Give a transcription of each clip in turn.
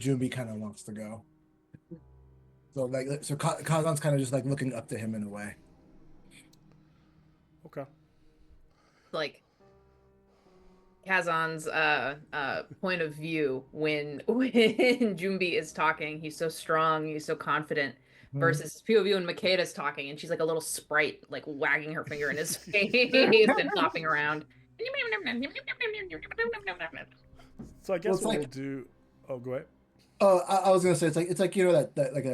Junbi kind of wants to go. So Kazan's kind of just like looking up to him in a way. Okay. Like Kazan's point of view when when Jumbi is talking, he's so strong, he's so confident, Mhm. versus POV when Makeda's talking and she's like a little sprite, like wagging her finger in his face and hopping around. So I Well, guess it's what we'll like do. Oh, go ahead. oh, I was gonna say it's like that like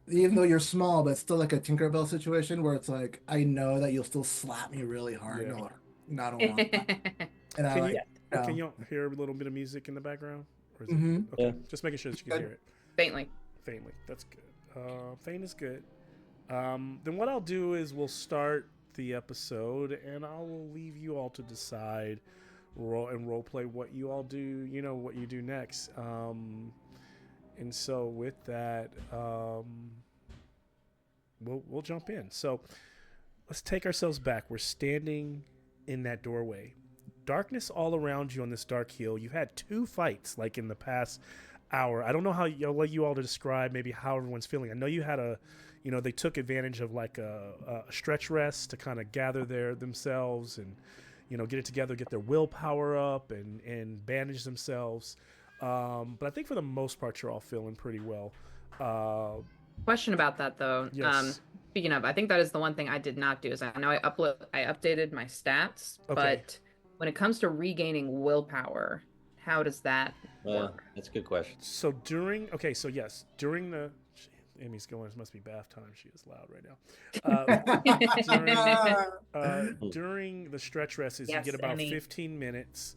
even though you're small, but it's still like a Tinkerbell situation where it's like I know that you'll still slap me really hard. Yeah. No, no, I don't want that. And I Can you like Yeah. can no. you hear a little bit of music in the background, or is it Mm-hmm. okay? Yeah. Just making sure that you can Good. hear it Faintly. faintly. That's good. Faint is good. Then what I'll do is we'll start the episode, and I will leave you all to decide role play what you all do. You know what you do next. And so with that, we'll jump in. So let's take ourselves back. We're standing in that doorway. Darkness all around you on this dark hill. You've had two fights like in the past hour. I don't know how I'll let you all to describe maybe how everyone's feeling. I know you had they took advantage of like a stretch rest to kind of gather themselves and get it together, get their willpower up and bandage themselves. But I think for the most part, you're all feeling pretty well. Question about that though. Yes. Speaking of, I think that is the one thing I did not do is I know I updated my stats, Okay. but when it comes to regaining willpower, how does that work? That's a good question. So yes, during the Amy's going. It must be bath time. She is loud right now. During the stretch rests, you Yes, get about Emmy. 15 minutes.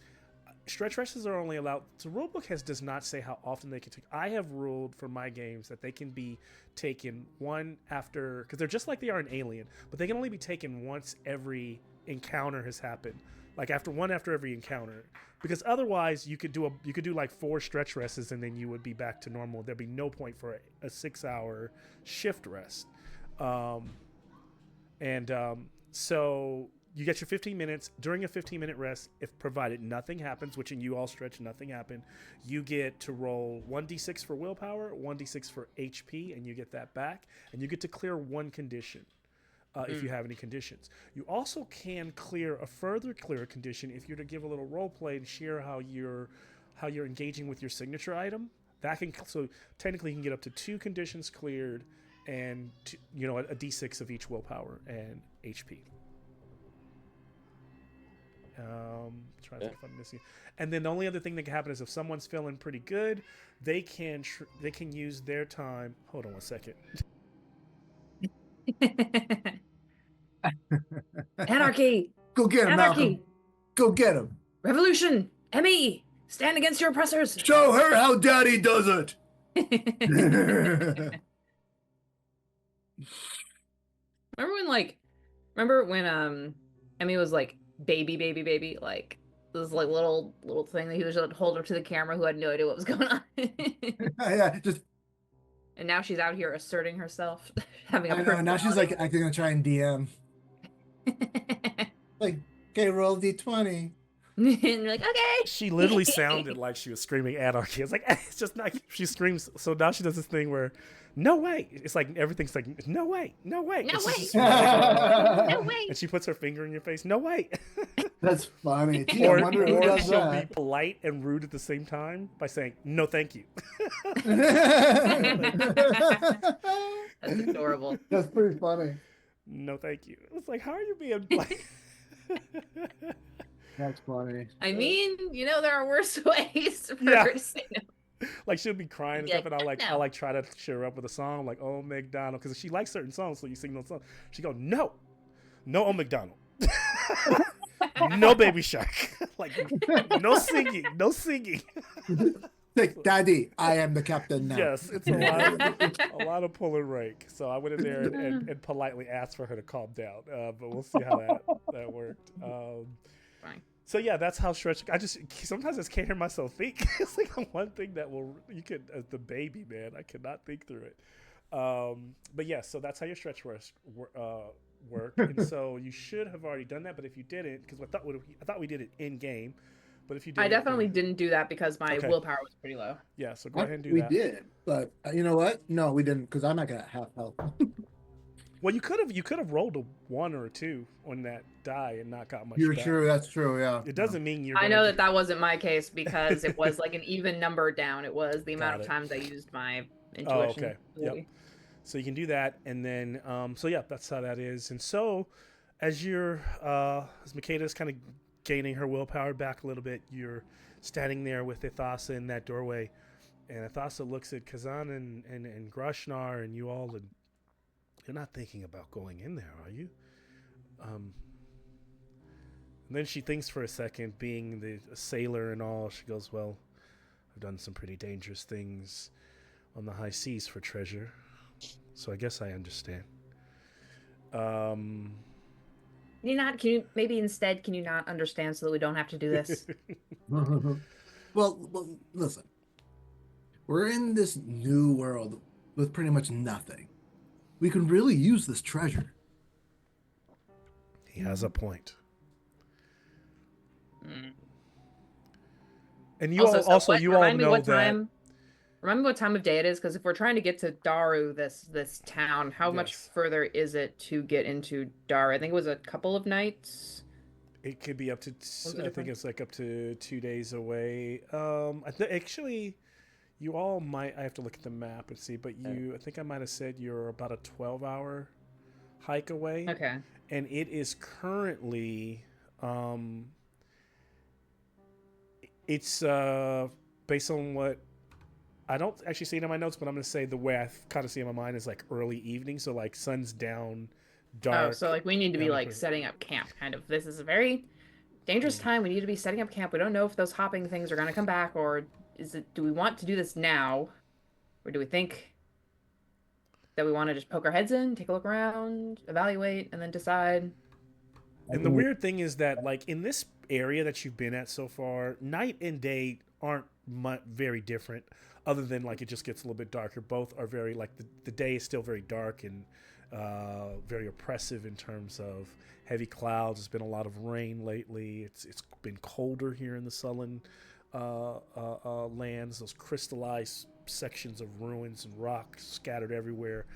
Stretch rests are only allowed. The rulebook does not say how often they can take. I have ruled for my games that they can be taken one after, because they're just like they are in Alien, but they can only be taken once every encounter has happened. Like after every encounter, because otherwise you could do like 4 stretch rests and then you would be back to normal. There'd be no point for a 6-hour shift rest. So you get your 15 minutes. During a 15-minute rest, if provided nothing happens, which in you all stretch nothing happened, you get to roll 1d6 for willpower, 1d6 for HP, and you get that back, and you get to clear one condition. If you have any conditions, you also can clear a further clear condition if you're to give a little role play and share how you're engaging with your signature item. That can so technically you can get up to 2 conditions cleared and a d6 of each willpower and HP. Trying to think if I'm missing. And then the only other thing that can happen is if someone's feeling pretty good, they can use their time. Hold on one second. Anarchy! Go get him, Anarchy! Malcolm. Go get him. Revolution! Emmy! Stand against your oppressors! Show her how Daddy does it. Remember when Emmy was like baby, like this like little thing that he was just hold up to the camera who had no idea what was going on. Yeah, just And now she's out here asserting herself, having a I know. Now she's like personality. acting gonna try and DM. Like, okay, roll D20. And you're like, okay. She literally sounded like she was screaming anarchy. It's like it's just not. She screams. So now she does this thing where, no way. It's like everything's like no way, no way, No and she's way. just- No way. And she puts her finger in your face. No way. That's funny. Gee, I Or wonder who does she'll be that. polite and rude at the same time by saying no, thank you. That's adorable. That's pretty funny. No, thank you. It's like, how are you being like? That's funny. I mean, there are worse ways for Yeah. her to say no. Like she'll be crying and Yeah, stuff, and I no. like try to cheer her up with a song like "Oh McDonald" because she likes certain songs, so you sing those songs. She go, no, "Oh McDonald," no Baby Shark, like no singing. Like, Daddy, I am the captain now. Yes, it's a lot of pull and rake. So I went in there and politely asked for her to calm down, but we'll see how that worked. Fine. So yeah, that's how stretch. Sometimes I just can't hear myself think. It's like one thing that you could as the baby man. I could not think through it. But yeah, so that's how your stretch work. And so you should have already done that. But if you didn't, because I thought we did it in game, But if you did I it, definitely then didn't do that because my okay. willpower was pretty low. Yeah, so go ahead and do We that. did, but you know what? No, we didn't because I'm not gonna half health. Well, you could have rolled a 1 or a 2 on that die and not got much You're back. true. That's true. Yeah. It Yeah. doesn't mean you're I gonna know get. that that wasn't my case because it was like an even number down. It was the amount Got of it. times I used my Oh, intuition okay. Yep. ability. So you can do that, and then so yeah, that's how that is. And so as Makeda's kind of gaining her willpower back a little bit, you're standing there with Ithasa in that doorway, and Ithasa looks at Kazan and Grashnar and you all, and you're not thinking about going in there, are you? Um, and then she thinks for a second, being the sailor and all. She goes, "Well, I've done some pretty dangerous things on the high seas for treasure, so I guess I understand." Um, Can you maybe instead can you not understand so that we don't have to do this? Well, listen. We're in this new world with pretty much nothing. We can really use this treasure. he has a point. Mm. And Also, so what? you all know that. Remind me what time of day it is, because if we're trying to get to Daru, this town, how much Yes, further is it to get into Daru? I think it was a couple of nights. it could be up to. What was the I think difference? it's like up to 2 days away. Actually, you all might. I have to look at the map and see, but I think I might have said you're about a 12-hour hike away, Okay. and it is currently. It's based on what I don't actually see it in my notes, but I'm going to say the way I kind of see it in my mind is like early evening. So like sun's down, Oh, so dark. like we need to be Down like to, setting up camp, kind of. This is a very dangerous time. We need to be setting up camp. We don't know if those hopping things are gonna come back, or do we want to do this now? Or do we think that we want to just poke our heads in, take a look around, evaluate, and then decide? and the weird thing is that like in this area that you've been at so far, night and day aren't very different, other than like it just gets a little bit darker. Both are very like the day is still very dark and very oppressive in terms of heavy clouds. There's been a lot of rain lately. It's been colder here in the Sullen lands. Those crystallized sections of ruins and rock scattered everywhere.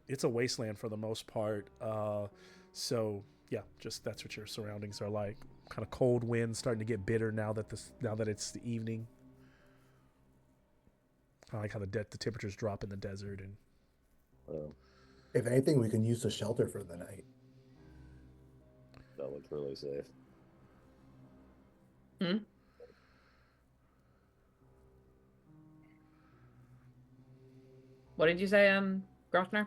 It's a wasteland for the most part. So yeah, just that's what your surroundings are like. Kind of cold winds starting to get bitter now that it's the evening. I like how the temperatures drop in the desert and If anything, we can use the shelter for the night. That looks really safe. Hmm? What did you say, Grossner?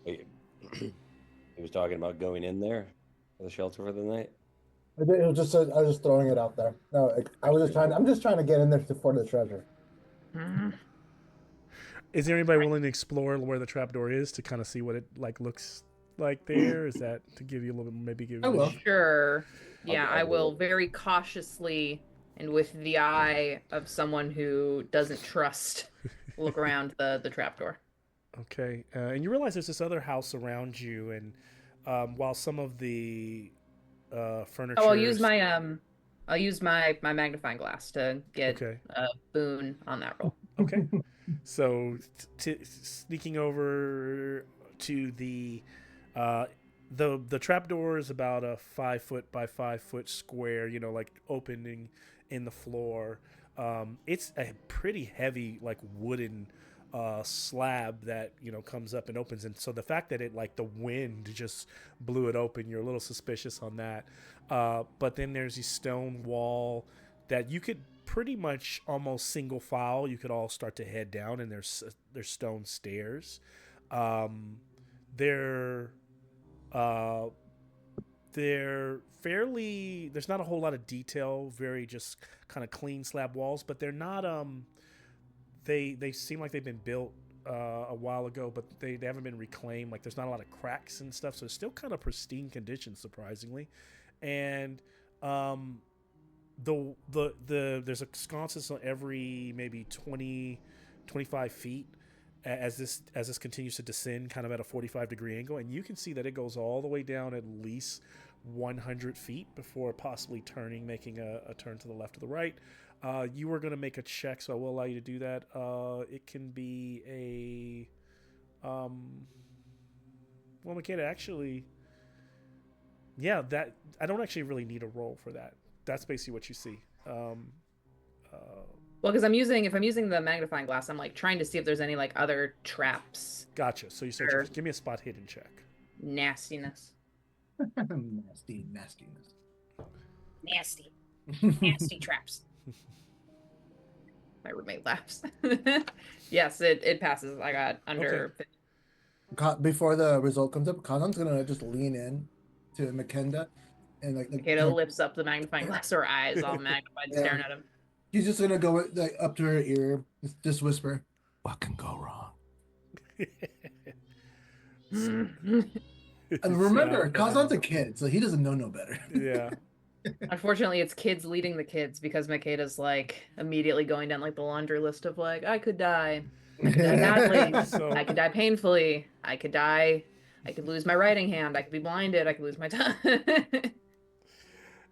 Wait, he was talking about going in there for the shelter for the night. It was just I was just throwing it out there. No, I was just trying. I'm just trying to get in there for the treasure. Hmm. Is there anybody willing to explore where the trapdoor is to kind of see what it like looks like there? Is that to give you a little bit, maybe give I you will. Sure. Yeah, I'll I do will it. very cautiously and with the eye of someone who doesn't trust look around the trapdoor. Okay, and you realize there's this other house around you, and while some of the furniture. Oh, I'll use my magnifying glass to get Okay. a boon on that roll. Okay. So sneaking over to the trapdoor is about a 5 foot by 5 foot square, like opening in the floor. It's a pretty heavy like wooden slab that comes up and opens, and so the fact that it like the wind just blew it open, you're a little suspicious on that. But then there's a stone wall that you could pretty much almost single file. You could all start to head down, and there's stone stairs. They're they're fairly. There's not a whole lot of detail. Very just kind of clean slab walls, but they're not. They seem like they've been built a while ago, but they haven't been reclaimed. Like there's not a lot of cracks and stuff, so it's still kind of pristine condition, surprisingly. And there's a sconces on every maybe 25 feet as this continues to descend kind of at a 45-degree angle, and you can see that it goes all the way down at least 100 feet before possibly turning, making a turn to the left or the right. You were going to make a check, so I will allow you to do that. It can be a well, Makeda, actually, yeah, that I don't actually really need a roll for that. That's basically what you see. Well, because if I'm using the magnifying glass, I'm like trying to see if there's any like other traps Gotcha. So you search. or Give me a spot hidden check. nastiness. Nastiness. Nasty. Nasty traps. My roommate laughs. Yes, it passes. I got under. Before the result comes up, Kazan's gonna just lean in to Makenda and Makeda lifts up the magnifying glass, her eyes all magnified, staring at him. He's just gonna go like up to her ear, just whisper, "What can go wrong?" And remember, Kazan's a kid, so he doesn't know no better. Yeah. Unfortunately, it's kids leading the kids because Makeda's like immediately going down like the laundry list of like, I could die. I could die badly. So- I could die painfully. I could die. I could lose my writing hand. I could be blinded. I could lose my tongue.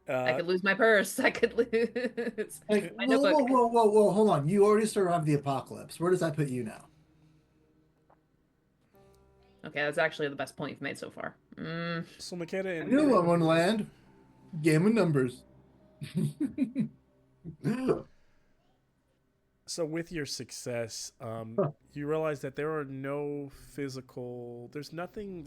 I could lose my purse. I could lose Like, my whoa, notebook. whoa, hold on. You already survived the apocalypse. Where does that put you now? Okay, that's actually the best point you've made so far. So Makeda and New one land. Game of numbers. so with your success, you realize that there are no physical. There's nothing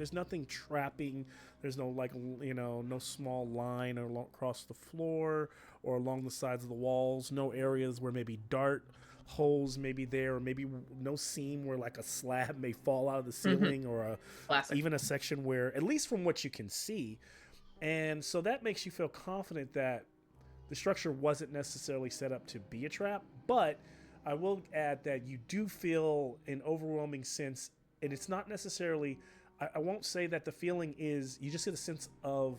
trapping. There's no no small line across the floor or along the sides of the walls. No areas where maybe dart holes may be there, or maybe no seam where like a slab may fall out of the ceiling, or even a section where, at least from what you can see. And so that makes you feel confident that the structure wasn't necessarily set up to be a trap. But I will add that you do feel an overwhelming sense, and it's not necessarily, I won't say that the feeling is, you just get a sense of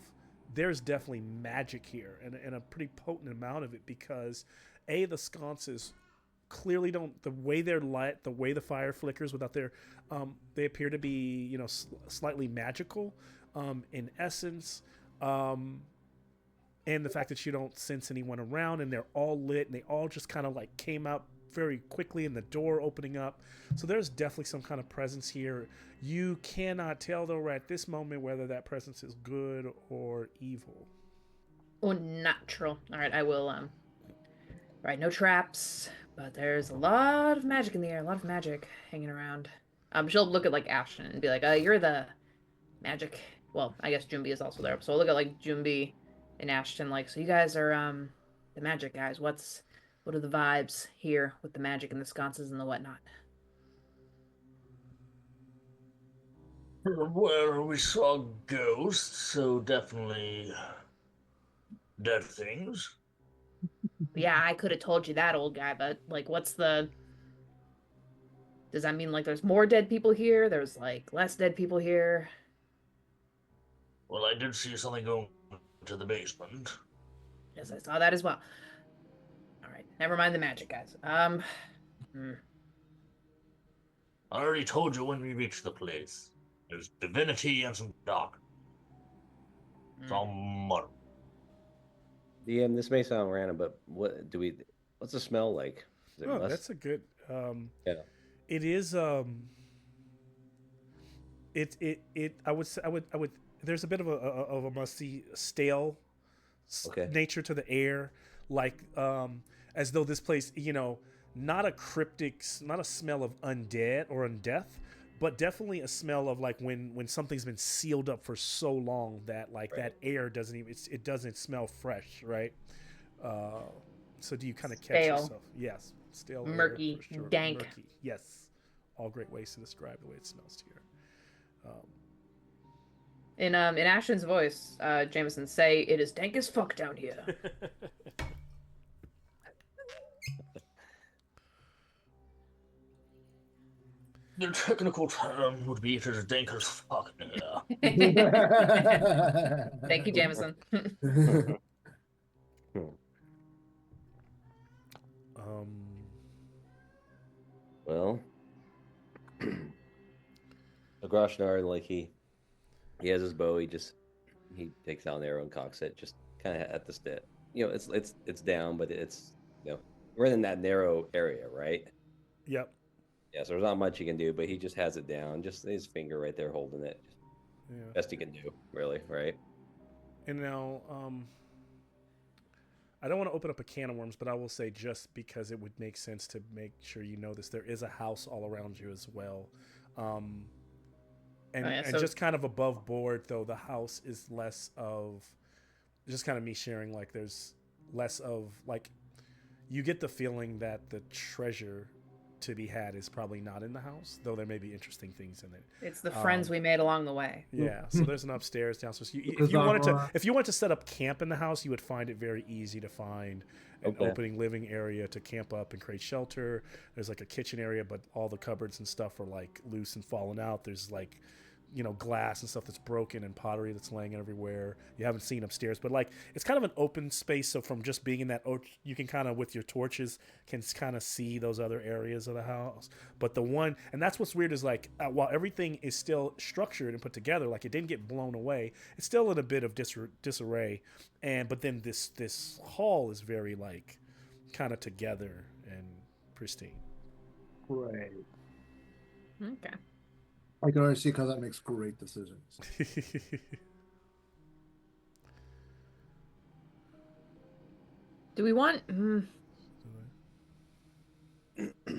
there's definitely magic here, and a pretty potent amount of it, because the sconces clearly don't, the way they're lit, the way the fire flickers without their, they appear to be, slightly magical in essence. And the fact that you don't sense anyone around, and they're all lit, and they all just kind of like came out very quickly in the door opening up. So there's definitely some kind of presence here. You cannot tell though at this moment whether that presence is good or evil. Or natural. All right, I will. Right, no traps, but there's a lot of magic in the air. A lot of magic hanging around. She'll look at like Ashton and be like, "You're the magic." Well, I guess Jumbi is also there, so I'll look at like Jumbi and Ashton. Like, so you guys are the magic guys. What are the vibes here with the magic and the sconces and the whatnot? Well, we saw ghosts, so definitely dead things. Yeah, I could have told you that, old guy, but like, does that mean like there's more dead people here? There's like less dead people here? Well, I did see something going to the basement. Yes, I saw that as well. All right, never mind the magic, guys. I already told you when we reached the place. There's divinity and some dark. Some mud. DM, this may sound random, but what's the smell like? Is it Oh, must? that's a good. Yeah. It is. I would. There's a bit of a musty, stale nature to the air, like as though this place, not a smell of undead or undeath, but definitely a smell of like when something's been sealed up for so long that that air doesn't smell fresh, right? So do you kind of catch Stale. yourself? Yes, stale, Murky, air, for sure. dank. Murky. Yes, all great ways to describe the way it smells to you. In Ashton's voice, Jameson, say it is dank as fuck down here. The technical term would be it is dank as fuck in here. Thank you, Jameson. Well, Agrashnar, like he has his bow. He just He takes out an arrow and cocks it, just kind of at the stick. You know, it's down, but it's we're in that narrow area, right? Yep. Yeah, so there's not much he can do, but he just has it down, just his finger right there holding it. Just Yeah. best he can do, really, right? And now, I don't want to open up a can of worms, but I will say just because it would make sense to make sure you know this, there is a house all around you as well. And just kind of above board, though, the house is less of just kind of me sharing, like, there's less of, like, you get the feeling that the treasure to be had is probably not in the house, though there may be interesting things in it. It's the friends we made along the way. Yeah, so there's an upstairs, downstairs. If you wanted to set up camp in the house, you would find it very easy to find an opening living area to camp up and create shelter. There's like a kitchen area, but all the cupboards and stuff are like loose and fallen out. There's like, glass and stuff that's broken and pottery that's laying everywhere. You haven't seen upstairs, but like it's kind of an open space. So from just being in that, you can kind of with your torches can kind of see those other areas of the house. But the one, and that's what's weird is like while everything is still structured and put together, like it didn't get blown away, it's still in a bit of disarray. But then this hall is very like kind of together and pristine. Right. Okay. I can already see because that makes great decisions. Do we want? Well,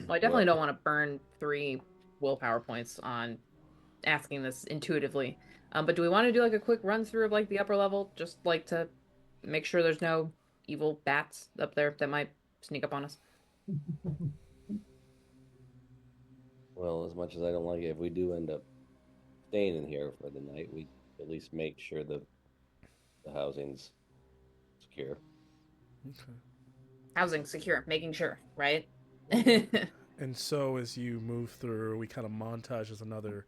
I definitely don't want to burn 3 willpower points on asking this intuitively. But do we want to do like a quick run through of like the upper level, just like to make sure there's no evil bats up there that might sneak up on us? Well, as much as I don't like it, if we do end up staying in here for the night, we at least make sure the housing's secure. Okay. Housing secure, making sure, right? And so as you move through, we kind of montage as another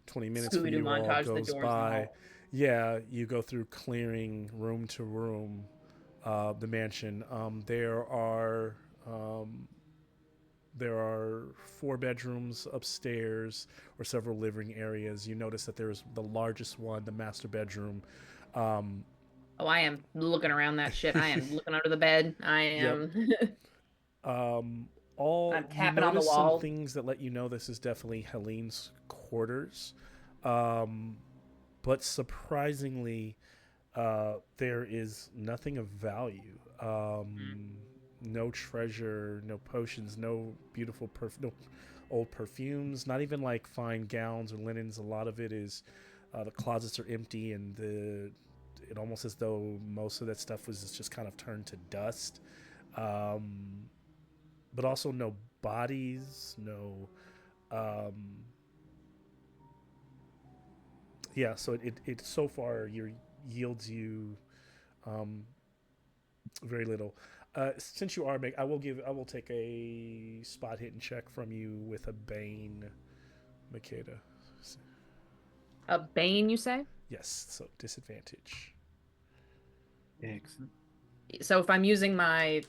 20 minutes for Scooby-Doo you all montage, the goes doors by. and all. Yeah, you go through clearing room to room, the mansion. There are 4 bedrooms upstairs or several living areas. You notice that there's the largest one, the master bedroom. Oh, I am looking around that shit. I am looking under the bed. I am. I'm tapping on the wall. Some things that let you know this is definitely Helene's quarters, but surprisingly, there is nothing of value. No treasure, no potions, no beautiful no old perfumes, not even like fine gowns or linens. A lot of it is the closets are empty, and it almost as though most of that stuff was just kind of turned to dust. But also no bodies, no. Yeah, so it so far yields you very little. Since you are I will take a spot hidden check from you with a Bane, Makeda. A Bane, you say? Yes, so disadvantage. Excellent. So if I'm using my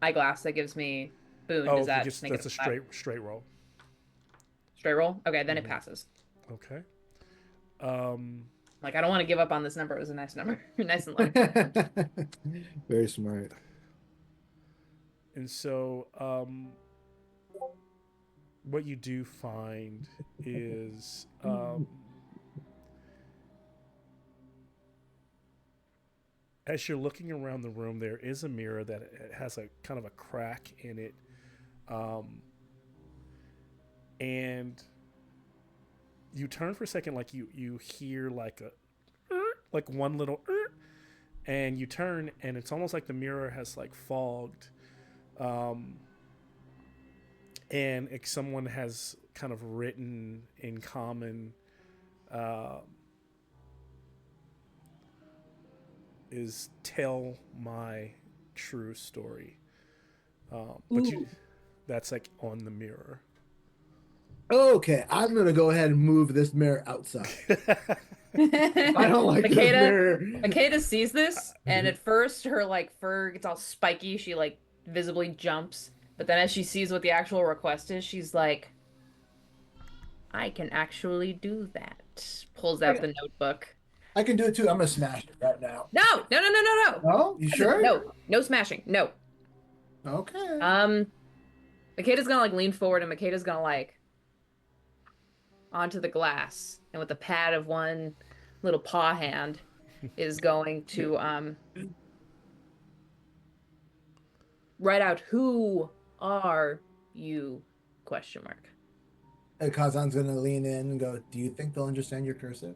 eyeglass that gives me boon, does that make that's it a straight roll? Straight roll? Okay, then it passes. Okay. Like I don't want to give up on this number. It was a nice number. Nice and low. Very smart. And so what you do find is as you're looking around the room, there is a mirror that has a kind of a crack in it, and you turn for a second, like you hear like like one little, and you turn, and it's almost like the mirror has like fogged, and someone has kind of written in common. Is tell my true story, but that's like on the mirror. Okay, I'm gonna go ahead and move this mirror outside. I don't like this mirror. Makeda sees this, and at first her like fur gets all spiky. She like visibly jumps, but then as she sees what the actual request is, she's like, "I can actually do that." Pulls out the notebook. I can do it too. I'm gonna smash it right now. No, no, no, no, no, no. No, you sure? No, no smashing. No. Okay. Makeda's gonna like lean forward and Makeda's gonna like onto the glass, and with the pad of one little paw hand is going to write out, "Who are you?" question mark. And Kazan's gonna lean in and go, "Do you think they'll understand your cursive?"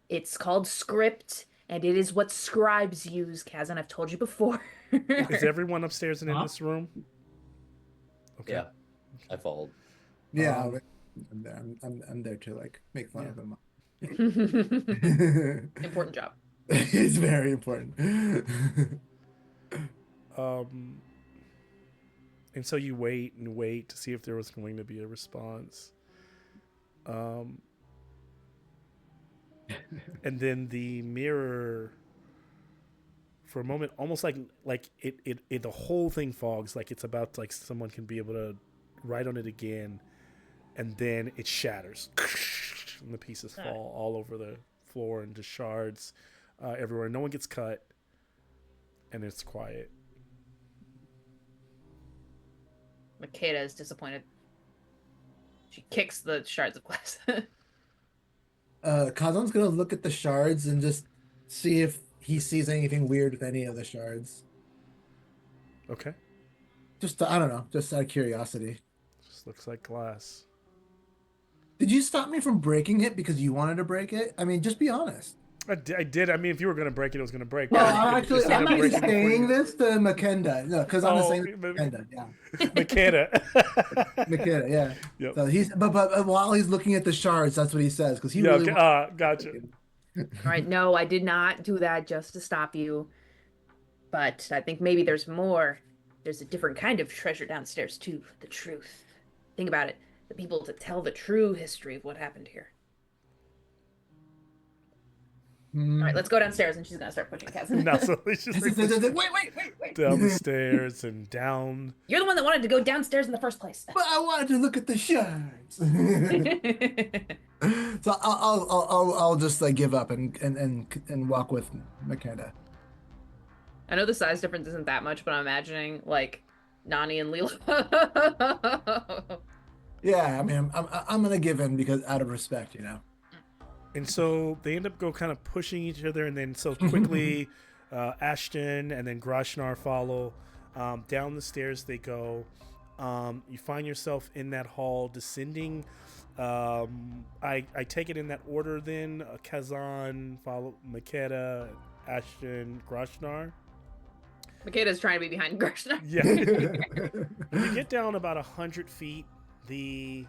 It's called script, and it is what scribes use, Kazan. I've told you before. Is everyone upstairs and in Huh? this room? Okay. Yeah, I followed. Yeah, Um, I'm there. I'm there to like make fun of him. Important job. It's very important. And so you wait and wait to see if there was going to be a response. And then the mirror, for a moment, almost like it the whole thing fogs, like it's about to, like someone can be able to write on it again, and then it shatters, and the pieces fall all over the floor into shards everywhere. No one gets cut, and it's quiet. Makeda is disappointed. She kicks the shards of glass. Kazan's gonna look at the shards and just see if he sees anything weird with any of the shards. Okay, Just I don't know, just out of curiosity. just looks like glass. Did you stop me from breaking it because you wanted to break it? I mean, just be honest. I did. I mean, if you were going to break it, it was going to break. Well, You could actually, just end I'm up actually breaking it before saying you- this to Makenda. No, because I'm Oh, saying maybe- Makenda. Yeah, Makeda. Makenda. Yeah. Yep. So he's but while he's looking at the shards, that's what he says because he Yeah, really. okay, gotcha. All right, no, I did not do that just to stop you. But I think maybe there's more. There's a different kind of treasure downstairs, too. The truth. Think about it. The people to tell the true history of what happened here. All right, let's go downstairs, and she's going to start pushing Kazan. Now, so it's just like Wait. down the stairs and down. You're the one that wanted to go downstairs in the first place. But I wanted to look at the shards. So I'll just like give up and walk with Makenda. I know the size difference isn't that much, but I'm imagining, like, Nani and Lilo. Yeah, I mean, I'm gonna give in because out of respect, you know. And so they end up kind of pushing each other, and then so quickly, Ashton and then Grashnar follow. Down the stairs they go. You find yourself in that hall, descending. I take it in that order then. Kazan, follow Makeda, Ashton, Grashnar. Makeda's trying to be behind Gershner. Yeah. When you get down about 100 feet, the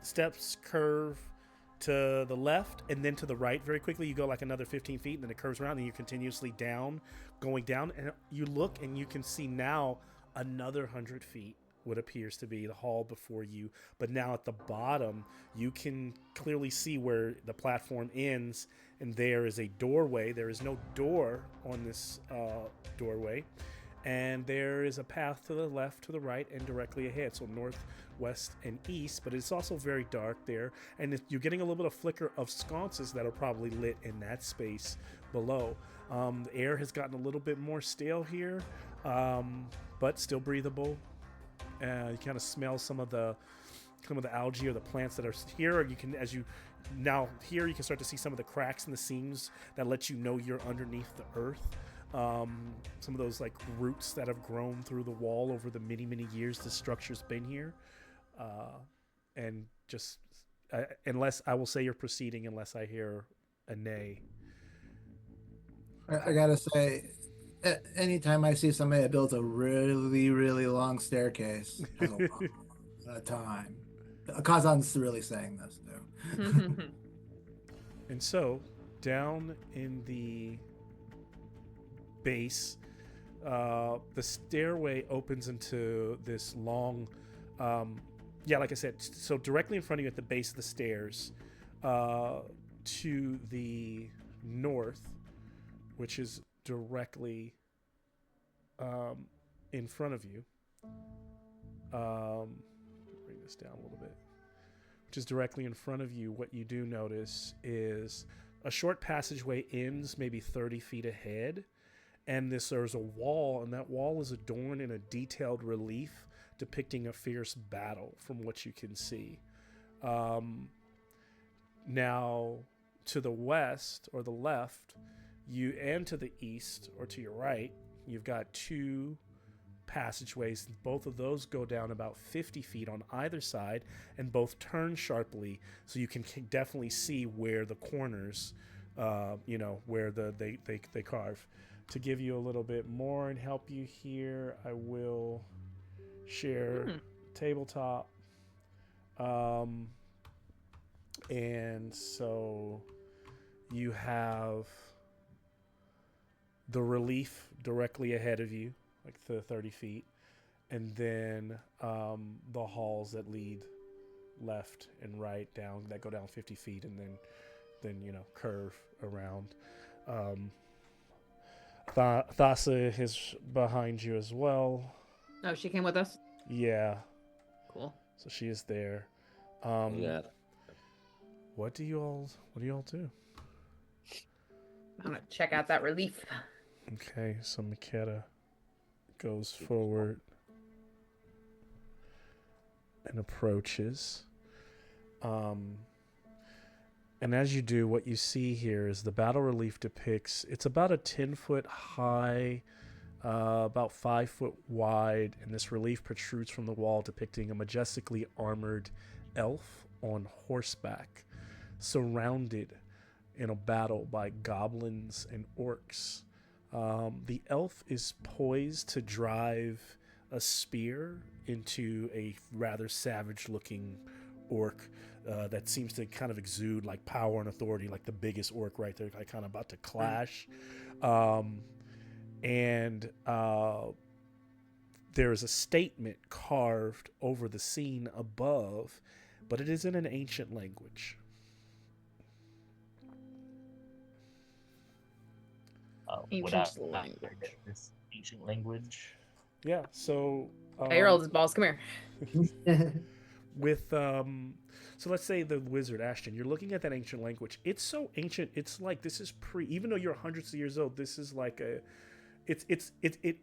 steps curve to the left and then to the right very quickly. You go like another 15 feet and then it curves around and you're continuously going down. And you look and you can see now another 100 feet, what appears to be the hall before you. But now at the bottom, you can clearly see where the platform ends. And there is a doorway. There is no door on this doorway. And there is a path to the left, to the right, and directly ahead. So north, west, and east. But it's also very dark there. And you're getting a little bit of flicker of sconces that are probably lit in that space below. The air has gotten a little bit more stale here, but still breathable. You kind of smell some of the algae or the plants that are here. Or you can, as you now here, you can start to see some of the cracks in the seams that let you know you're underneath the earth. Some of those like roots that have grown through the wall over the many years this structure's been here. And just unless I will say you're proceeding unless I hear a nay. I gotta say, anytime I see somebody that builds a really long staircase, has a lot of time. Kazan's really saying this too. And so, down in the base, the stairway opens into this long, like I said, so directly in front of you at the base of the stairs, to the north, which is directly in front of you. Bring this down a little bit. which is directly in front of you, what you do notice is a short passageway ends maybe 30 feet ahead, and there's a wall, and that wall is adorned in a detailed relief depicting a fierce battle from what you can see. Now, to the west or the left, and to the east or to your right, you've got two passageways. Both of those go down about 50 feet on either side, and both turn sharply, so you can definitely see where the corners, where they carve. To give you a little bit more and help you here, I will share tabletop. And so you have the relief directly ahead of you, like the 30 feet, and then the halls that lead left and right down, that go down 50 feet, and then curve around. Thassa is behind you as well. Oh, she came with us? Yeah. Cool. So she is there. Yeah. What do you all do? I'm gonna check out that relief. Okay, so Makeda goes forward and approaches. And as you do, what you see here is the battle relief depicts, it's about a 10-foot high, about 5 foot wide, and this relief protrudes from the wall depicting a majestically armored elf on horseback, surrounded in a battle by goblins and orcs. The elf is poised to drive a spear into a rather savage-looking orc that seems to kind of exude like power and authority, like the biggest orc right there, like kind of about to clash. And there is a statement carved over the scene above, but it is in an ancient language. Ancient language. This ancient language. Yeah, so... 8-year-old is balls. Come here. with so let's say the wizard Ashton, you're looking at that ancient language. It's so ancient, it's like this is even though you're hundreds of years old, this is like it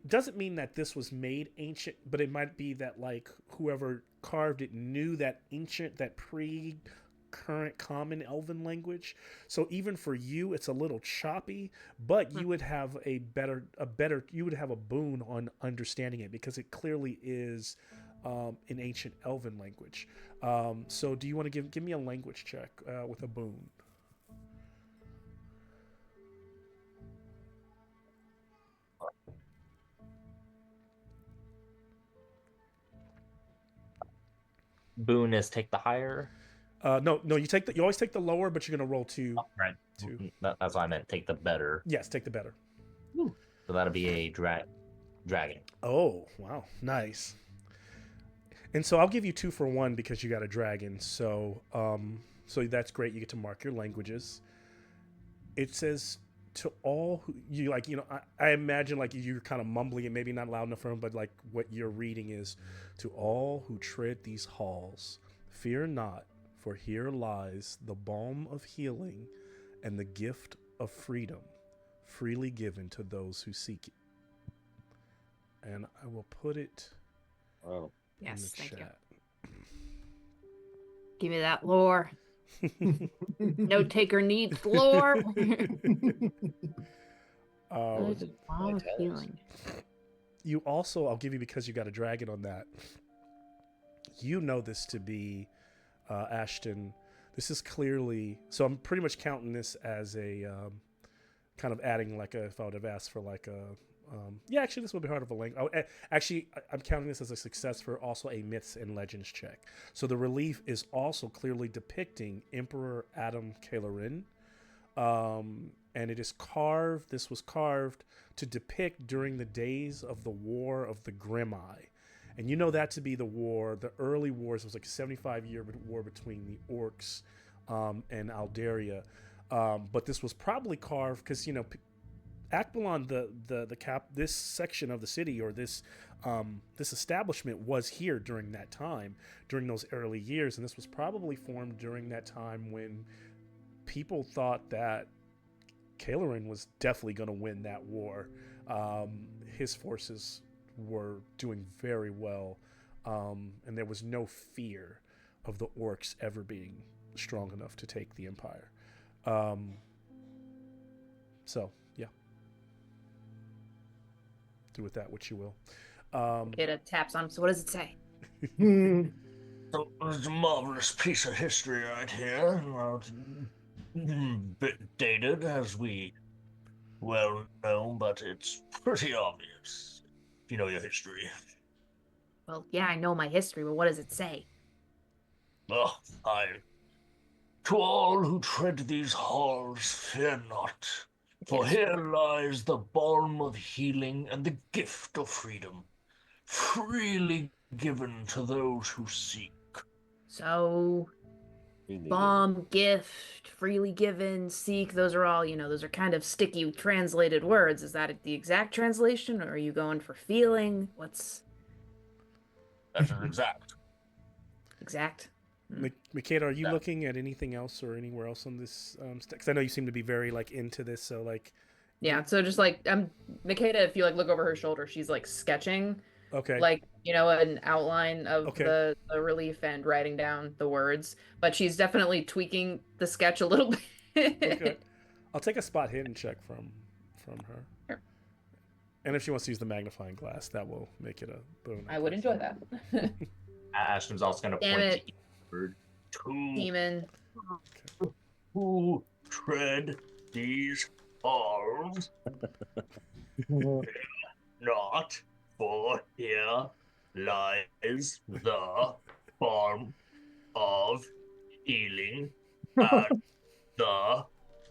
doesn't mean that this was made ancient, but it might be that like whoever carved it knew that ancient, that current common elven language. So even for you it's a little choppy, but you would have you would have a boon on understanding it, because it clearly is in ancient elven language. So do you want to give me a language check with a boon? Boon is take the higher. No, you always take the lower, but you're gonna roll two. Oh, right. Two. That's what I meant. Take the better. Yes, take the better. So that'll be a dragon. Oh, wow, nice. And so I'll give you 2 for 1 because you got a dragon. So so that's great. You get to mark your languages. It says to all who you like, I imagine like you're kind of mumbling it, maybe not loud enough for them, but like what you're reading is, to all who tread these halls, fear not, for here lies the balm of healing and the gift of freedom, freely given to those who seek it. And I will put it Wow. in Yes, the thank you. chat. Give me that lore. Note taker needs lore. Um, Balm of healing. you also, I'll give you, because you got a dragon on that, you know this to be Ashton. This is clearly, so I'm pretty much counting this as a kind of adding like if I would have asked for like a yeah, actually this would be hard of a link. Actually, I'm counting this as a success for also a myths and legends check. So the relief is also clearly depicting Emperor Adam Kalarin, and it is carved. This was carved to depict during the days of the War of the Grim Eye, and you know that to be the war. The early wars was like a 75-year war between the orcs and Aldaria, but this was probably carved because Akbalon, this section of the city, or this establishment was here during that time, during those early years, and this was probably formed during that time when people thought that Kailorin was definitely going to win that war. His forces were doing very well, and there was no fear of the orcs ever being strong enough to take the empire. So, yeah. Do with that what you will. It taps on him. So what does it say? So it's a marvelous piece of history right here. Well, it's a bit dated, as we well know, but it's pretty obvious if you know your history. Well, yeah, I know my history, but what does it say? Oh, to all who tread these halls, fear not, for Yes. here lies the balm of healing and the gift of freedom, freely given to those who seek. So, bomb, gift, freely given, seek, those are all, those are kind of sticky translated words. Is that the exact translation, or are you going for feeling? What's That is exact. exact? Makeda, are you looking at anything else or anywhere else on this? Because I know you seem to be very into this. So Yeah. So just Makeda, if you look over her shoulder, she's sketching, okay, an outline of Okay. the relief and writing down the words. But she's definitely tweaking the sketch a little bit. okay. I'll take a spot hidden check from her. Sure. And if she wants to use the magnifying glass, that will make it a bonus. I would enjoy that. Ashton's also going to Damn point it. to Bird. Demon. Who tread these halls, not, for here lies the balm of healing and the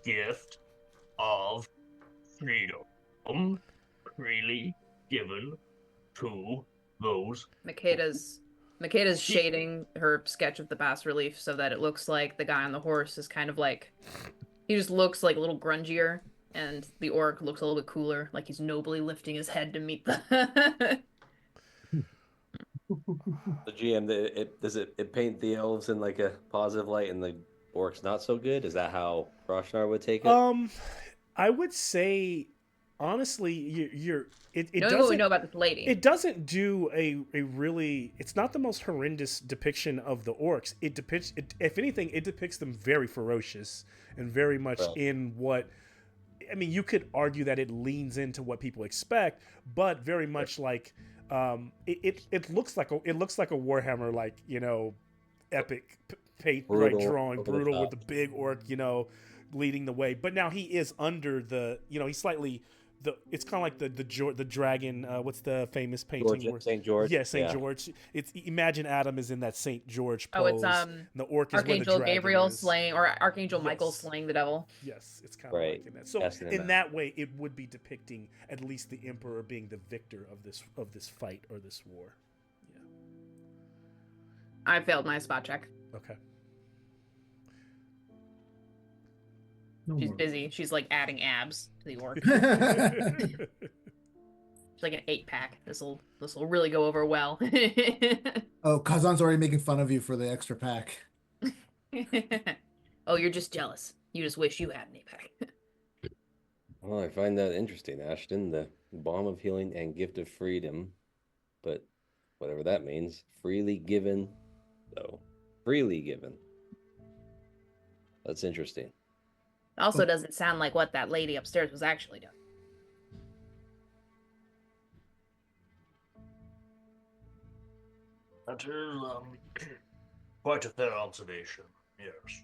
gift of freedom, freely given to those. Makeda's shading her sketch of the bas relief so that it looks like the guy on the horse is kind of he just looks a little grungier, and the orc looks a little bit cooler, like he's nobly lifting his head to meet the. The GM, does it paint the elves in a positive light and the orcs not so good? Is that how Rashnar would take it? I would say, honestly, it Knowing doesn't. what we know about this lady, It doesn't do a really. It's not the most horrendous depiction of the orcs. It depicts, if anything, it depicts them very ferocious and very much in what. I mean, you could argue that it leans into what people expect, but very much it looks like a Warhammer epic Brutal, drawing, over the brutal top. with the big orc leading the way. But now he is under the he's slightly. It's kind of like the dragon. What's the famous painting? St. George. Yeah, St. George. It's Imagine Adam is in that St. George pose. oh, it's and the orc is Archangel where the dragon Gabriel is. slaying, or Archangel Michael Yes. slaying the devil. Yes, it's kind of Right. like in that. So Casting him in out. that way, it would be depicting at least the Emperor being the victor of this fight or this war. Yeah. I failed my spot check. Okay. She's busy. She's adding abs to the orc. It's like an 8-pack. This'll really go over well. Oh, Kazan's already making fun of you for the extra pack. Oh, you're just jealous. You just wish you had an 8-pack. Well, I find that interesting, Ashton. The balm of healing and gift of freedom, but whatever that means, freely given, though. Freely given. That's interesting. Also doesn't sound like what that lady upstairs was actually doing. That is quite a fair observation, yes.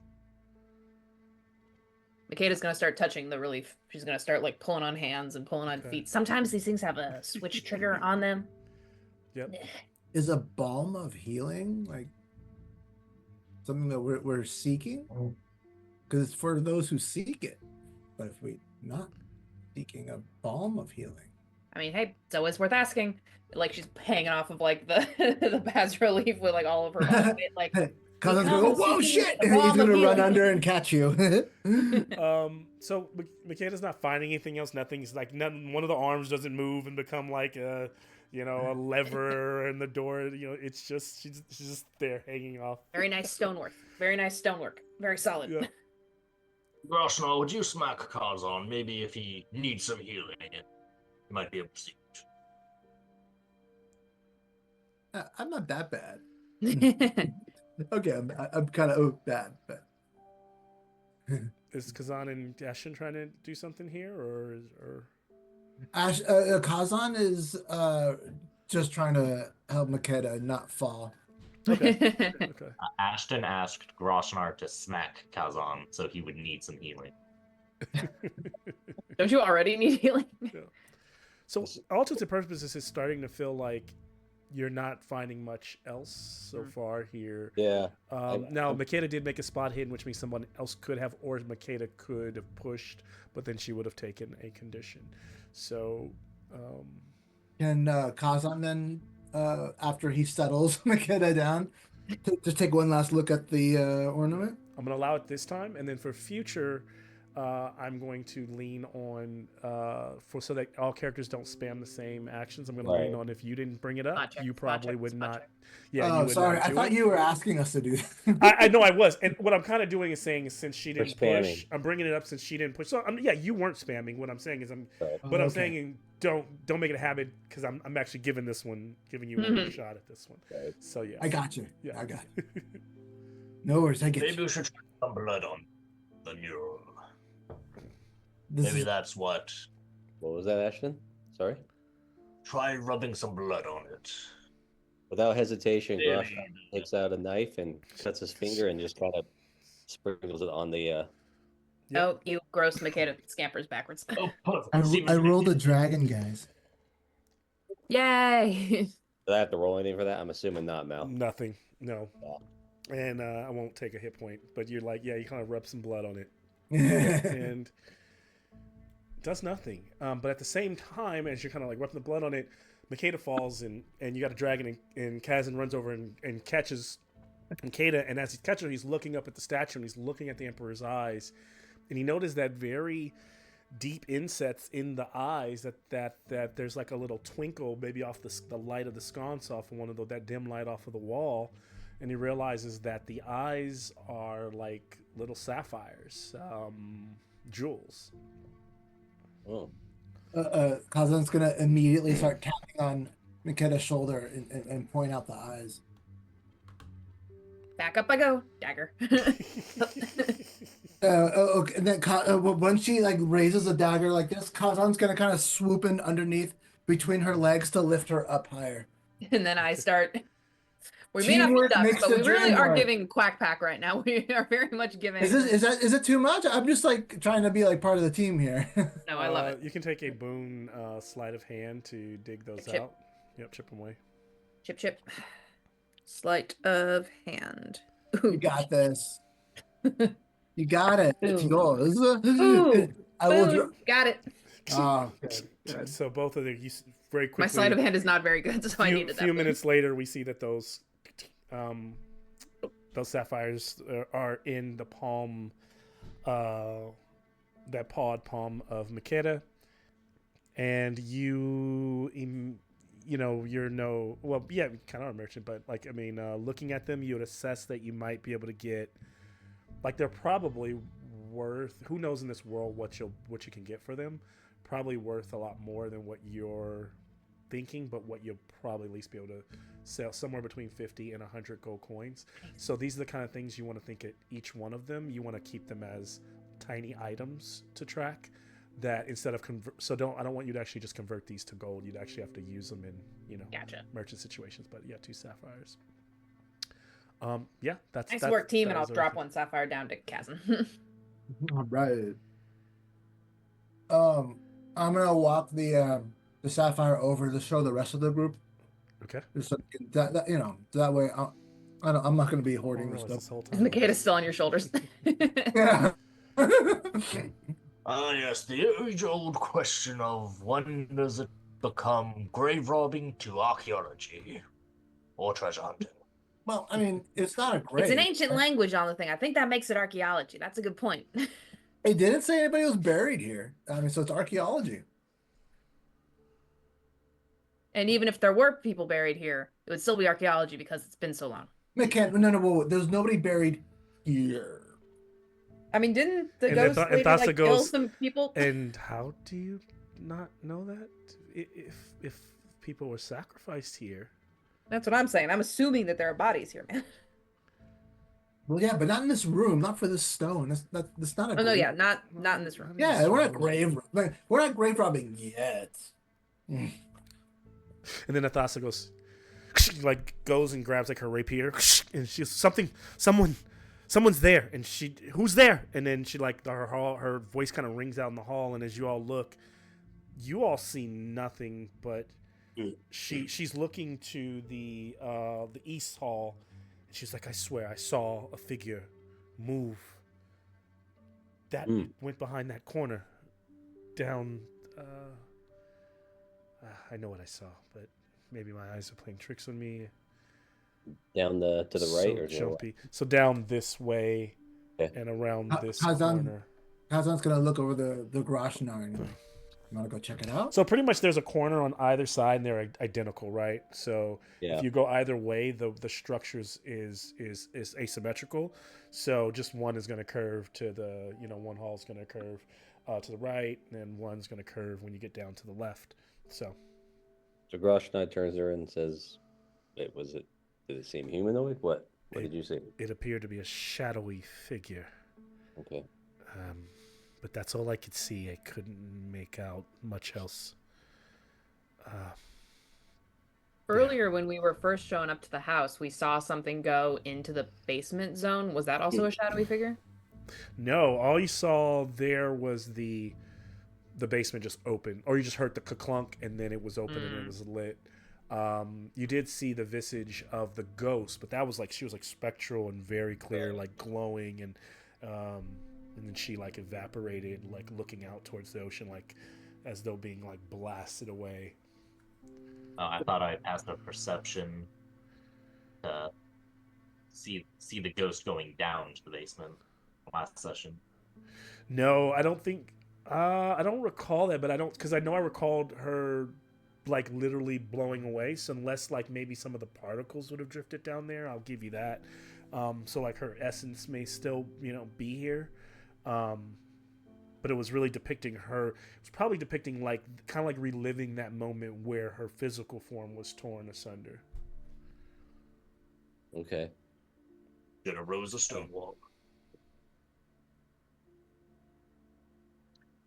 Makeda's gonna start touching the relief. She's gonna start pulling on hands and pulling on Okay. feet. Sometimes these things have a switch trigger on them. Yep. Is a balm of healing something that we're seeking? Because it's for those who seek it. But if we're not seeking a balm of healing, I mean, hey, it's always worth asking. She's hanging off of the the bas relief with all of her body weight, Kazan's gonna go, Become whoa, seeking shit! the And he's bomb of gonna run healing. under and catch you. So Makeda's not finding anything else. Nothing's like none. One of the arms doesn't move and become like a, a lever in the door. It's just she's just there hanging off. Very nice stonework. Very nice stonework. Very solid. Yeah. Grosnall, would you smack Kazan? Maybe if he needs some healing, he might be able to see it. I'm not that bad. Okay, I'm kind of bad, but Is Kazan and Ashton trying to do something here, or Kazan is just trying to help Makeda not fall. okay? Okay. Ashton asked Grosnar to smack Kazan, so he would need some healing. Don't you already need healing? So, all intents and purposes, it's starting to feel like you're not finding much else so far here. Yeah. Now, Makeda did make a spot hidden, which means someone else could have, or Makeda could have pushed, but then she would have taken a condition. So, Can Kazan then, after he settles Makeda down, just take one last look at the ornament? I'm going to allow it this time, and then for future, I'm going to lean on so that all characters don't spam the same actions. I'm going to lean Right. on if you didn't bring it up, Spot check, you spot probably check, would spot not. check. Yeah, you Oh, would sorry. not I do thought it. you were asking us to do that. I know I was, and what I'm kind of doing is saying since she didn't push, spamming. I'm bringing it up since she didn't push. So you weren't spamming. What I'm saying is Right. but I'm Okay. saying don't make it a habit because I'm actually giving you one shot at this one. Right. So yeah, I got you. Yeah. I got you. No worries. I get Maybe you. we should try some blood on the mural. This Maybe is, that's what. What was that, Ashton? Sorry. Try rubbing some blood on it. Without hesitation, Really? Grosh takes out a knife and cuts his finger and just kind of sprinkles it on the. Yep. Oh, you gross Makeda scampers backwards. Oh, perfect. I rolled a dragon, guys. Yay! Do I have to roll anything for that? I'm assuming not, Mal. Nothing. No. Yeah. And I won't take a hit point, but you're like, you kind of rub some blood on it. And does nothing. But at the same time, as you're kind of like rubbing the blood on it, Makeda falls and you got a dragon and Kazan runs over and catches Makeda. And as he catches her, he's looking up at the statue and he's looking at the Emperor's eyes. And he noticed that very deep insets in the eyes that there's like a little twinkle maybe off the light of the sconce off of that dim light off of the wall. And he realizes that the eyes are like little sapphires, jewels. Oh. Kazan's gonna immediately start tapping on Makeda's shoulder and point out the eyes. Back up I go. Dagger. Okay, and then when she like raises a dagger like this, Kazan's gonna kind of swoop in underneath between her legs to lift her up higher. And then I start. We may not be Teamwork ducks, makes but the we really dream are work. giving quack pack right now. We are very much giving. Is it too much? I'm just like trying to be like part of the team here. No, I love it. You can take a boon sleight of hand to dig those Chip. out. Yep, chip them away. Chip. Sleight of hand. You got this. You got it. It's Ooh. yours. Ooh, I will. Boom. Got it. Oh, good. So both of you very quickly. My sleight of hand is not very good, so I needed that. few one. minutes later, we see that those sapphires are in the palm, that pawed palm of Makeda, and you're kind of a merchant, but looking at them, you would assess that you might be able to get, like, they're probably worth, who knows in this world what you can get for them, probably worth a lot more than what you're thinking, but what you'll probably at least be able to sell somewhere between 50 and 100 gold coins. So these are the kind of things you want to think at each one of them. You want to keep them as tiny items to track, that instead of I don't want you to actually just convert these to gold. You'd actually have to use them in Gotcha. merchant situations. But yeah, 2 sapphires. That's Nice work, team, and I'll drop 1 sapphire down to Kazan. All right. I'm gonna walk the sapphire over to show the rest of the group. Okay. Just so that way I'm not gonna be hoarding this This stuff. whole time. Makeda's still on your shoulders. Yeah. Yes, the age-old question of when does it become grave robbing to archaeology or treasure hunting? Well, I mean, it's not a grave. It's an ancient language on the thing. I think that makes it archaeology. That's a good point. It didn't say anybody was buried here. I mean, so it's archaeology. And even if there were people buried here, it would still be archaeology because it's been so long. It can't. No, whoa. There's nobody buried here. I mean, didn't the And ghost lady Thassa like kill goes, some people? And how do you not know that? If people were sacrificed here, That's what I'm saying. I'm assuming that there are bodies here, man. Well, yeah, but not in this room. Not for this stone. That's not a. Oh no, grave. yeah, not in this room. Yeah, we're not grave. Like, we're not grave robbing yet. and then Athasa goes, like goes and grabs like her rapier, and she's someone's there, and who's there? And then she like her voice kind of rings out in the hall, and as you all look, you all see nothing, but she's looking to the east hall, and she's like, I swear I saw a figure move. That went behind that corner, down. I know what I saw, but maybe my eyes are playing tricks on me. Down to the right, So or jumpy. So down this way, Okay. and around this Kazan- corner. Kazan's gonna look over the garage now. And you wanna go check it out? So pretty much there's a corner on either side, and they're identical, right? So Yeah. if you go either way, the structures is asymmetrical. So just one is going to curve to the, one hall is going to curve to the right, and then one's going to curve when you get down to the left. So Groshnai turns her and says, "Wait, did it seem humanoid? What did you see?" it appeared to be a shadowy figure. Okay. But that's all I could see. I couldn't make out much else. Earlier, when we were first showing up to the house, we saw something go into the basement zone. Was that also a shadowy figure? No, all you saw there was the basement just open, or you just heard the clunk, and then it was open and it was lit. You did see the visage of the ghost, but that was like, she was like spectral and very clear, like glowing, and then she like evaporated, like looking out towards the ocean, like as though being like blasted away. I thought I passed a perception to see the ghost going down to the basement last session. No, I don't think. I don't recall that, but because I know I recalled her like literally blowing away. So unless like maybe some of the particles would have drifted down there, I'll give you that. So like her essence may still be here, but it was really depicting her. It was probably depicting like kind of like reliving that moment where her physical form was torn asunder. Okay. Then arose a stone wall.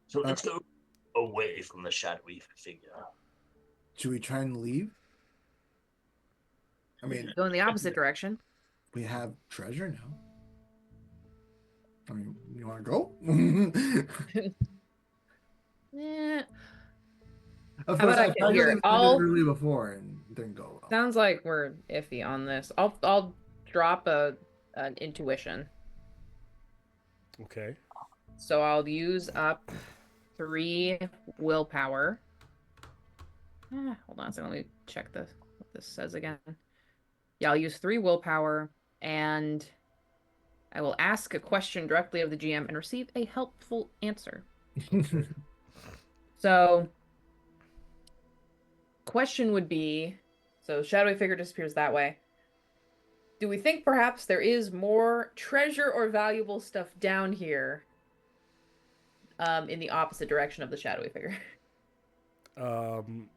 So let's go away from the shadowy figure. Should we try and leave? I mean, Go in the opposite direction. we have treasure now. I mean, you want to go? Yeah. Of How course, about I I get tried here? to I'll- earlier before and it didn't go well. Sounds like we're iffy on this. I'll drop an intuition. Okay. So I'll use up 3 willpower. Hold on a second. Let me check what this says again. Yeah, I'll use 3 willpower, and I will ask a question directly of the GM and receive a helpful answer. So, question would be, so shadowy figure disappears that way. Do we think perhaps there is more treasure or valuable stuff down here in the opposite direction of the shadowy figure?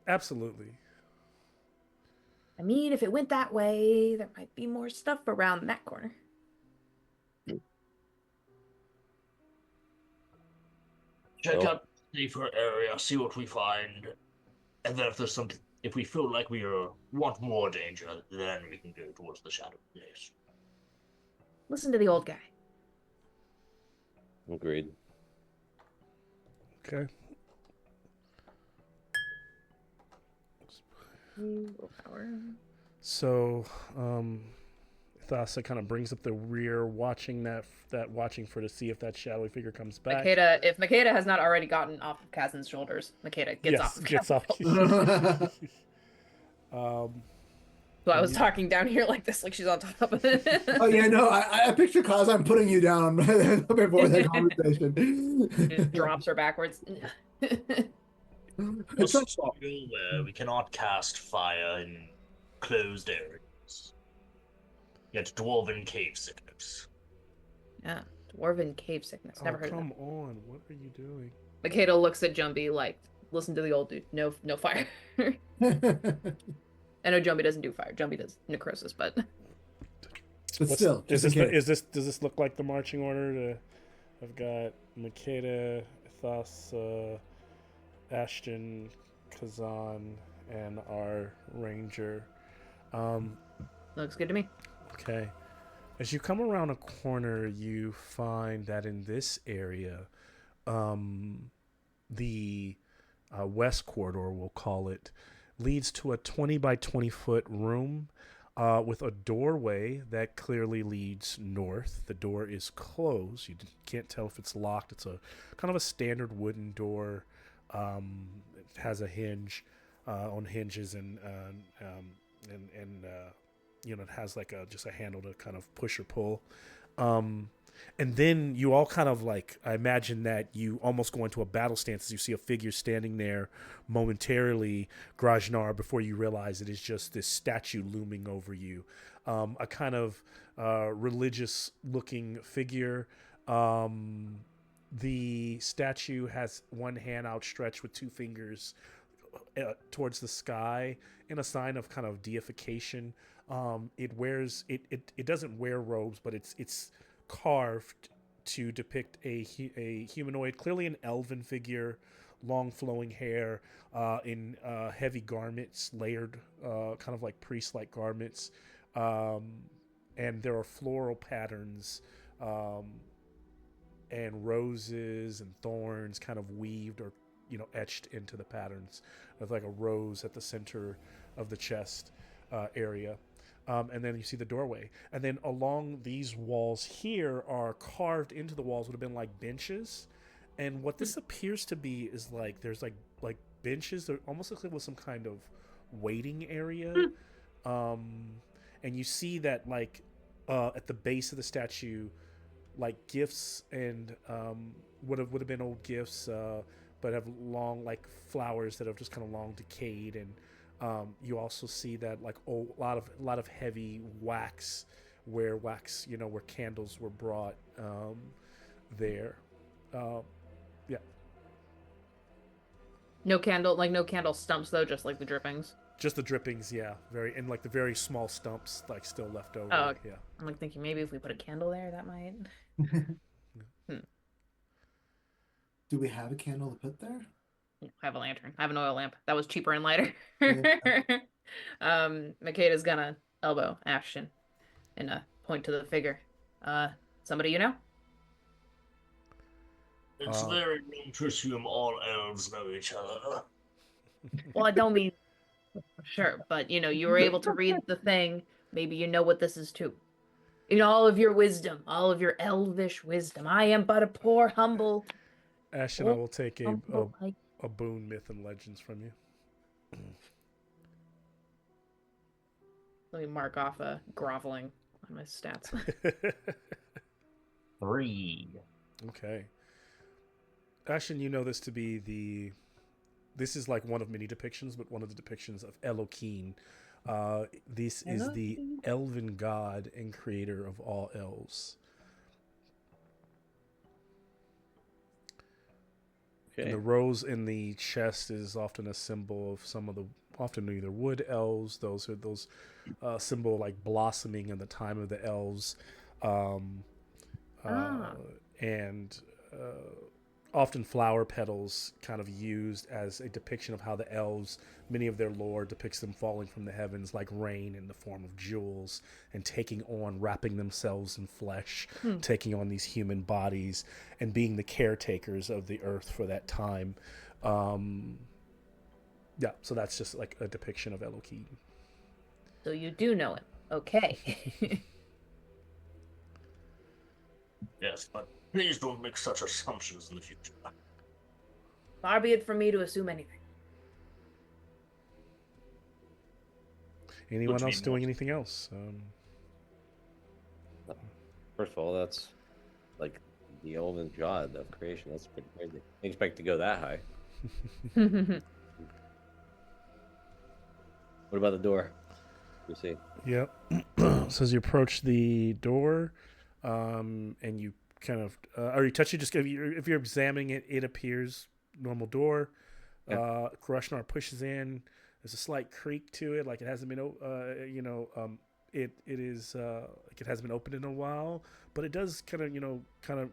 Absolutely. I mean, if it went that way, there might be more stuff around that corner. Check Well- out the safer area, see what we find, and then if we feel like we want more danger, then we can go towards the shadow place. Listen to the old guy. Agreed. Okay. Willpower. So, Thassa kind of brings up the rear, watching watching for to see if that shadowy figure comes back. If Makeda has not already gotten off of Kazan's shoulders, Makeda gets off of gets Kazan's off. shoulders. So So I was talking down here like this, like she's on top of it. Oh yeah, no, I picture Cause I'm putting you down before the conversation. Just drops her backwards. It's like, Just so you're aware, we cannot cast fire in closed areas. Yet dwarven cave sickness. Yeah, dwarven cave sickness. Never Oh, heard of come on. What are you doing? that. Makeda looks at Jumbie like, listen to the old dude. No fire. I know Jumbie doesn't do fire. Jumbie does necrosis, but but still, Does just in case. this look like the marching order? I've got Makeda, Thassa, Ashton, Kazan, and our ranger. looks good to me. Okay. As you come around a corner, you find that in this area, the west corridor, we'll call it, leads to a 20 by 20 foot room with a doorway that clearly leads north. The door is closed. You can't tell if it's locked. It's a kind of a standard wooden door. It has a hinge on hinges and you know, it has like just a handle to kind of push or pull. And then you all kind of like, I imagine that you almost go into a battle stance as you see a figure standing there momentarily, Grajnar, before you realize it is just this statue looming over you. A kind of religious looking figure. The statue has one hand outstretched with two fingers towards the sky in a sign of kind of deification. It wears it doesn't wear robes, but it's carved to depict a humanoid, clearly an elven figure, long flowing hair, in heavy garments, layered, kind of like priest-like garments, and there are floral patterns and roses and thorns kind of weaved or, you know, etched into the patterns, with like a rose at the center of the chest area. And then you see the doorway. And then along these walls here are carved into the walls would have been like benches. And what this appears to be is like there's like benches that almost look like with some kind of waiting area. And you see that like at the base of the statue, like gifts and would have been old gifts, but have long like flowers that have just kind of long decayed. And you also see that like a lot of heavy wax, where candles were brought there. Yeah. No candle stumps though, just like the drippings. Just the drippings, yeah. And like the very small stumps like still left over. Oh, okay. Yeah. I'm like thinking maybe if we put a candle there, that might. Do we have a candle to put there? I have a lantern. I have an oil lamp. That was cheaper and lighter. Yeah. Makeda's gonna elbow Ashton and point to the figure. Somebody you know? It's very known to assume all elves know each other. Well, I don't mean for sure, but you know, you were able to read the thing. Maybe you know what this is too. In all of your wisdom, all of your elvish wisdom, I am but a poor, humble. Ashton, I will take a like boon, myth, and legends from you. Let me mark off a groveling on my stats. 3. Okay. Ashton, you know this to be this is like one of many depictions, but one of the depictions of Elohim. This is the elven god and creator of all elves. Okay. And the rose in the chest is often a symbol of some of the often either wood elves. Those symbol like blossoming in the time of the elves, and often flower petals kind of used as a depiction of how the elves, many of their lore depicts them falling from the heavens like rain in the form of jewels and wrapping themselves in flesh, taking on these human bodies and being the caretakers of the earth for that time. Yeah, so that's just like a depiction of Elohim. So you do know him. Okay. Yes, but please don't make such assumptions in the future. Far be it from me to assume anything. Anyone Which else means doing most- anything else? First of all, that's like the Elven God of creation. That's pretty crazy. Didn't expect to go that high. What about the door? You see? Yep. So as you approach the door, and you kind of, or you touch it, just if you're examining it, it appears normal door. Yeah. Karashnar pushes in. There's a slight creak to it, like it hasn't been, it is like it hasn't been opened in a while, but it does kind of,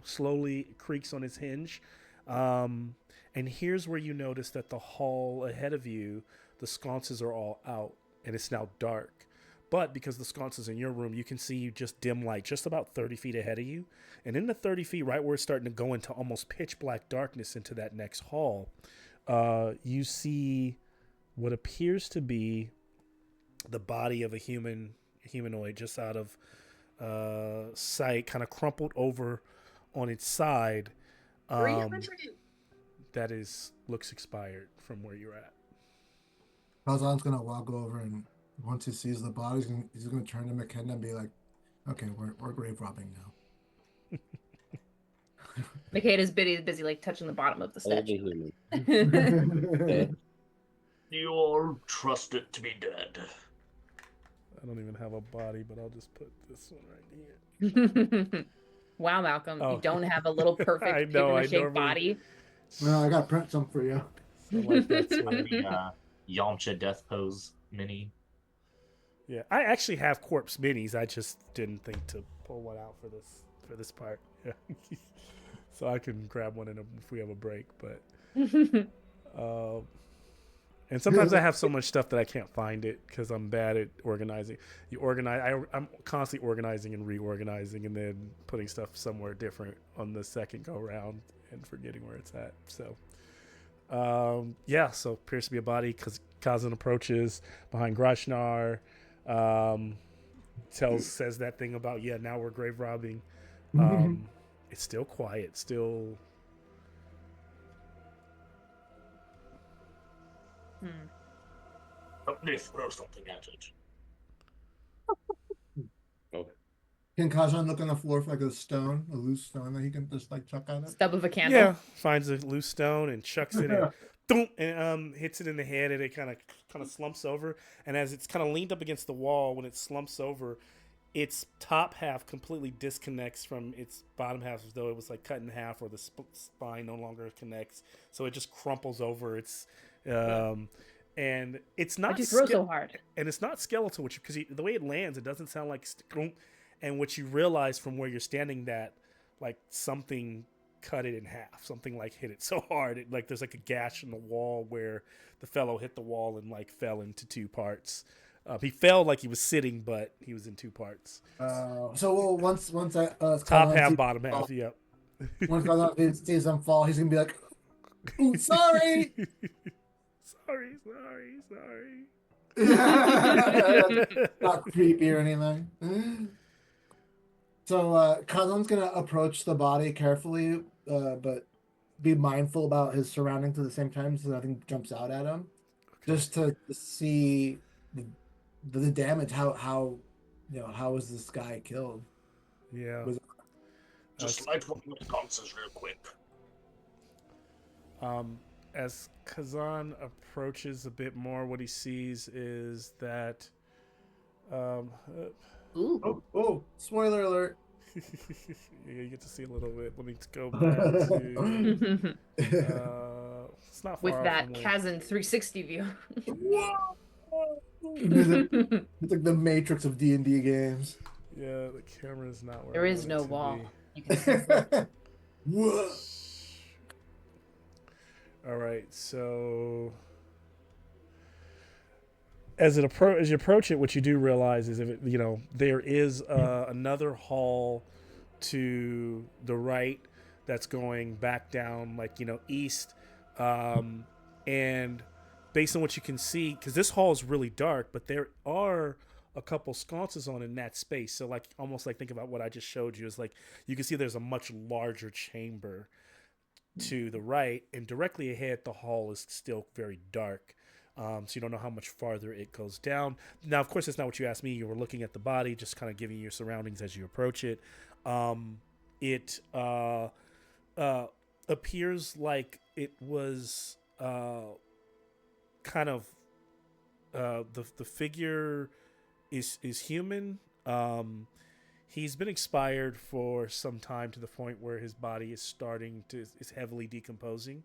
slowly creaks on its hinge. And here's where you notice that the hall ahead of you, the sconces are all out, and it's now dark. But because the sconces in your room, you can see just dim light just about 30 feet ahead of you. And in the 30 feet, right where it's starting to go into almost pitch black darkness into that next hall, you see what appears to be the body of a humanoid just out of sight, kind of crumpled over on its side. 300. That looks expired from where you're at. Kazan's gonna walk over, and once he sees the body, he's gonna turn to McKenna and be like, "Okay, we're grave robbing now." Makeda's busy like touching the bottom of the Only statue. human. Okay. You all trust it to be dead. I don't even have a body, but I'll just put this one right here. Wow, Malcolm, Oh. you don't have a little I perfect know, I paper mache normally- body. Well, I got to print some for you. So like that's Like where, the Yamcha death pose mini. yeah. I actually have corpse minis. I just didn't think to pull one out for this part. Yeah. So I can grab one if we have a break, but and sometimes I have so much stuff that I can't find it because I'm bad at organizing. I'm constantly organizing and reorganizing, and then putting stuff somewhere different on the second go round and forgetting where it's at. So, so appears to be a body because Kazan approaches behind Grashnar. Says that thing about now we're grave robbing. It's still quiet. Still. Let me throw something at it. Can Kazan look on the floor for like a loose stone that he can just like chuck at it? Stub of a candle. Yeah, finds a loose stone and chucks it in. Boom, and hits it in the head, and it kind of slumps over. And as it's kind of leaned up against the wall, when it slumps over, its top half completely disconnects from its bottom half, as though it was like cut in half, or the spine no longer connects. So it just crumples over. It's and it's not. Why'd you throw so hard? And it's not skeletal, because the way it lands, it doesn't sound like. And what you realize from where you're standing, that like something cut it in half. Something like hit it so hard, like there's like a gash in the wall where the fellow hit the wall and like fell into two parts. He fell like he was sitting, but he was in two parts. So once I Top half, bottom half. Yep. Once Kazan sees him fall, he's gonna be like, "Ooh, sorry." sorry. Not creepy or anything. So Kazan's gonna approach the body carefully, but be mindful about his surroundings at the same time, so nothing jumps out at him. Okay. Just to see the damage. How was this guy killed? Yeah. Just light one of the sconces real quick. As Kazan approaches a bit more, what he sees is that Ooh. Oh, spoiler alert. yeah, you get to see a little bit. Let me go back to it's not far With off that from where- Kazan 360 view. It's like the Matrix of D&D games. Yeah, the camera's not where There I is want no it to wall. be. You can see through. Whoa. All right, so as you approach it, what you do realize is there is another hall to the right that's going back down, east, and based on what you can see, because this hall is really dark, but there are a couple sconces on in that space. So almost think about what I just showed you, is you can see there's a much larger chamber to the right, and directly ahead the hall is still very dark. So you don't know how much farther it goes down. Now, of course, that's not what you asked me. You were looking at the body, just kind of giving you your surroundings as you approach it. It appears like it was kind of the figure is human. He's been expired for some time to the point where his body is is heavily decomposing,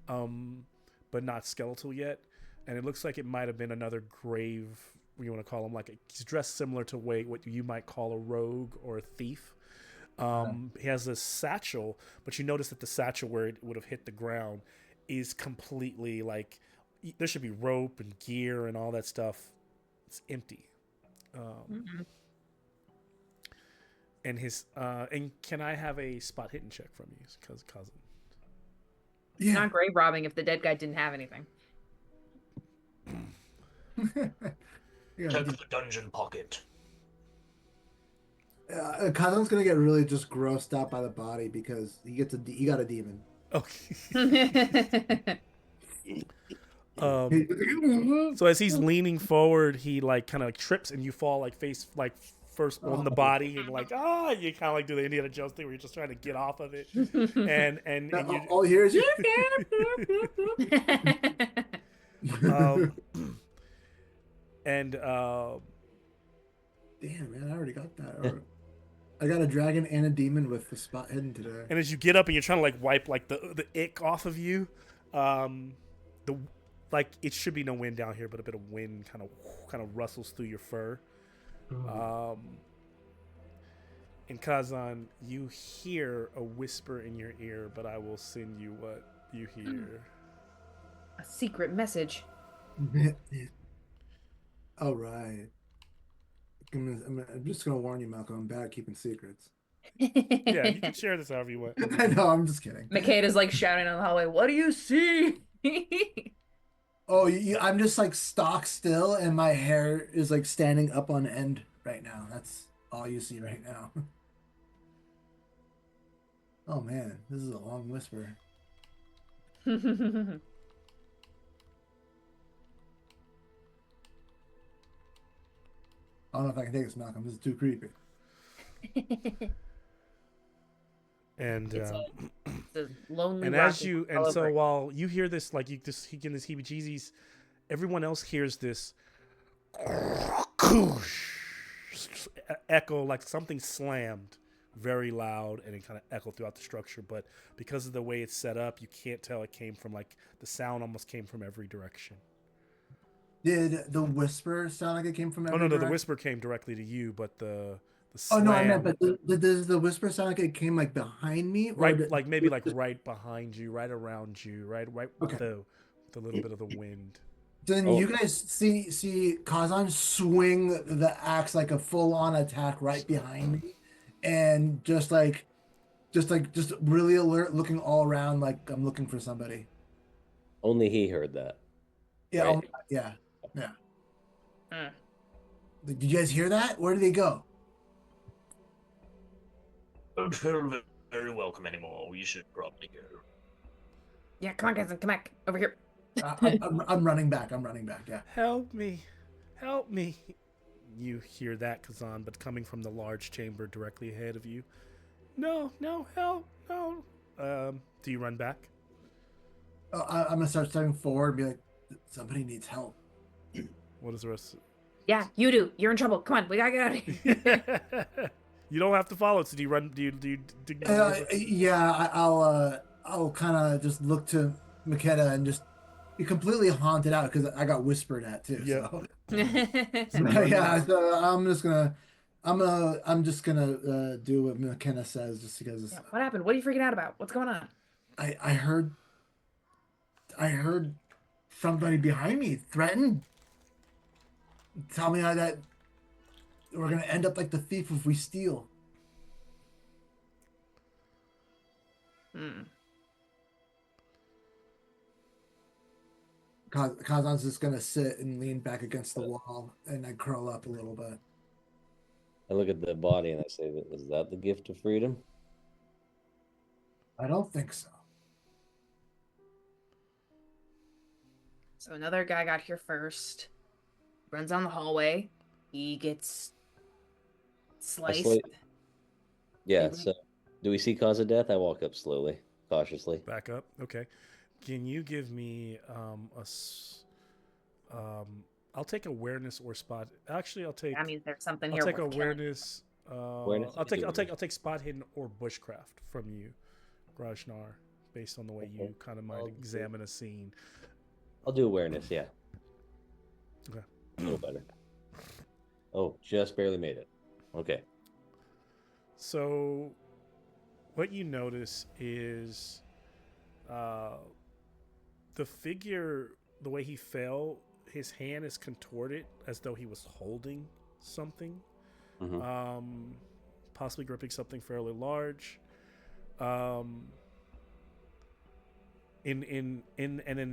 but not skeletal yet. And it looks like it might have been another grave. You want to call him he's dressed similar to what you might call a rogue or a thief. He has a satchel, but you notice that the satchel where it would have hit the ground is completely there should be rope and gear and all that stuff. It's empty. And and can I have a spot hidden check from you, cousin? It's not grave robbing if the dead guy didn't have anything. Check the dungeon pocket. Kazan's gonna get really just grossed out by the body because he got a demon. Okay. So as he's leaning forward, he kind of trips and you fall face first on the body and you kind of do the Indiana Jones thing where you're just trying to get off of it and you all here is damn, man, I already got that. I got a dragon and a demon with the spot hidden today. And as you get up and you're trying to wipe the ick off of you, it should be no wind down here, but a bit of wind kind of rustles through your fur. And Kazan, you hear a whisper in your ear, but I will send you what you hear. A secret message. All right. I'm just gonna warn you, Malcolm. I'm bad at keeping secrets. Yeah, you can share this however you want. I know. I'm just kidding. Makeda's shouting in the hallway. What do you see? Oh, I'm just stock still, and my hair is standing up on end right now. That's all you see right now. Oh man, this is a long whisper. I don't know if I can take this, Malcolm. This is too creepy. And it's a lonely. And as you so while you hear this, you just get this heebie-jeebies, everyone else hears this echo, something slammed, very loud, and it kind of echoed throughout the structure. But because of the way it's set up, you can't tell it came from the sound almost came from every direction. Did the whisper sound like it came from every no, direction? The whisper came directly to you, but the slam... Oh no, I meant, but does the whisper sound like it came behind me, or right, maybe right behind you, right around you, right with the little bit of the wind. Then you guys see Kazan swing the axe like a full-on attack right behind me, and just really alert, looking all around like I'm looking for somebody. Only he heard that. Yeah, right? Yeah. Did you guys hear that? Where did they go? Don't feel very welcome anymore. We should probably go. Yeah, come on, Kazan, come back over here. I'm running back. Yeah. Help me! You hear that, Kazan, but coming from the large chamber directly ahead of you. No, help, no. Do you run back? I'm gonna start stepping forward and be like, somebody needs help. What is the rest? Yeah, you do. You're in trouble. Come on, we gotta get out of here. You don't have to follow. So do you run? Do you? Yeah, I'll kind of just look to Makeda and just be completely haunted out because I got whispered at too. Yeah. So. Yeah. So I'm just gonna do what McKenna says just because. Yeah, what happened? What are you freaking out about? What's going on? I heard somebody behind me threaten. Tell me that we're gonna end up like the thief if we steal. Kazan's just gonna sit and lean back against the wall, and I curl up a little bit. I look at the body and I say, "Is that the gift of freedom?" I don't think so. So another guy got here first. Runs down the hallway. He gets sliced. Yeah. Mhm. So, do we see cause of death? I walk up slowly, cautiously. Back up. Okay. Can you give me I'll take awareness or spot. Actually, That means there's something I'll here take worth killing. awareness. Awareness, I'll I can do take spot hidden or bushcraft from you, Grajnar, based on the way you Okay. kind of might I'll do- examine a scene. I'll do awareness. Yeah. Okay. A little better. Oh, just barely made it. Okay. So, what you notice is the figure, the way he fell, his hand is contorted as though he was holding something, Mhm. possibly gripping something fairly large. In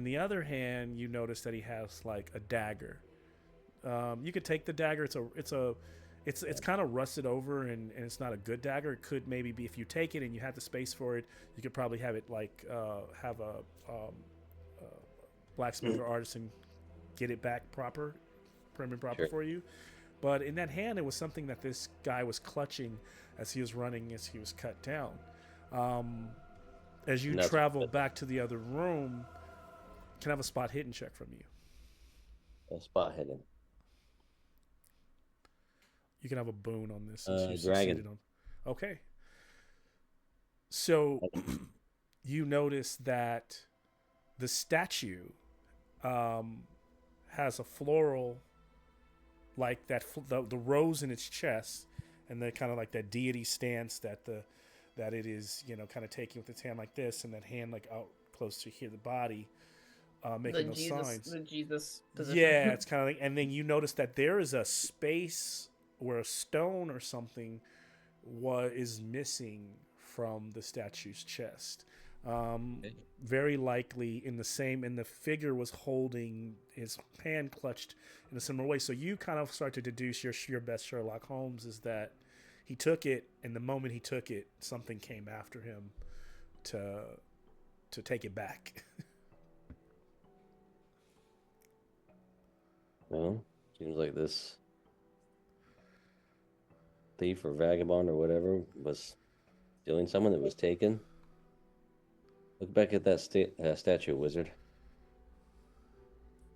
the other hand, you notice that he has like a dagger. You could take the dagger. It's kind of rusted over and it's not a good dagger. It could maybe be, if you take it and you have the space for it, you could probably have it like have a blacksmith or artisan get it back proper, prim and proper Sure. for you. But in that hand, it was something that this guy was clutching as he was running, as he was cut down. As you And that's- travel back to the other room, can I have a spot hidden check from you? A spot hidden. You can have a boon on this since you Dragon. succeeded on. Okay. So you notice that the statue has a floral, like that, the rose in its chest, and the kind of like that deity stance that it is, kind of taking with its hand like this, and that hand like out close to here, the body, making those signs. The Jesus position. Yeah, it's kind of like, and then you notice that there is a space where a stone or something is missing from the statue's chest. Very likely in the figure was holding his hand clutched in a similar way. So you kind of start to deduce your best Sherlock Holmes is that he took it, and the moment he took it, something came after him to take it back. Well, seems like this thief or vagabond or whatever was stealing someone that was taken. Look back at that statue, wizard.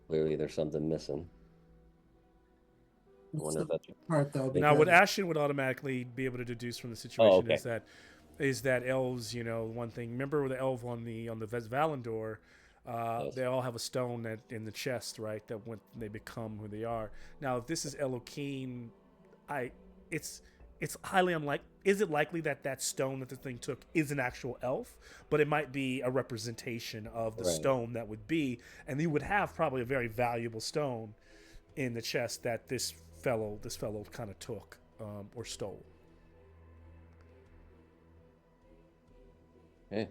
Clearly, there's something missing. I What's wonder if the that's part though? Now, what because- Ashton would automatically be able to deduce from the situation okay. is that elves, one thing. Remember the elf on the Valandor, Yes. they all have a stone that in the chest, right? That when they become who they are. Now, if this is Elohim, it's highly unlikely. Is it likely that stone that the thing took is an actual elf? But it might be a representation of the Right. stone that would be, and you would have probably a very valuable stone in the chest that this fellow kind of took or stole. Hey,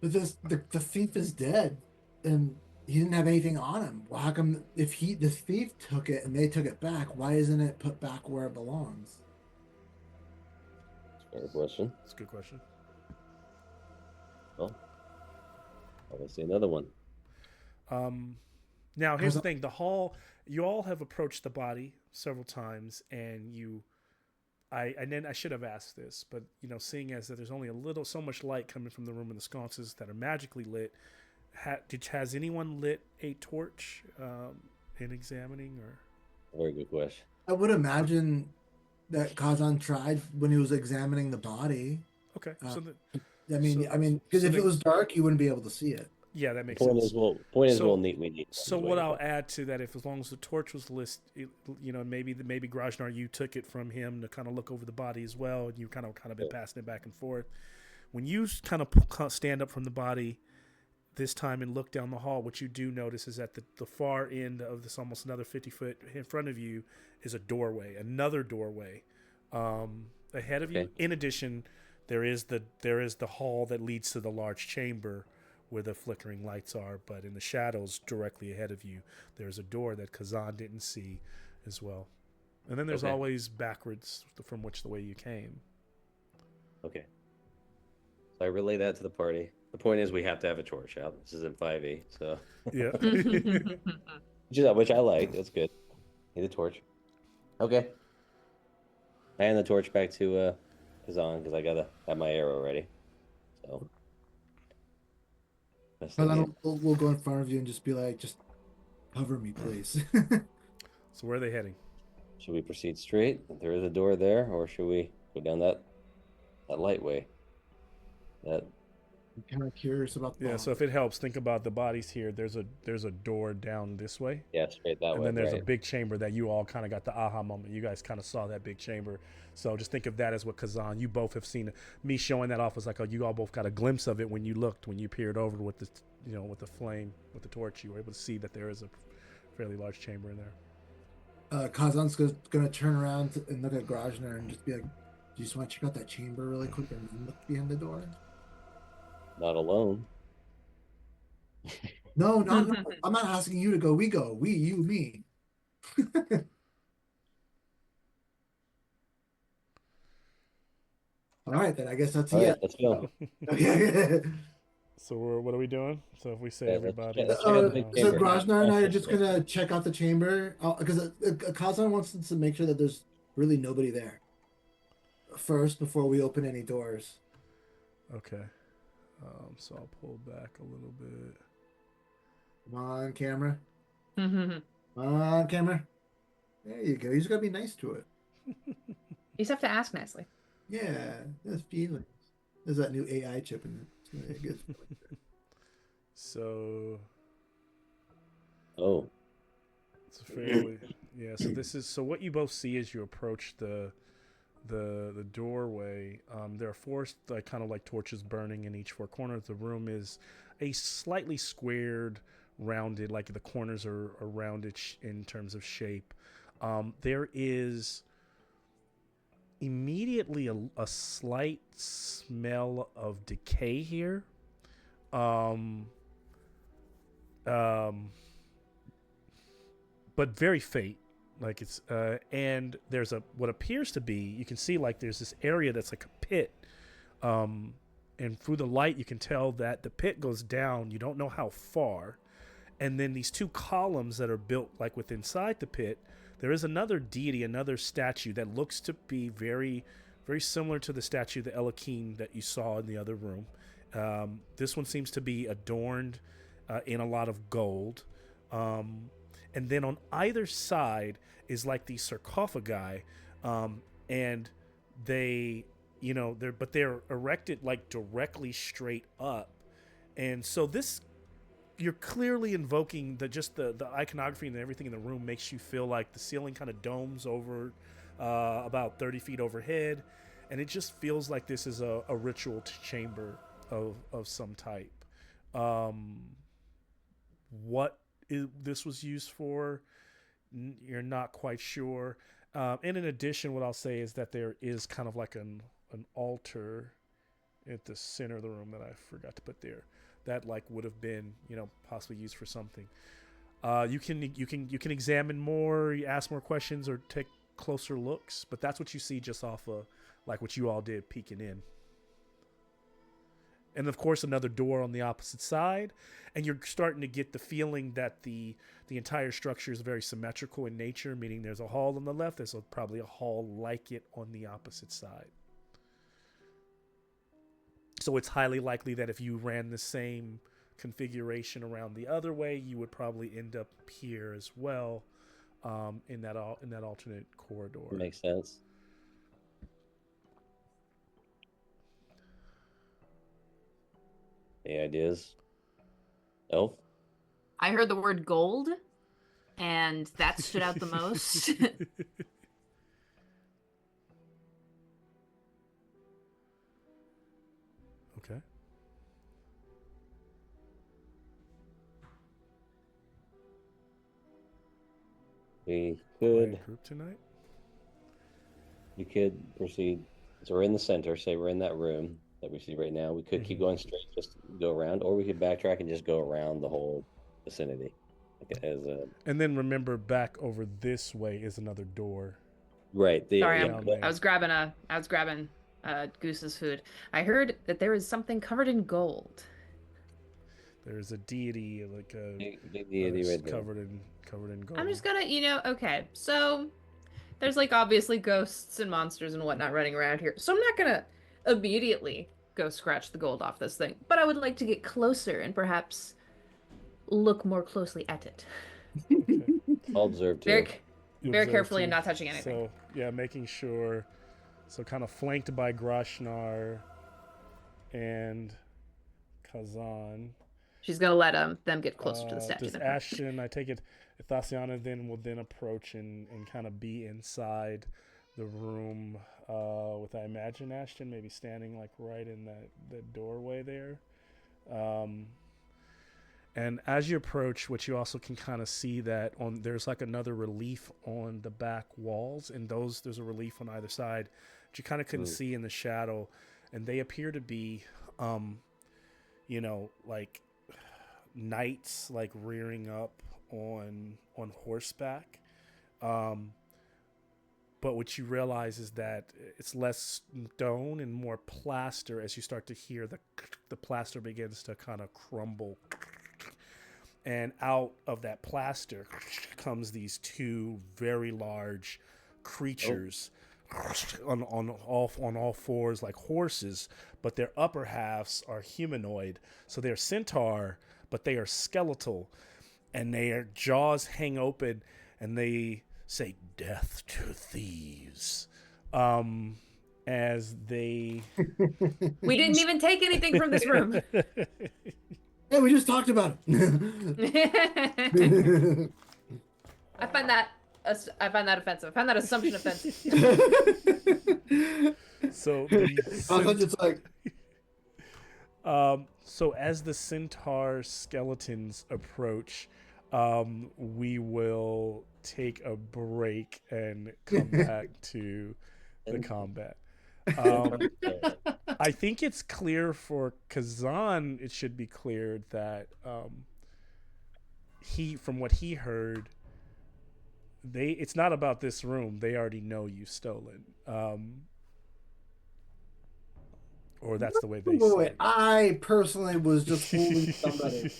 But the thief is dead, and he didn't have anything on him. Well, how come if the thief took it and they took it back, why isn't it put back where it belongs? fair question. That's a good question. Well, I'll see another one. Now, here's the thing: the hall. You all have approached the body several times, and then I should have asked this, but seeing as that there's only so much light coming from the room and the sconces that are magically lit, has anyone lit a torch in examining or? Very good question. I would imagine that Kazan tried when he was examining the body. Okay, Uh, so I mean, because if it was dark, you wouldn't be able to see it. yeah, that makes Point sense. is, we So- need. So what I'll add to that, if as long as the torch was lit, maybe Grajnar, you took it from him to kind of look over the body as well, and you kind of been passing it back and forth. When you kind of stand up from the body this time and look down the hall, what you do notice is at the far end of this, almost another 50 foot in front of you, is another doorway ahead of you. Okay. In addition, there is the hall that leads to the large chamber where the flickering lights are, but in the shadows directly ahead of you, there's a door that Kazan didn't see as well. And then there's Okay. always backwards from the way you came. Okay. So I relay that to the party. The point is, we have to have a torch out. This is in 5e, so Yeah. which I like. That's good. Need a torch. Okay. I hand the torch back to Kazan because I gotta have my arrow ready. So. Best But thing then is- we'll go in front of you and just be like, just cover me, please. So where are they heading? Should we proceed straight? There is a door there, or should we go down that light way? That I'm kind of curious about the Yeah. So if it helps, think about the bodies here. There's a door down this way. straight that And way. then there's right. a big chamber that you all kind of got the aha moment. You guys kind of saw that big chamber. So just think of that as what Kazan, you both have seen. Me showing that off was like, oh, you all both got a glimpse of it when you looked, when you peered over with the, with the flame, with the torch. You were able to see that there is a fairly large chamber in there. Kazan's gonna turn around and look at Grajner and just be like, "Do you just want to check out that chamber really quick and then look behind the door?" Not alone. No, no. I'm not asking you to go. We go. We, you, me. All right, then I guess that's All right, it. let's go. Okay. So what are we doing? So if we say Yeah, let's everybody, check out the big So chamber. Grajnar and I are just gonna check out the chamber because Kazan wants to make sure that there's really nobody there first before we open any doors. okay. So I'll pull back a little bit. Come on, camera. You Come on, camera. There you go. You just gotta be nice to it. just have to ask nicely. Yeah, there's feelings. There's that new AI chip in it. It gets- So Oh, it's fairly yeah. So this is so what you both see as you approach the doorway. There are four like kind of like torches burning in each four corners. The room is a slightly squared, rounded, like the corners are rounded in terms of shape. There is immediately a slight smell of decay here. But very faint. Like it's and there's what appears to be, you can see like there's this area that's like a pit. And through the light you can tell that the pit goes down, you don't know how far. And then these two columns that are built like with inside the pit, there is another deity, another statue that looks to be very, very similar to the statue, the Elohim that you saw in the other room. This one seems to be adorned in a lot of gold. And then on either side is like these sarcophagi, and they're erected like directly straight up. And so this, you're clearly invoking the iconography and everything in the room makes you feel like the ceiling kind of domes over about 30 feet overhead. And it just feels like this is a ritual chamber of some type. What this was used for, you're not quite sure. And in addition, what I'll say is that there is kind of like an altar at the center of the room that I forgot to put there. That like would have been, possibly used for something. You can examine more, you ask more questions, or take closer looks. But that's what you see just off of like what you all did peeking in. And of course, another door on the opposite side, and you're starting to get the feeling that the entire structure is very symmetrical in nature. Meaning, there's a hall on the left. There's probably a hall like it on the opposite side. So it's highly likely that if you ran the same configuration around the other way, you would probably end up here as well, in that alternate corridor. makes sense. Any ideas? Elf? I heard the word gold, and that stood out the most. Okay. We Quiet could group tonight. proceed. So we're in the center. Say we're in that room that we see right now. We could keep going straight, just go around, or we could backtrack and just go around the whole vicinity. And then remember, back over this way is another door. Right. Sorry, yeah. I was grabbing Goose's food. I heard that there is something covered in gold. There's a deity, like a Big deity right there. covered in gold. I'm just gonna, okay, so there's like obviously ghosts and monsters and whatnot running around here. So I'm not gonna immediately go scratch the gold off this thing, but I would like to get closer and perhaps look more closely at it. Okay. I'll observe too. Very, You very observe carefully and too. not touching anything. So yeah, making sure. So kind of flanked by Grashnar and Kazan. She's gonna let them get closer to the statue. Does then. Ashton, I take it, Thasiana then will then approach and kind of be inside the room with, I imagine, Ashton maybe standing like right in that doorway there. And as you approach, what you also can kind of see that there's like another relief on the back walls, and there's a relief on either side, but you kind of couldn't see in the shadow, and they appear to be, like knights like rearing up on horseback. But what you realize is that it's less stone and more plaster as you start to hear the plaster begins to kind of crumble. And out of that plaster comes these two very large creatures on all fours like horses, but their upper halves are humanoid. So they're centaur, but they are skeletal, and their jaws hang open, and they say "death to thieves" as they. We didn't even take anything from this room. Hey, we just talked about it. I find that offensive. I find that assumption offensive. So I thought it's like, so as the centaur skeletons approach, we will take a break and come back to the combat. I think it's clear for Kazan, it should be clear that from what he heard, it's not about this room. They already know you stolen. Or that's the way they say it. I personally was just fooling somebody.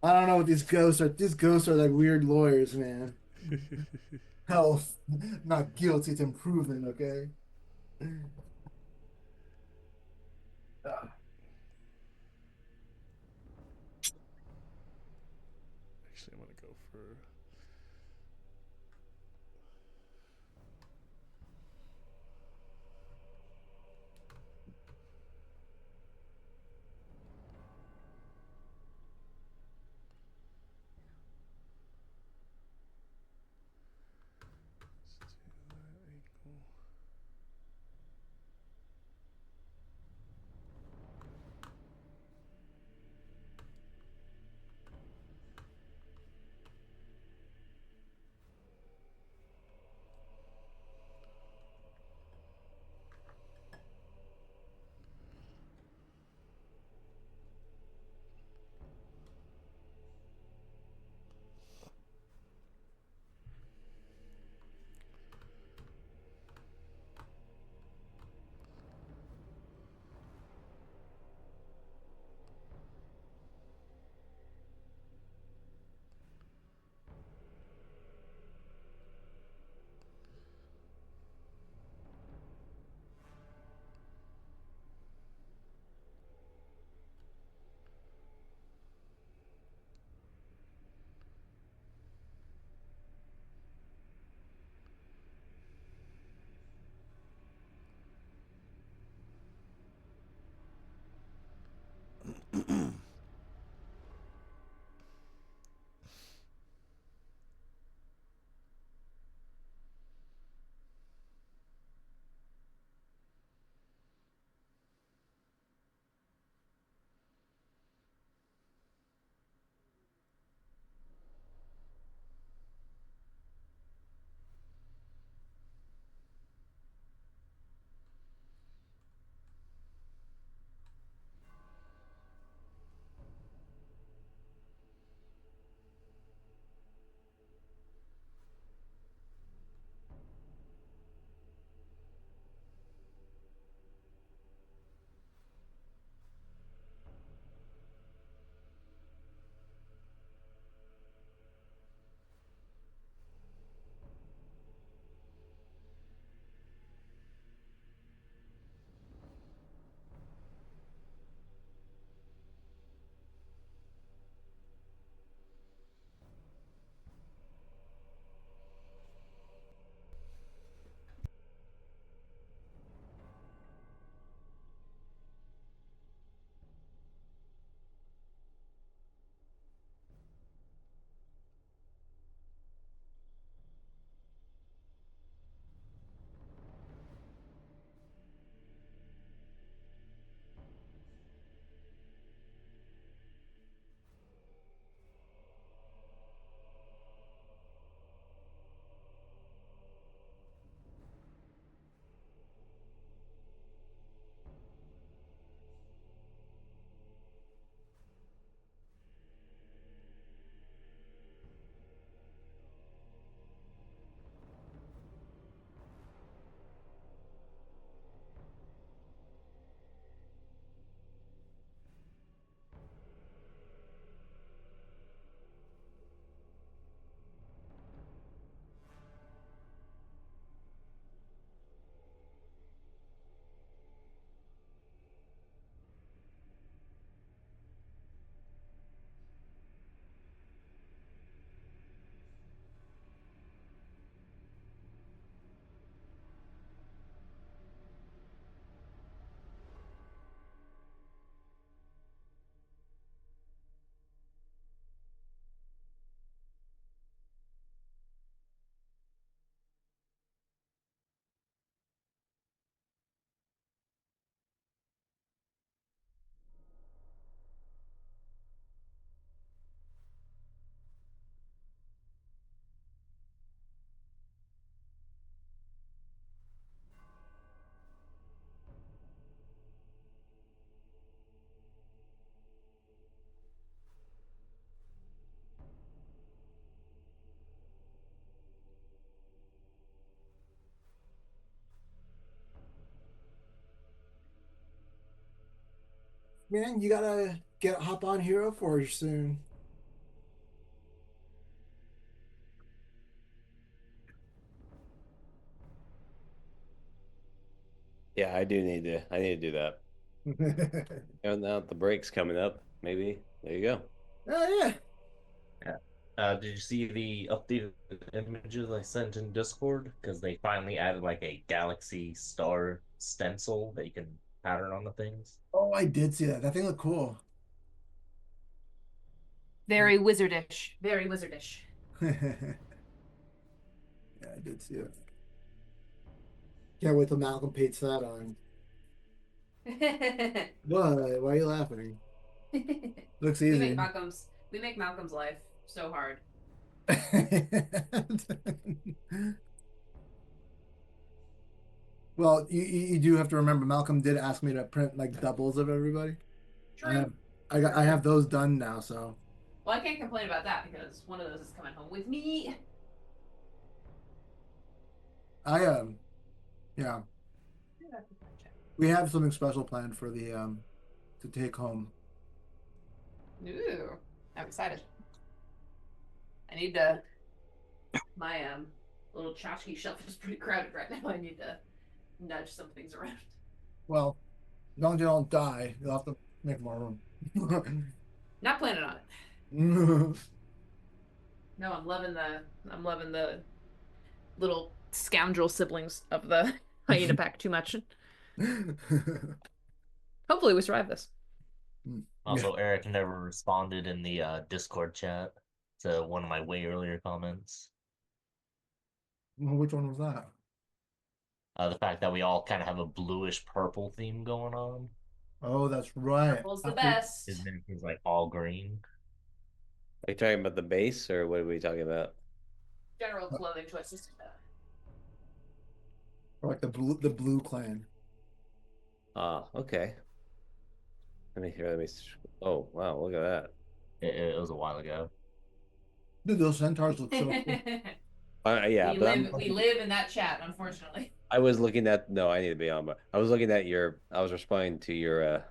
I don't know what these ghosts are. These ghosts are like weird lawyers, man. Health, not guilty, it's improving, okay? Actually, I'm going to go for... man, you gotta hop on Hero Forge soon. Yeah, I need to do that. And now the break's coming up. Maybe there you go. Oh yeah. Yeah. Did you see the updated images I sent in Discord? Because they finally added like a galaxy star stencil that you can pattern on the things. Oh, I did see that. That thing looked cool. Very wizardish. Very wizardish. Yeah, I did see it. Can't wait till Malcolm paints that on. What? Why are you laughing? Looks We easy. make Malcolm's life so hard. Well, you do have to remember Malcolm did ask me to print like doubles of everybody. True. I have those done now, so Well, I can't complain about that because one of those is coming home with me. yeah. We have something special planned for the to take home. Ooh, I'm excited. I need to. My little tchotchke shelf is pretty crowded right now. I need to nudge some things around. Well, as long as you don't die, you'll have to make more room. Not planning on it. No, I'm loving the little scoundrel siblings of the hyena pack too much. Hopefully we survive this. Also, Eric never responded in the Discord chat to one of my way earlier comments. Which one was that? The fact that we all kind of have a bluish purple theme going on. Oh, that's right. Purple's the best. His name is like all green. Are you talking about the base, or what are we talking about? General clothing choices. Or like the blue clan. Ah, okay. Let me. Oh, wow! Look at that. It was a while ago. Dude, those centaurs look so cool. Yeah, we live in that chat, unfortunately. I was looking at. No, I need to be on. But I was looking at your. I was responding to your.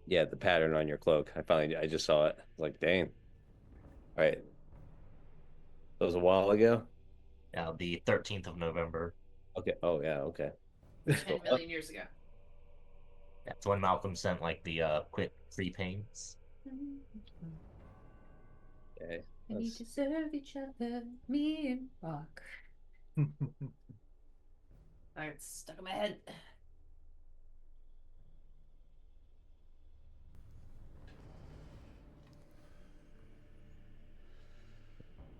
Yeah, the pattern on your cloak. I just saw it. I was like, dang. All right. That was a while ago. Now the 13th of November. Okay. Oh yeah. Okay. 10 million years ago. That's when Malcolm sent like the quick free paints. Okay. We deserve each other, me and Rock. It's stuck in my head.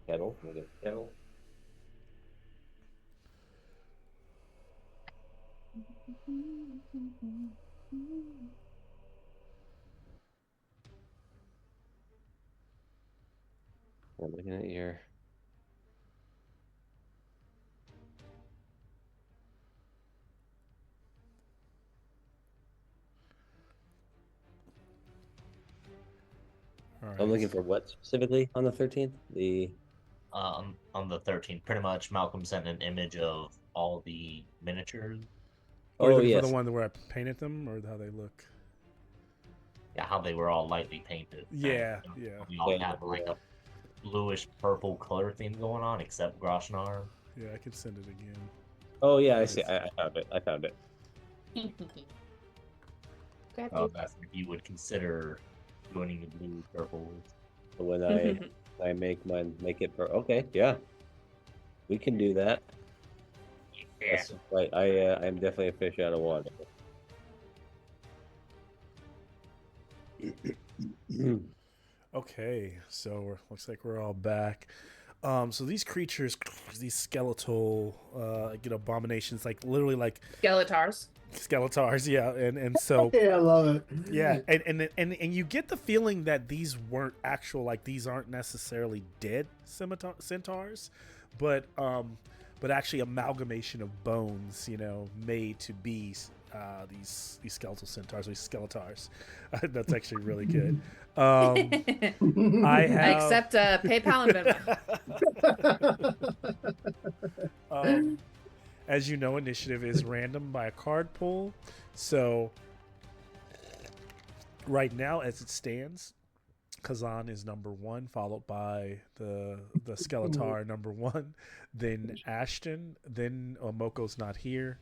Kettle. We'll get kettle. I'm looking at your. All right. I'm looking for what specifically on the 13th? On the 13th, pretty much Malcolm sent an image of all the miniatures. Are you Oh looking yes. for the one where I painted them, or how they look? Yeah, how they were all lightly painted. Yeah, And, yeah. We all have like a bluish purple color theme going on, except Groshnar. Yeah, I can send it again. Oh yeah, I see. I found it. I found it. That's if you would consider joining the blue purple. So when I make it for okay, yeah, we can do that. Yeah. That's right. I'm definitely a fish out of water. Okay, so looks like we're all back. So these creatures, these skeletal, abominations, like literally like Skeletars. skeletars, yeah, and so Yeah, I love it. yeah, and you get the feeling that these weren't actual, like these aren't necessarily dead centaurs, but actually amalgamation of bones, made to be these skeletal centaurs, these skeletars. That's actually really good. I have Accept PayPal and Venmo. As you know, initiative is random by a card pull. So Right now, as it stands, Kazan is number 1, followed by the Skeletar number 1, then Ashton, then Moko's not here,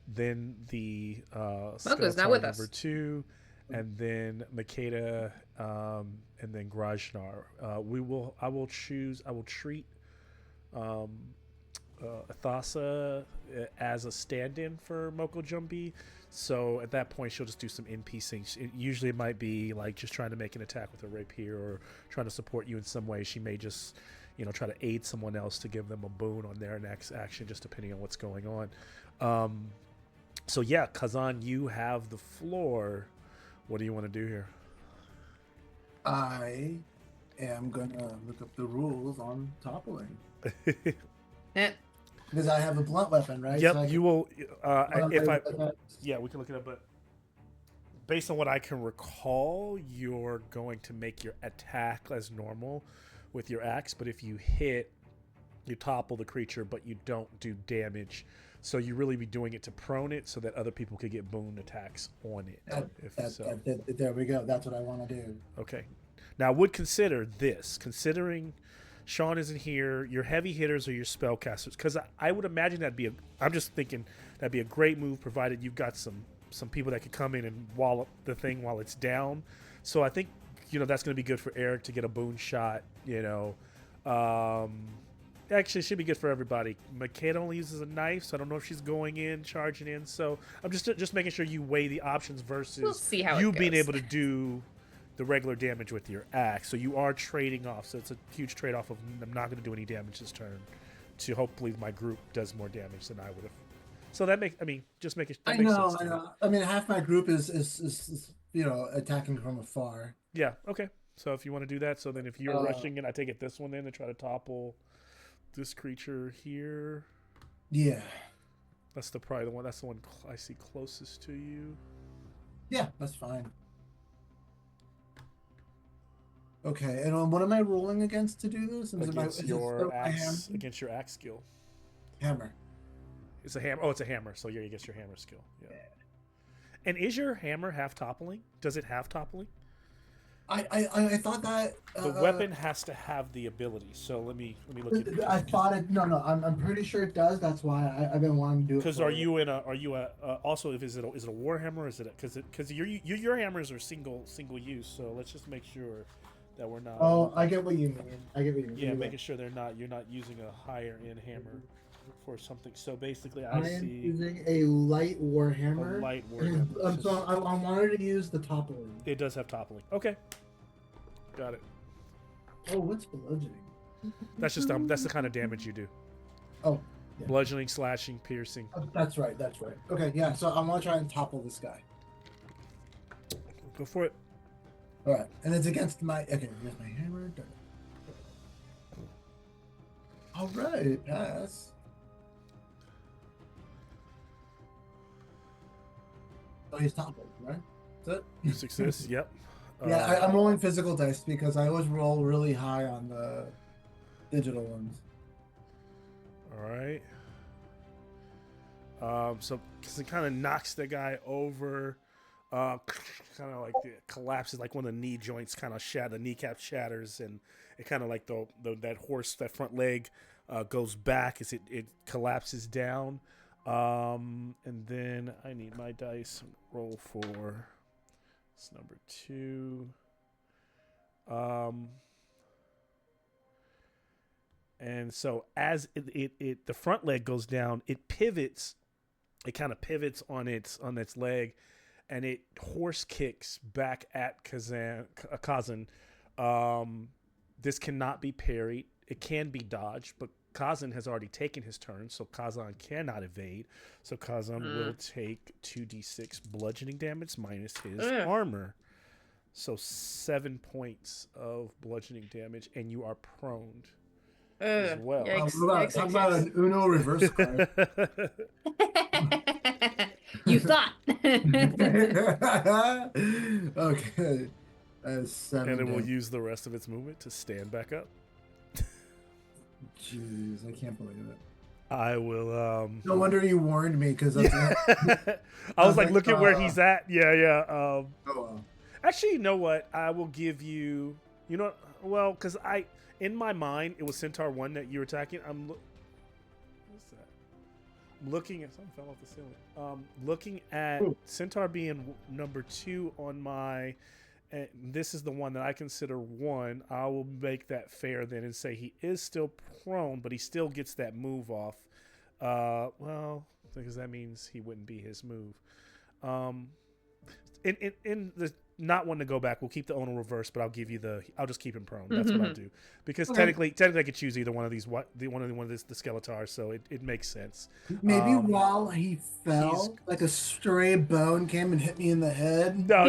then the Moko's not Skeletar with number us. 2, and then Makeda, and then Grajnar. I will treat Athasa as a stand-in for Moko Jumbi. So at that point, she'll just do some in-piecing. Usually it might be like just trying to make an attack with a rapier or trying to support you in some way. She may just, try to aid someone else to give them a boon on their next action, just depending on what's going on. So yeah, Kazan, you have the floor. What do you want to do here? I am gonna look up the rules on toppling Eh, because I have a blunt weapon, right? Yep, So I you can- will. If I, I- yeah, we can look it up. But based on what I can recall, you're going to make your attack as normal with your axe. But if you hit, you topple the creature, but you don't do damage. So you really be doing it to prone it, so that other people could get boon attacks on it. there we go. That's what I want to do. Okay. Now, I would consider this, considering Sean isn't here, your heavy hitters are your spellcasters, because I would imagine I'm just thinking that'd be a great move, provided you've got some people that could come in and wallop the thing while it's down. So I think, that's going to be good for Eric to get a boon shot, Actually, it should be good for everybody. Makeda only uses a knife, so I don't know if she's going in, charging in. So I'm just making sure you weigh the options versus We'll see how you it being goes. able to do the regular damage with your axe. So you are trading off. So it's a huge trade-off of I'm not going to do any damage this turn to hopefully my group does more damage than I would have. So that makes, just make it. That I makes know, sense to I me. know. I mean, half my group is attacking from afar. Yeah. Okay. So if you want to do that, so then if you're rushing in, I take it this one then to try to topple this creature here. Yeah, That's probably the one. That's the one I see closest to you. yeah, that's fine. Okay, and what am I rolling against to do this? Is it Against is it your still my axe, against your axe skill. hammer? It's a hammer. Oh, it's a hammer. So yeah, you get your hammer skill. Yeah. And is your hammer half toppling? Does it have toppling? I thought that The weapon has to have the ability. So let me look at it. I thought it. No, I'm pretty sure it does. That's why I've been wanting to do it. Because for are you also if is it a warhammer or is it because your hammers are single use, so let's just make sure that we're not. Oh, I get what you mean. Yeah, making sure you're not using a higher end hammer for something. So basically, I I am see using a light warhammer. a light warhammer. So I wanted to use the toppling. It does have toppling. Okay, got it. Oh, what's bludgeoning? That's just that's the kind of damage you do. Oh, yeah. Bludgeoning, slashing, piercing. Oh, that's right. Okay, yeah. So I want to try and topple this guy. Go for it. All right, and it's against my. Okay, here's my hammer. Done. All right, pass. Oh, he's toppled, right? That's it. Success. Yep. Yeah, I'm rolling physical dice because I always roll really high on the digital ones. All right. So cause it kind of knocks the guy over, kind of like it collapses, like one of the knee joints kind of the kneecap shatters, and it kind of like that front leg goes back as it collapses down. And then I need my dice. Roll for it's number 2. And so as it the front leg goes down, it pivots. It kind of pivots on its leg, and it horse kicks back at Kazan. This cannot be parried. It can be dodged, but Kazan has already taken his turn, so Kazan cannot evade. So Kazan will take 2d6 bludgeoning damage minus his armor. So 7 points of bludgeoning damage, and you are prone as well. How about an Uno reverse card? You thought. Okay. 7. And it will damage. use the rest of its movement to stand back up. Jeez, I can't believe it. I will. No wonder you warned me because I was like, look at where he's at. Yeah. oh, well. Actually, you know what? I will give you. You know, well, because in my mind, it was Centaur 1 that you were attacking. What's that? I'm looking at something fell off the ceiling. Looking at Centaur being number 2 on my. And this is the one that I consider 1. I will make that fair then and say he is still prone, but he still gets that move off. Well, because that means he wouldn't be his move. In the not one to go back, we'll keep the Ono reverse, but I'll just keep him prone. That's what I'll do. Because technically I could choose either one of these, the Skeletars, so it makes sense. Maybe while he fell, like a stray bone came and hit me in the head. No,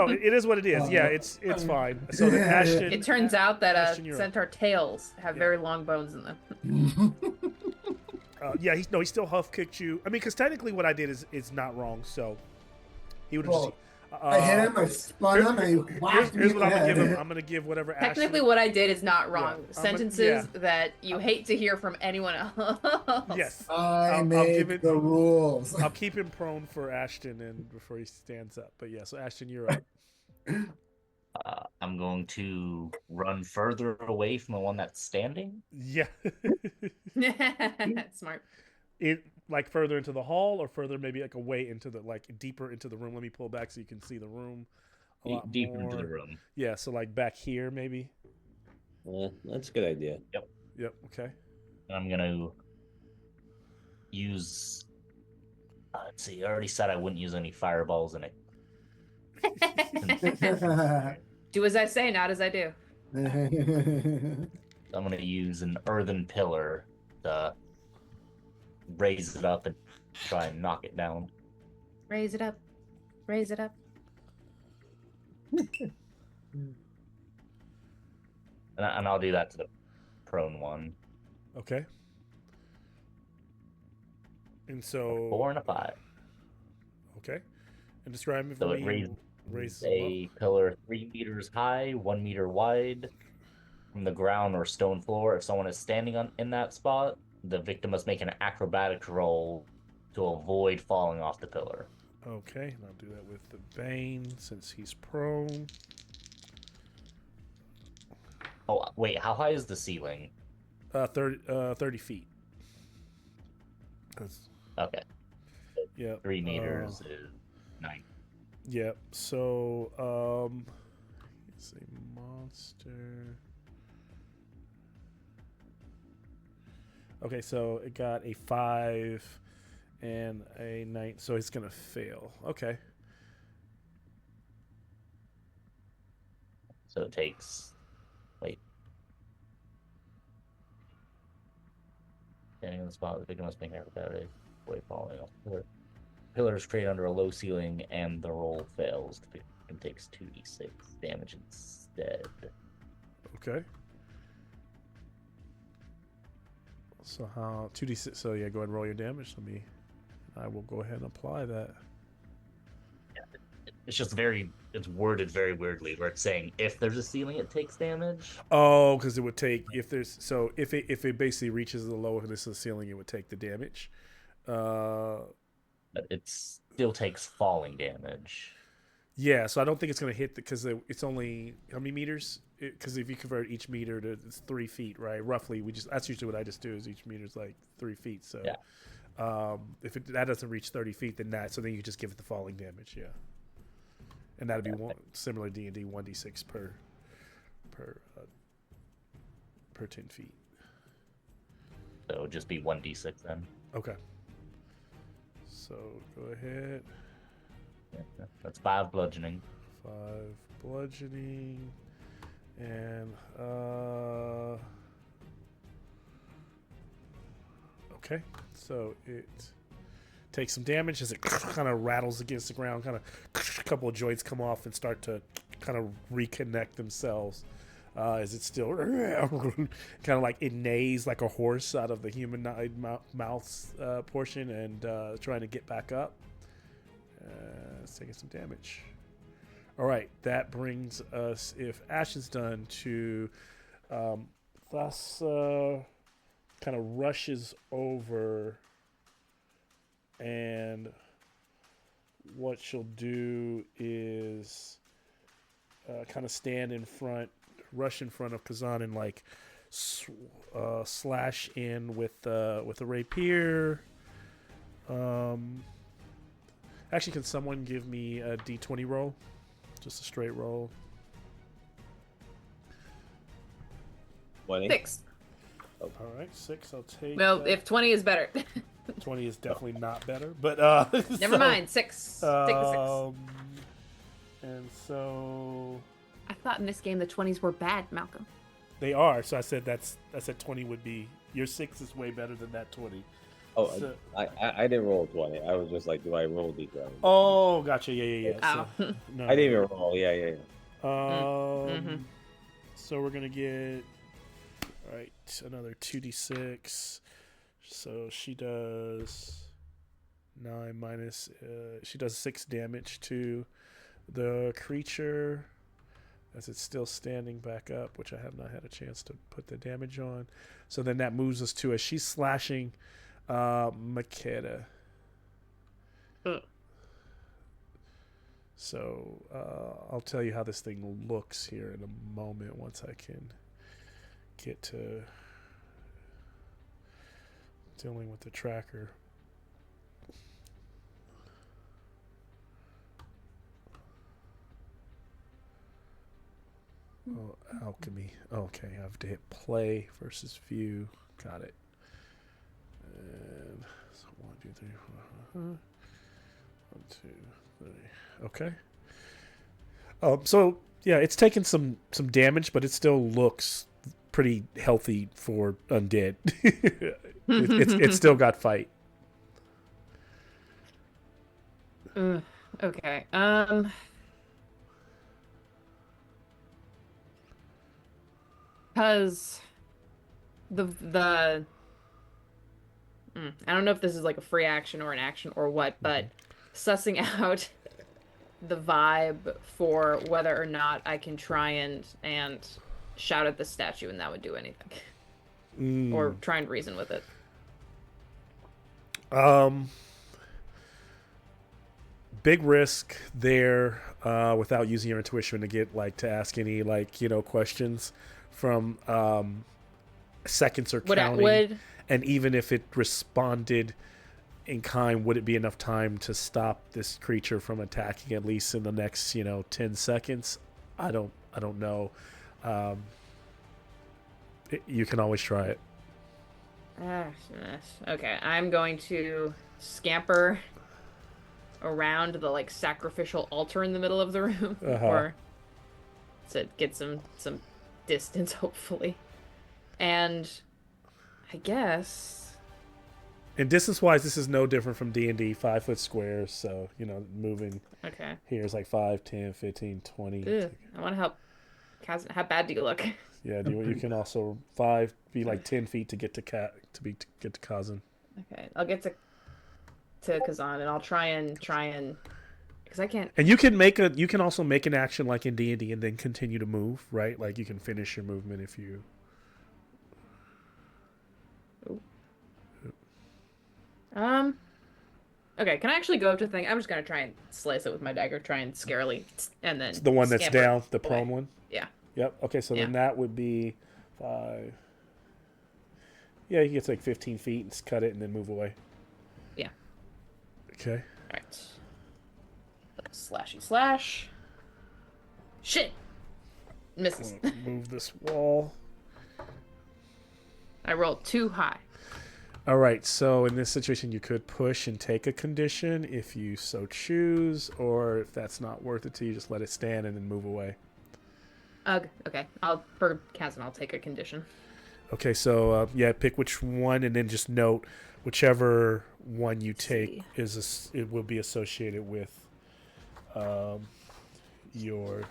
it is what it is. Yeah, it's fine. So then Ashton. It turns out that Ashton, centaur tails have very long bones in them. Yeah, he still huff kicked you. I mean, because technically what I did is not wrong. So he would have just. I hit him, I spun him, and he whacked me Here's in what I'm the gonna give him. head. I'm gonna give whatever. Technically, Ashton, what I did is not wrong. Yeah, Sentences that you hate to hear from anyone else. Yes, I I'll made give it the rules. I'll keep him prone for Ashton and before he stands up. But yeah, so Ashton, you're up. I'm going to run further away from the one that's standing. Yeah. Smart. Like further into the hall, or further maybe like away into the deeper into the room. Let me pull back so you can see the room a lot Deeper more. into the room. Yeah, so like back here maybe. That's a good idea. Yep. Okay. I'm gonna use. Let's see. I already said I wouldn't use any fireballs in it. Do as I say, not as I do. I'm gonna use an earthen pillar to raise it up and try and knock it down. Raise it up. Raise it up. And I'll do that to the prone one. Okay. And so 4 and a 5. Okay. And describe it So for it me. Raise a pillar 3 meters high, 1 meter wide from the ground or stone floor. If someone is standing in that spot, the victim must make an acrobatics roll to avoid falling off the pillar. Okay, and I'll do that with the Bane since he's prone. Oh, wait, how high is the ceiling? 30 feet. Okay. Yeah. 3 meters is 9. Yep. So, it's a monster. Okay, so it got a 5 and a 9, so it's gonna fail. Okay. So it takes. Wait. Standing on the spot, the victim must make an acrobatic way falling off the pillar. Pillar is created under a low ceiling, and the roll fails. The victim takes 2d6 damage instead. Okay. So how 2d6? So yeah, go ahead and roll your damage. I will go ahead and apply that. It's just it's worded very weirdly, where it's saying if there's a ceiling, it takes damage. Oh, because it would take if it basically reaches the lowest of the ceiling, it would take the damage. But it still takes falling damage. Yeah, so I don't think it's going to hit because it's only how many meters? Because if you convert each meter to it's 3 feet, right? Roughly, that's usually what I just do is each meter is like 3 feet. So yeah. If that doesn't reach 30 feet, then you just give it the falling damage. Yeah, and that'd be similar D&D 1d6 per 10 feet. So it would just be 1d6 then. Okay. So go ahead. Yeah, that's 5 bludgeoning. 5 bludgeoning, and okay. So it takes some damage as it kind of rattles against the ground. Kind of a couple of joints come off and start to kind of reconnect themselves. As it's still kind of like it neighs like a horse out of the humanoid mouth portion and trying to get back up. It's taking some damage. All right, that brings us, if Ash is done, to Thus kind of rushes over, and what she'll do is kind of stand in front, rush in front of Kazan and like slash in with a rapier. Actually, can someone give me a d20 roll? Just a straight roll. 20. 6. All right, 6. I'll take. Well, that. if 20 is better. 20 is definitely not better, but Never mind. 6. Take the 6. And so I thought in this game the 20s were bad, Malcolm. they are. So I said 20 would be your 6 is way better than that 20. Oh, So- I didn't roll 20. I was just like, do I roll these? Oh, gotcha. Yeah. Oh. So, no, I didn't even roll. Yeah. Mhm. So we're gonna get another 2d6. So she does 9 minus. She does 6 damage to the creature as it's still standing back up, which I have not had a chance to put the damage on. So then that moves us to as she's slashing Makeda. So I'll tell you how this thing looks here in a moment once I can get to dealing with the tracker. Oh, alchemy. Okay, I have to hit play versus view. Got it. And so 1, 2, 3, 4. 1, 2, 3. Okay. So yeah, it's taken some damage, but it still looks pretty healthy for undead. It's still got fight. Okay. Because I don't know if this is like a free action or an action or what, but sussing out the vibe for whether or not I can try and shout at the statue and that would do anything. Or try and reason with it. Big risk there without using your intuition to get to ask any questions from seconds or counting. And even if it responded in kind, would it be enough time to stop this creature from attacking at least in the next 10 seconds? I don't know. You can always try it. Okay, I'm going to scamper around the sacrificial altar in the middle of the room, or to get some distance, hopefully. And I guess. And distance-wise, this is no different from D&D, 5-foot squares. So moving. Okay. Here is 5, 10, 15, 20. Ugh, I want to help. How bad do you look? Yeah, you can also 5 be 10 feet to get to get to Kazan. Okay, I'll get to Kazan, and I'll try and because I can't. And you can also make an action like in D&D and then continue to move, right? Like you can finish your movement if you. Ooh. Okay, can I actually go up to the thing? I'm just gonna try and slice it with my dagger, try and scarily, and then. It's the one that's scamper down, the away. prone one. Yeah. Yep. Okay, so Yeah. then that would be 5. Yeah, you get 15 feet and just cut it and then move away. Yeah. Okay. All right. Slashy slash. Shit. Misses. Move this wall. I rolled too high. All right, so in this situation, you could push and take a condition if you so choose, or if that's not worth it to you, just let it stand and then move away. Okay. For Kazan, I'll take a condition. Okay, so pick which one, and then just note whichever one you take it will be associated with your.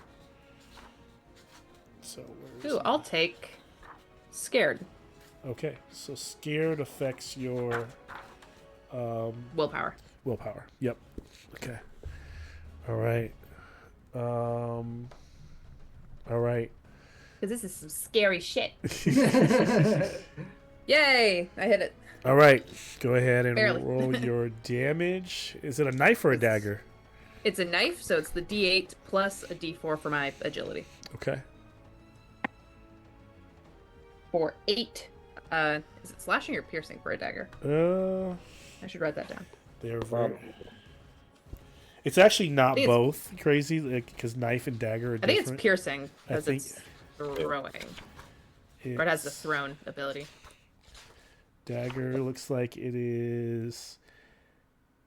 So Ooh, I'll take scared. Okay, so scared affects your Willpower. willpower. Yep. Okay. All right. All right. Because this is some scary shit. Yay! I hit it. All right. Go ahead and Barely. roll your damage. Is it a knife or a dagger? It's a knife, so it's the D8 plus a D4 for my agility. Okay. For 8. Is it slashing or piercing for a dagger? I should write that down. They're very... It's actually not it's- both crazy, because knife and dagger are I different. think it's piercing because think it's throwing. Or it has the thrown ability. Dagger looks like it is...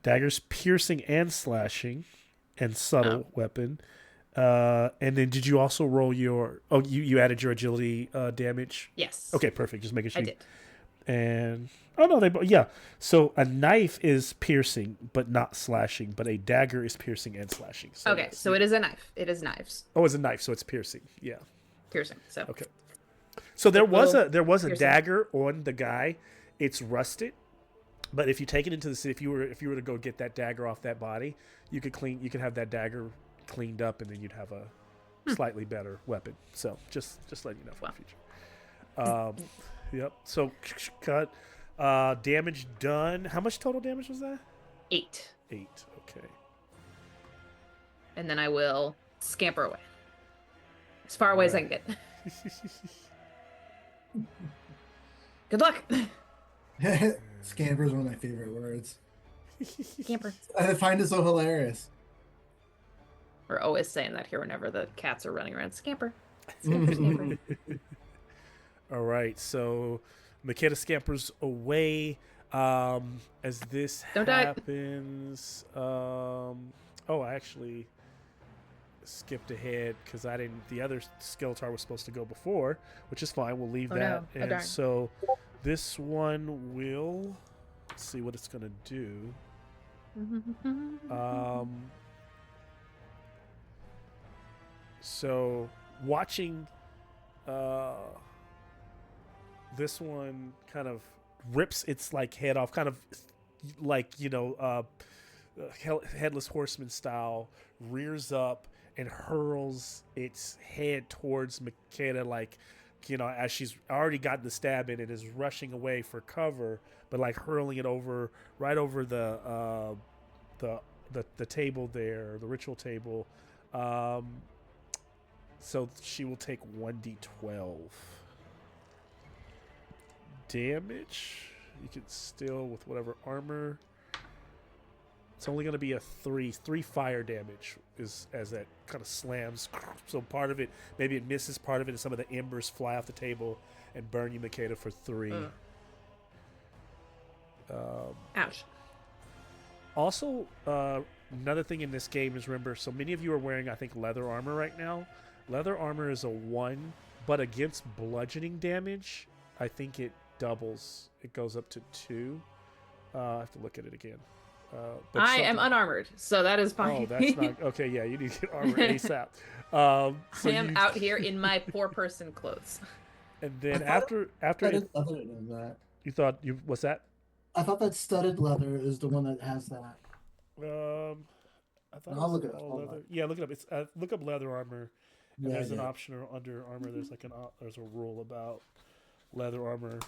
Dagger's piercing and slashing and subtle weapon. And then did you also roll your... Oh, you added your agility damage? Yes. Okay, perfect. Just making sure. I did. And... Oh, no, they... Yeah. So a knife is piercing, but not slashing. But a dagger is piercing and slashing. So Okay, so it is a knife. It is knives. Oh, it's a knife, so it's piercing. Yeah. Piercing, so. Okay. So there was a piercing. dagger on the guy. It's rusted. But if you take it into the city, if you were to go get that dagger off that body, you could have that dagger cleaned up, and then you'd have a slightly better weapon. So just letting you know for the future. Yep. So cut. Damage done. How much total damage was that? 8. 8. Okay. And then I will scamper away. As far away as I can get. Good luck! Scamper is one of my favorite words. Scamper. I find it so hilarious. We're always saying that here whenever the cats are running around. Scamper. Scamper, scamper. All right, so Makeda scampers away. As this Don't die. happens, oh, I actually skipped ahead because I didn't. The other Skeletor was supposed to go before, which is fine. We'll leave Oh, that. no. Oh, And darn. so this one will. Let's see what it's gonna do. So watching this one kind of rips its like head off, kind of like headless horseman style, rears up and hurls its head towards Makeda, like as she's already gotten the stab in and is rushing away for cover, but like hurling it right over the table there, the ritual table. So she will take 1d12 damage. You can still with whatever armor. It's only going to be a 3 fire damage as that kind of slams. So part of it, maybe it misses part of it, and some of the embers fly off the table and burn you, Makeda, for 3. Ouch. Also, another thing in this game is, remember, so many of you are wearing, I think, leather armor right now. Leather armor is a 1, but against bludgeoning damage, I think it doubles. It goes up to 2. I have to look at it again. But I am unarmored, so that is fine. Oh, that's not okay. Yeah, you need to get armor ASAP. I am out here in my 4-person clothes. And then after Studded leather is that. you thought what's that? I thought that studded leather is the one that has that. I thought I'll it was look it up. all Hold leather. on. Yeah, look it up. It's look up leather armor. And Yeah, there's an yeah. option under armor. There's like there's a rule about leather armor.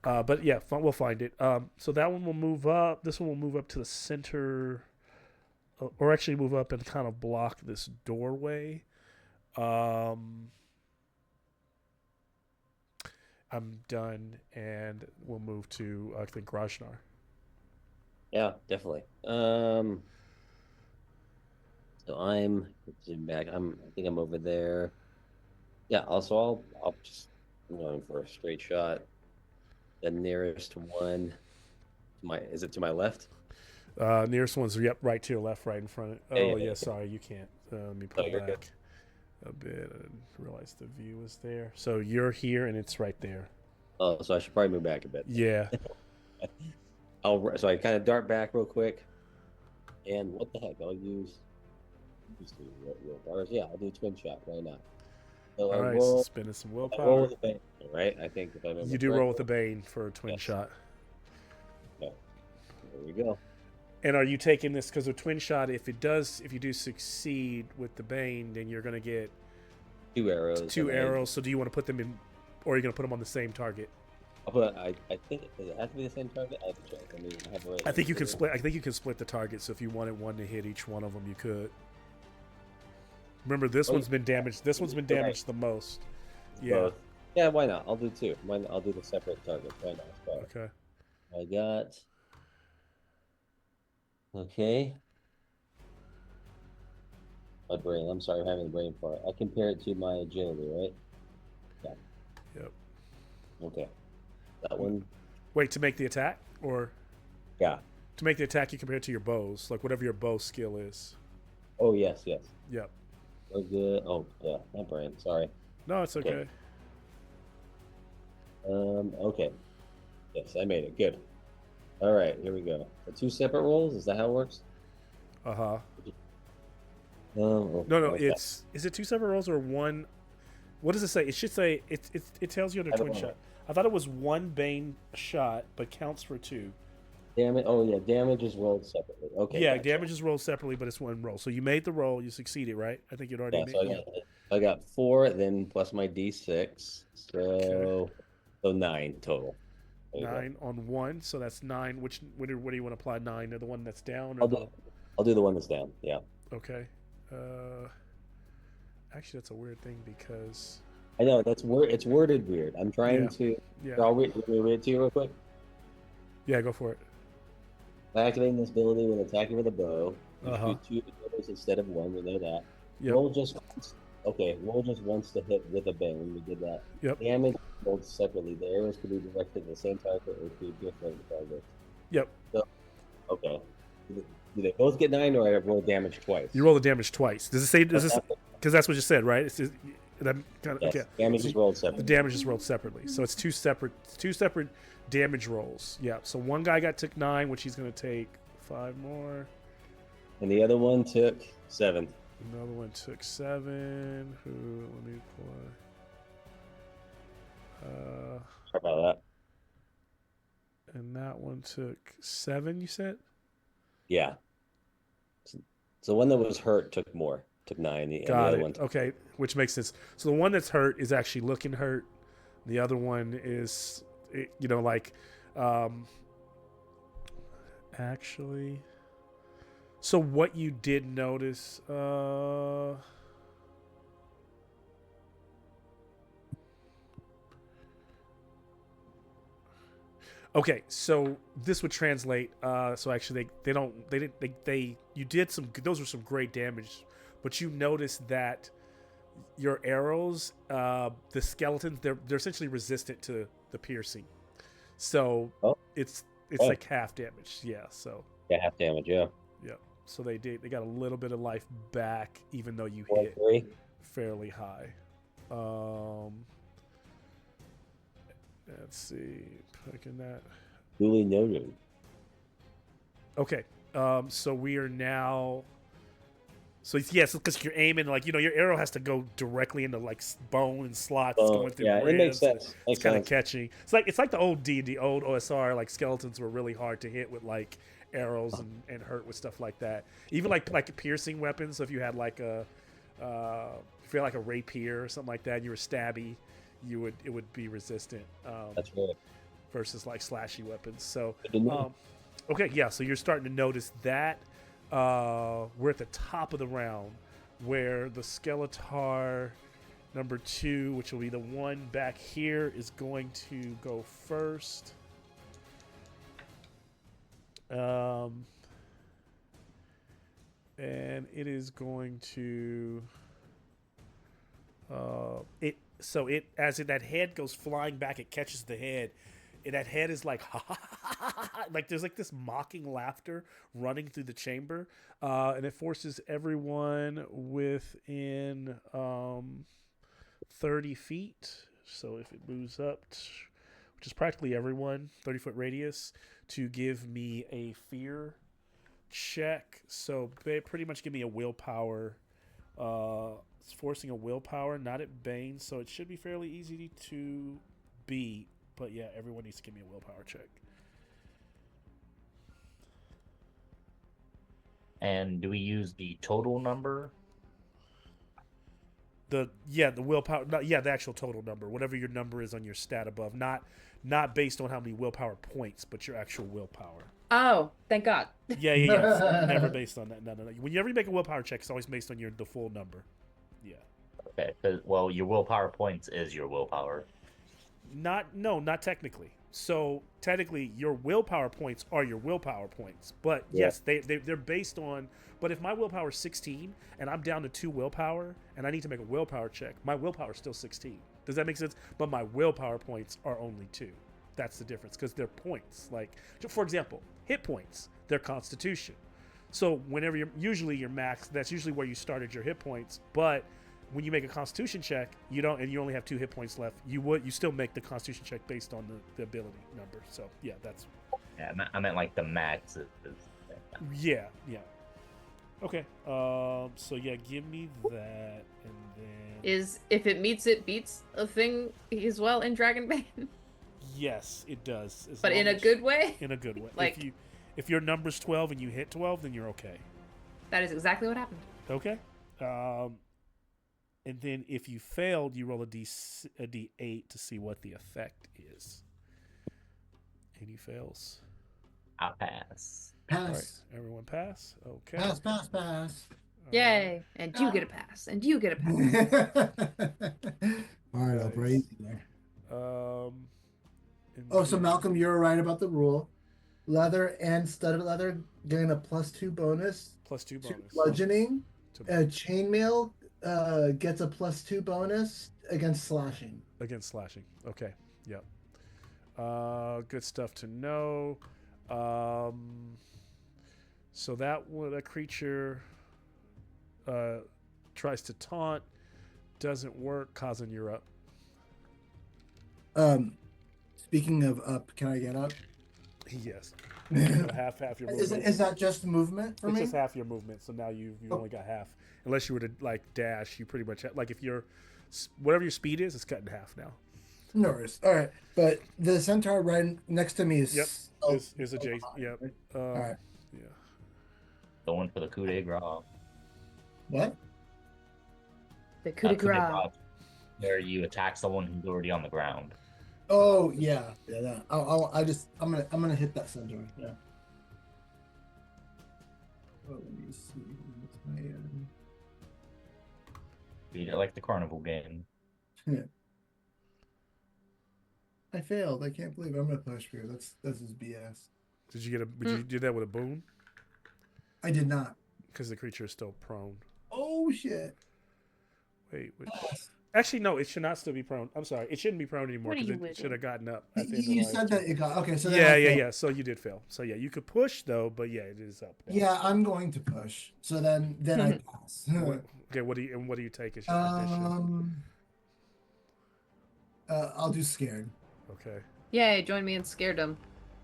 But yeah, we'll find it. So that one will move up. This one will move up to the center, or actually move up and kind of block this doorway. I'm done, and we'll move to I think Rajnar. Yeah, definitely. So I'm zoom back. I think I'm over there. Yeah. Also, I'll just I'm going for a straight shot. The nearest one, is it to my left? Nearest one's right to your left, right in front. Oh yeah, sorry, you can't. Let me pull you're good. back a bit. I didn't realize the view was there. So you're here, and it's right there. Oh, so I should probably move back a bit. Yeah. So I kind of dart back real quick, and what the heck? I'll use willpower. Yeah, I'll do twin shot. Why not? So All I right, roll, spending some I roll willpower. with the bang, right? I think if I remember You do roll with correctly. the Bane for a twin Yes. shot. There we go. And are you taking this because of twin shot? If you do succeed with the Bane, then you're gonna get 2 arrows. 2 and then- arrows. So do you want to put them in, or are you gonna put them on the same target? I think does it have to be the same target? I have to check. I mean, I have it right I think you here. can split. I think you can split the target. So if you wanted one to hit each one of them, you could. Remember, this Oh, one's been damaged. This one's been Right. damaged the most. It's Yeah. both. Yeah, why not? I'll do two. I'll do the separate targets. Why not? But Okay. I got. Okay. My brain. I'm sorry, I'm having a brain fart. I compare it to my agility, right? Yeah. Yep. Okay. That one. Wait, to make the attack, or Yeah. to make the attack, you compare it to your bows, like whatever your bow skill is. Oh yes, yes. Yep. Oh good. Oh yeah, my brain. Sorry. No, it's okay. Okay. Yes, I made it. Good. All right, here we go. The two separate rolls. Is that how it works? Uh huh. Oh, No, okay. it's is it two separate rolls or one? What does it say? It should say it tells you under I don't twin know. shot. I thought it was one bane shot, but counts for two. Damage. Oh yeah, damage is rolled separately. Okay. Yeah, gotcha. damage is rolled separately, but it's one roll. So you made the roll, you succeeded, right? I think you'd already Yeah, made. so I got 4, then plus my d6, so 9 total. There you go. 9 on one, so that's 9. Which what do you want to apply 9 to the one that's down? Or I'll do the one that's down. Yeah. Okay. Actually, that's a weird thing because I know it's worded weird. I'm trying to. yeah, I'll read it to you real quick. yeah, go for it. By activating this ability when attacking with a bow, you Uh-huh. shoot 2 arrows instead of 1. We know that. Yep. Roll just once. Okay, roll just once to hit with a bang. We did that. Yep. Damage rolled separately. The arrows could be directed at the same target or to different targets. Yep. Okay. Do they both get 9, or I roll damage twice? You roll the damage twice. Does it say? Does this? Because that's what you said, right? It's just, that kind of, Yes. okay. Damage So is rolled The separately. damage is rolled separately, so it's two separate damage rolls. Yeah. So one guy took 9, which he's going to take 5 more. And the other one took 7. Another one took 7. Who? Let me pull. Sorry about that. And that one took 7. You said? Yeah. So the one that was hurt took more. Took 9. And the Got other it. one took Okay, which makes sense. So the one that's hurt is actually looking hurt. The other one is, like, actually. So what you did notice, okay, so this would translate. So actually, you did those were some great damage, but you noticed that your arrows, the skeletons, they're essentially resistant to the piercing. So Oh. it's Oh. like half damage. Yeah. So yeah, half damage. Yeah. yeah. So they got a little bit of life back, even though you 1, hit 3. fairly high. Let's see, picking that. Duly noted. Okay, so we are now. So yes, because you're aiming, like, your arrow has to go directly into like bone and slots going through Yeah, it makes ribs, and sense. It's kind of catchy. It's like the old D&D, old OSR. Like skeletons were really hard to hit with like arrows and hurt with stuff like that. Even like piercing weapons. So if you had like a rapier or something like that, and you were stabby, it would be resistant. That's right. Versus like slashy weapons. So, Good to know. okay, yeah. So you're starting to notice that we're at the top of the round, where the Skeletar number 2, which will be the one back here, is going to go first. And it is going to that head goes flying back, it catches the head, and that head is like like there's like this mocking laughter running through the chamber, and it forces everyone within 30 feet. So if it moves up, which is practically everyone, 30-foot radius, to give me a fear check. So pretty much give me a willpower. It's forcing a willpower, not at Bane, so it should be fairly easy to beat. But yeah, everyone needs to give me a willpower check. And do we use the total number? The willpower, the actual total number, whatever your number is on your stat above, not not based on how many willpower points, but your actual willpower. Oh, thank God. Yeah. It's never based on that. No. Whenever you make a willpower check, it's always based on the full number. Yeah. Okay. Well, your willpower points is your willpower. Not technically. So technically, your willpower points are your willpower points. But yes, they're based on. But if my willpower is 16 and I'm down to 2 willpower and I need to make a willpower check, my willpower is still 16. Does that make sense? But my willpower points are only 2. That's the difference because they're points. Like, for example, hit points, they're Constitution. So whenever usually your max, that's usually where you started your hit points. But when you make a Constitution check, you only have 2 hit points left. You still make the Constitution check based on the ability number. So yeah, that's. Yeah, I meant like the max. Yeah. Okay. So yeah, give me that, and then. Is if it meets it beats a thing as well in Dragon Bane? Yes, it does. But in a good way? In a good way. Like, if your number's 12 and you hit 12, then you're okay. that is exactly what happened. Okay. And then if you failed, you roll a D8 to see what the effect is. And he fails. I'll pass. All right, Pass. everyone pass. Okay. Pass. Yay. And you get a pass. And you get a pass. All right, I'll Nice. praise you there. And Oh, so then- Malcolm, you're right about the rule. Leather and studded leather getting a +2 bonus +2 to bonus. bludgeoning. To- Chainmail gets a +2 bonus against slashing. Against slashing. Okay. Yep. Good stuff to know. So that creature tries to taunt, doesn't work. Kazan, you're up. Speaking of up, can I get up? Yes. is, half your movement. is that just movement for It's me? just half your movement, so now you've only got half. Unless you were to like dash, you pretty much like if you're whatever your speed is, it's cut in half now. No worries. All right, but the centaur right next to me is. Yep. Oh, Is adjacent. Yep. All right. Yeah. Going for the coup de grace. What? The coup de grace. Where you attack someone who's already on the ground. Oh yeah. That. I'm gonna hit that centaur. Yeah. Oh, let me see. What's my, Beat it like the carnival game. I failed. I can't believe I'm gonna push here. That's just BS. Did you you do that with a boon? I did not. Because the creature is still prone. Oh shit. Wait. Actually, no. It should not still be prone. I'm sorry. It shouldn't be prone anymore What are because you it should have gotten up. At the end of You the last said turn. that it got okay. So then Yeah, I yeah, failed. yeah. So you did fail. So yeah, you could push though, but yeah, it is up. now. Yeah, I'm going to push. So then I pass. Okay. What do you take as your condition? I'll do scared. Okay. Yay, join me in Scaredom.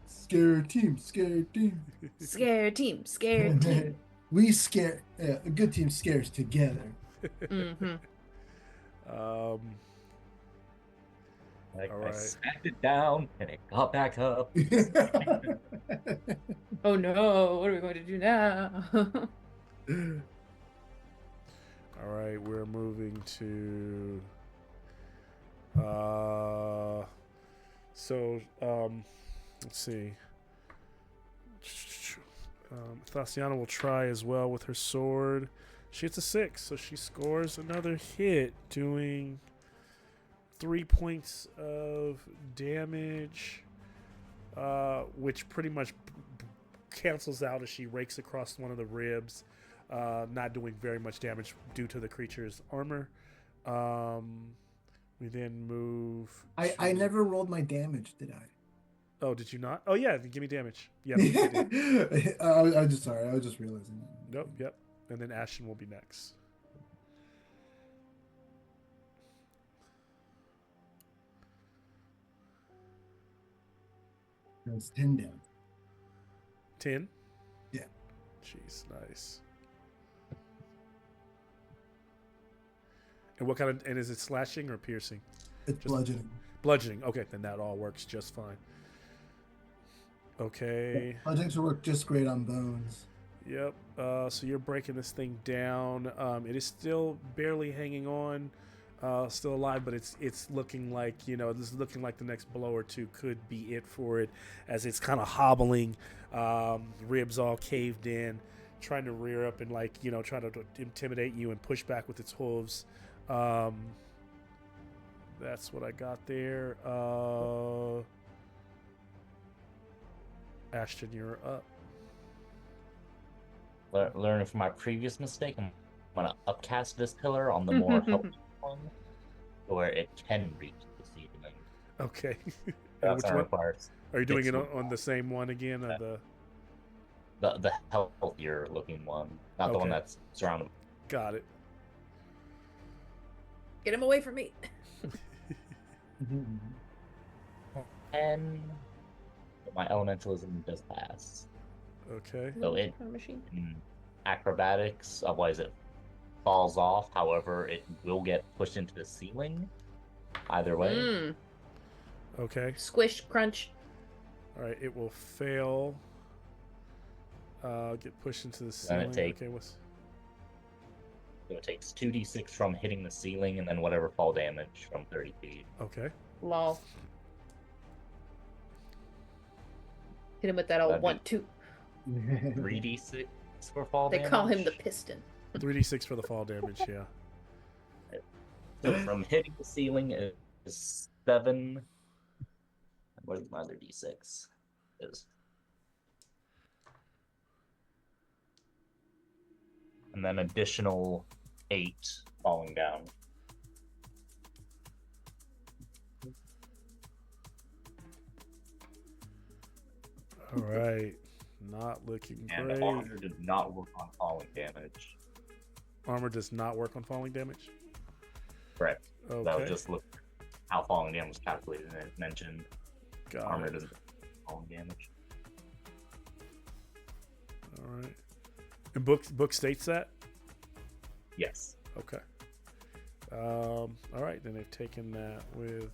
Scared team. Scared team. Scared team. Scared team. We scare. Yeah, a good team scares together. Mm-hmm. Like, All I right. smacked it down and it got back up. Oh no, what are we going to do now? All right, we're moving to. Let's see. Thaciana will try as well with her sword. She hits a 6, so she scores another hit, doing 3 points of damage, which pretty much cancels out as she rakes across one of the ribs, not doing very much damage due to the creature's armor. We then move. I never rolled my damage, did I? Oh, did you not? Oh yeah, give me damage. Yeah. You did. I was just sorry. I was just realizing. Nope. Yep. And then Ashton will be next. It's 10 down. 10. Yeah. Jeez, nice. And what kind of? And is it slashing or piercing? It's bludgeoning. Bludgeoning. Okay, then that all works just fine. Okay. Bludgeoning should work just great on bones. Yep. So you're breaking this thing down. It is still barely hanging on. still alive, but it's looking like, this is looking like the next blow or two could be it for it, as it's kind of hobbling, ribs all caved in, trying to rear up and try to intimidate you and push back with its hooves. That's what I got there. Ashton, you're up. Learning from my previous mistake, I'm gonna upcast this pillar on the more helpful one, where it can reach the ceiling. Okay. That's which gonna one? require. Are you doing it on the same one again? Or The healthier looking one, not the one Okay. that's surrounded. Got it. Get him away from me. And my elementalism does pass. Okay. So it Machine. acrobatics, otherwise it falls off. However, it will get pushed into the ceiling. Either way. Okay. Squish, crunch. All right. It will fail. Get pushed into the Then ceiling. it takes. Okay. So it takes 2d6 from hitting the ceiling, and then whatever fall damage from 30 feet. Okay. Lol. Hit him with that old That'd be- 1-2. 3d6 for fall They damage. call him the piston. 3d6 for the fall damage. Yeah. So from hitting the ceiling is 7. What is my other d6? Is. And then additional 8 falling down. All right. Not looking And great. armor did not work on falling damage. Armor does not work on falling damage. Correct. Okay. That was just look how falling damage was calculated, and it mentioned Got armor it. doesn't falling damage. All right. And book states that. Yes. Okay. All right. Then they've taken that with.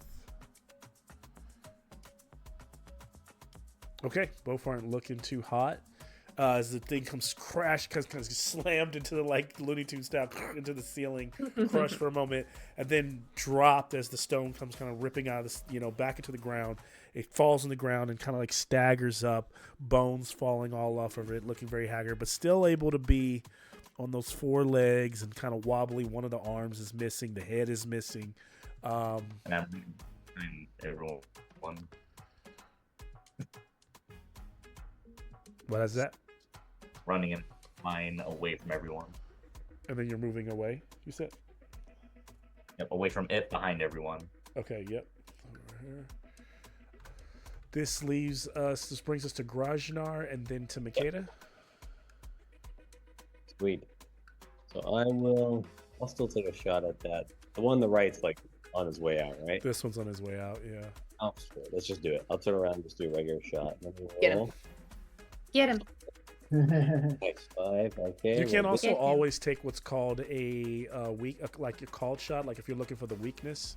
Okay, both aren't looking too hot. As the thing comes crash, kind of slammed into the Looney Tunes style into the ceiling, crushed for a moment, and then dropped as the stone comes kind of ripping out of the, back into the ground. It falls on the ground and kind of staggers up, bones falling all off of it, looking very haggard, but still able to be on those 4 legs and kind of wobbly. One of the arms is missing, the head is missing. And everyone. What is that? Running in line away from everyone. And then you're moving away, you said? Yep, away from it, behind everyone. Okay, yep. Over here. This leaves us, this brings us to Grajnar and then to Makeda. Sweet. So I'll still take a shot at that. The one on the right's on his way out, right? This one's on his way out, yeah. Oh, sure. Let's just do it. I'll turn around and just do a regular shot. Get him. Get him. Nice. 5. Okay. You can well, also Get him. always take what's called a like a called shot. Like if you're looking for the weakness,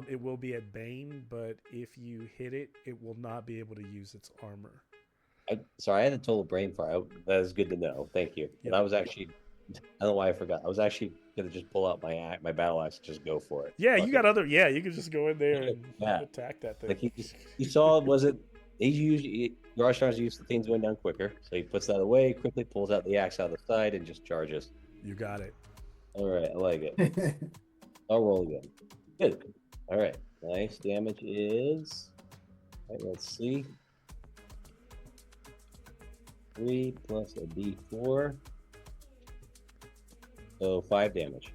it will be at Bane, but if you hit it, it will not be able to use its armor. Sorry, I had a total brain fart. That is good to know. Thank you. Yep. And I was actually, I don't know why I forgot. I was actually gonna just pull out my battle axe and just go for it. Yeah, Fuck you it. got other. Yeah, you can just go in there and Yeah. attack that thing. Like you saw, was it? He usually Roshar's used to things going down quicker, so he puts that away, quickly pulls out the axe out of the side, and just charges. You got it. All right, I like it. I'll roll again. Good. All right, nice. Damage is. All right, let's see. 3 plus a D4. So 5 damage.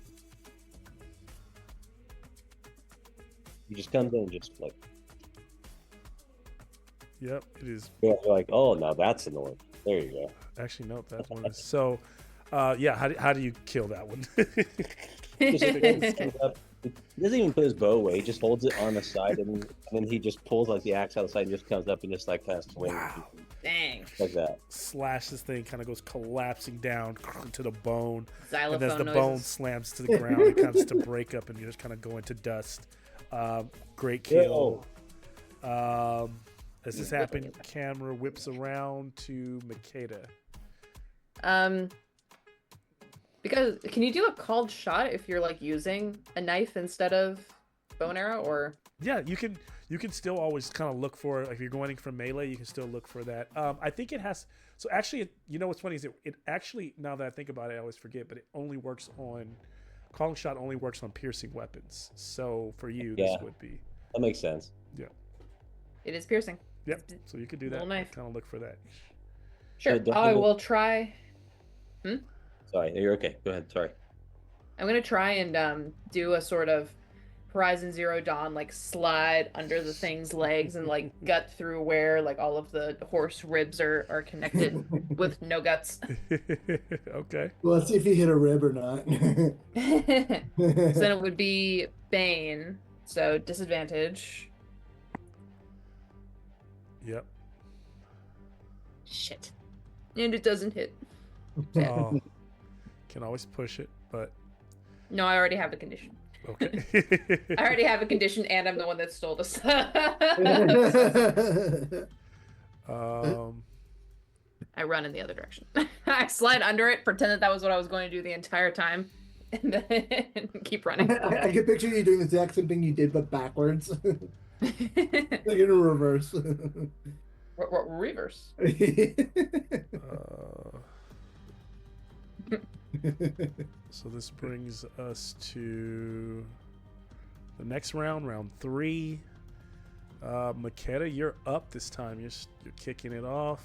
He just comes in and just Yep, it is. you're like, oh, now that's annoying. There you go. Actually, nope, that one is. So, yeah, how do you kill that one? Just comes up. He doesn't even put his bow away. He just holds it on the side, and then he just pulls the axe out of the side and just comes up and just kind of swings Wow. Dang. like that. Slash this thing, kind of goes collapsing down to the bone. Xylophone And as the noises. bone slams to the ground, it comes to break up and you just kind of go into dust. Great kill. As this happened, camera whips around to Makeda. Because can you do a called shot if you're like using a knife instead of bow and arrow, or? Yeah, you can still always kind of look for, like, if you're going from melee, you can still look for that. I think it has. So actually, you know what's funny is it actually, now that I think about it, I always forget, but it only works on calling shot only works on piercing weapons. So for you, this would be. That makes sense. Yeah. It is piercing. Yep. So you could do that. Little knife. Kind of look for that. Sure. don't I you- will try. Sorry, you're okay. Go ahead. Sorry. I'm gonna try and do a sort of Horizon Zero Dawn, like slide under the thing's legs and like gut through where like all of the horse ribs are connected with no guts. Okay. Well, let's see if you hit a rib or not. So then it would be Bane, so disadvantage. Yep. Shit. And it doesn't hit. Oh, can always push it, but No, I already have the condition. okay. I already have a condition, and I'm the one that stole the stuff. I run in the other direction. I slide under it, pretend that was what I was going to do the entire time, and then keep running. I can picture you doing the exact same thing you did, but backwards. Like in a reverse. Reverse. So this brings us to the next round, round 3. Makeda, you're up this time. You're kicking it off.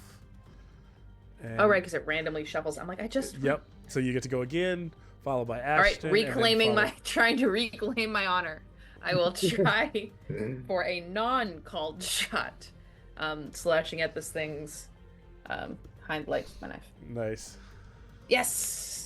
And Oh, right, because it randomly shuffles. I'm like, I just. Yep. So you get to go again, followed by All right, Ashton. and then reclaiming followed- trying to reclaim my honor. I will try for a non-called shot, slashing at this thing's hind legs with my knife. Nice. Yes.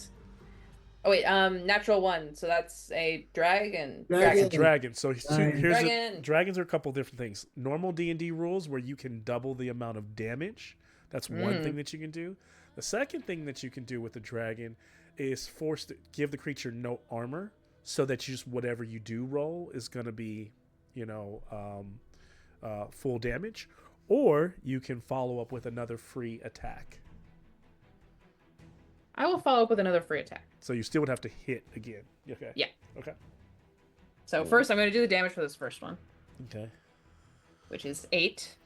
Oh wait, natural 1, so that's a dragon. Dragon. Dragon. So here's Dragon. dragons are a couple different things. Normal D&D rules where you can double the amount of damage. That's one thing that you can do. The second thing that you can do with the dragon is force to give the creature no armor, so that you just whatever you do roll is going to be, full damage. Or you can follow up with another free attack. I will follow up with another free attack. So you still would have to hit again. Okay. Yeah. Okay. So first, I'm going to do the damage for this first one, Okay. which is 8.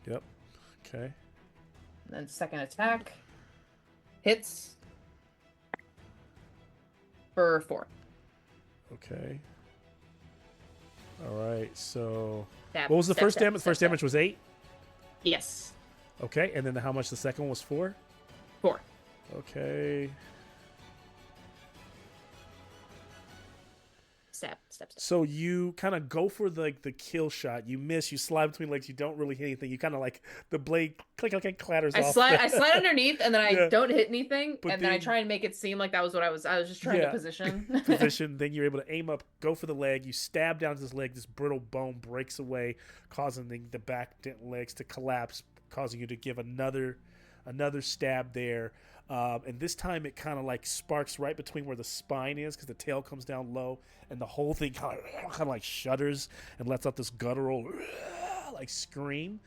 Yep. Okay. And then second attack hits for 4. Okay. All right. So Stab, what was the stab, first stab, damage? stab, First stab. damage was 8. Yes. Okay. And then how much the second one was 4? 4. Okay. Stab, stab, stab. So you kind of go for the kill shot. You miss. You slide between legs. You don't really hit anything. You kind of like the blade click clatters I off. slide underneath, and then I Yeah. don't hit anything, But and then I then- try and make it seem like that was what I was. I was just trying Yeah. to position. Position. Then you're able to aim up, go for the leg. You stab down to this leg. This brittle bone breaks away, causing the back legs to collapse, causing you to give another stab there. And this time it kind of like sparks right between where the spine is, because the tail comes down low, and the whole thing kind of like shudders and lets out this guttural like scream.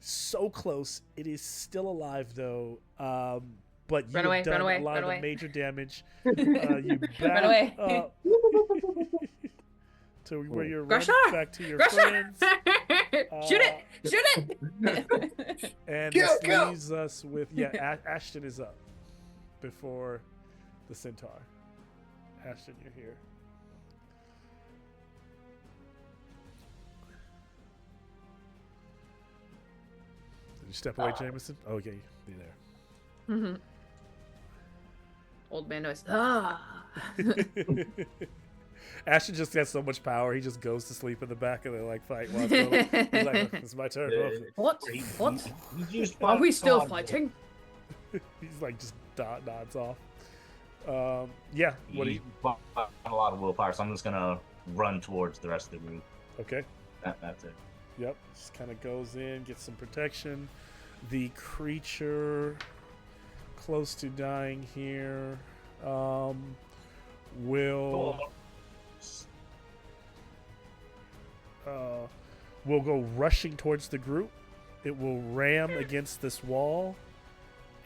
So close. It is still alive though. But you Run have away, done run away, a lot run of away. the major damage. You back away. up to where you're running Grusher! back to your Grusher! friends. Shoot it! Shoot it! And Kill, this kill. leaves us with Ashton is up before the centaur. Ashton, you're here. Did you step away, Jameson? Oh, okay, be there. Mhm. Old man noise. Ah. Ashton just has so much power. He just goes to sleep in the back of the fight. While it's going. He's like, "It's my turn." Oh. What? What? He's used Are we still God. fighting? He's like just nods off. Yeah. What do you? Got a lot of willpower, so I'm just gonna run towards the rest of the group. Okay. That's it. Yep. Just kind of goes in, gets some protection. The creature close to dying here will go rushing towards the group. It will ram against this wall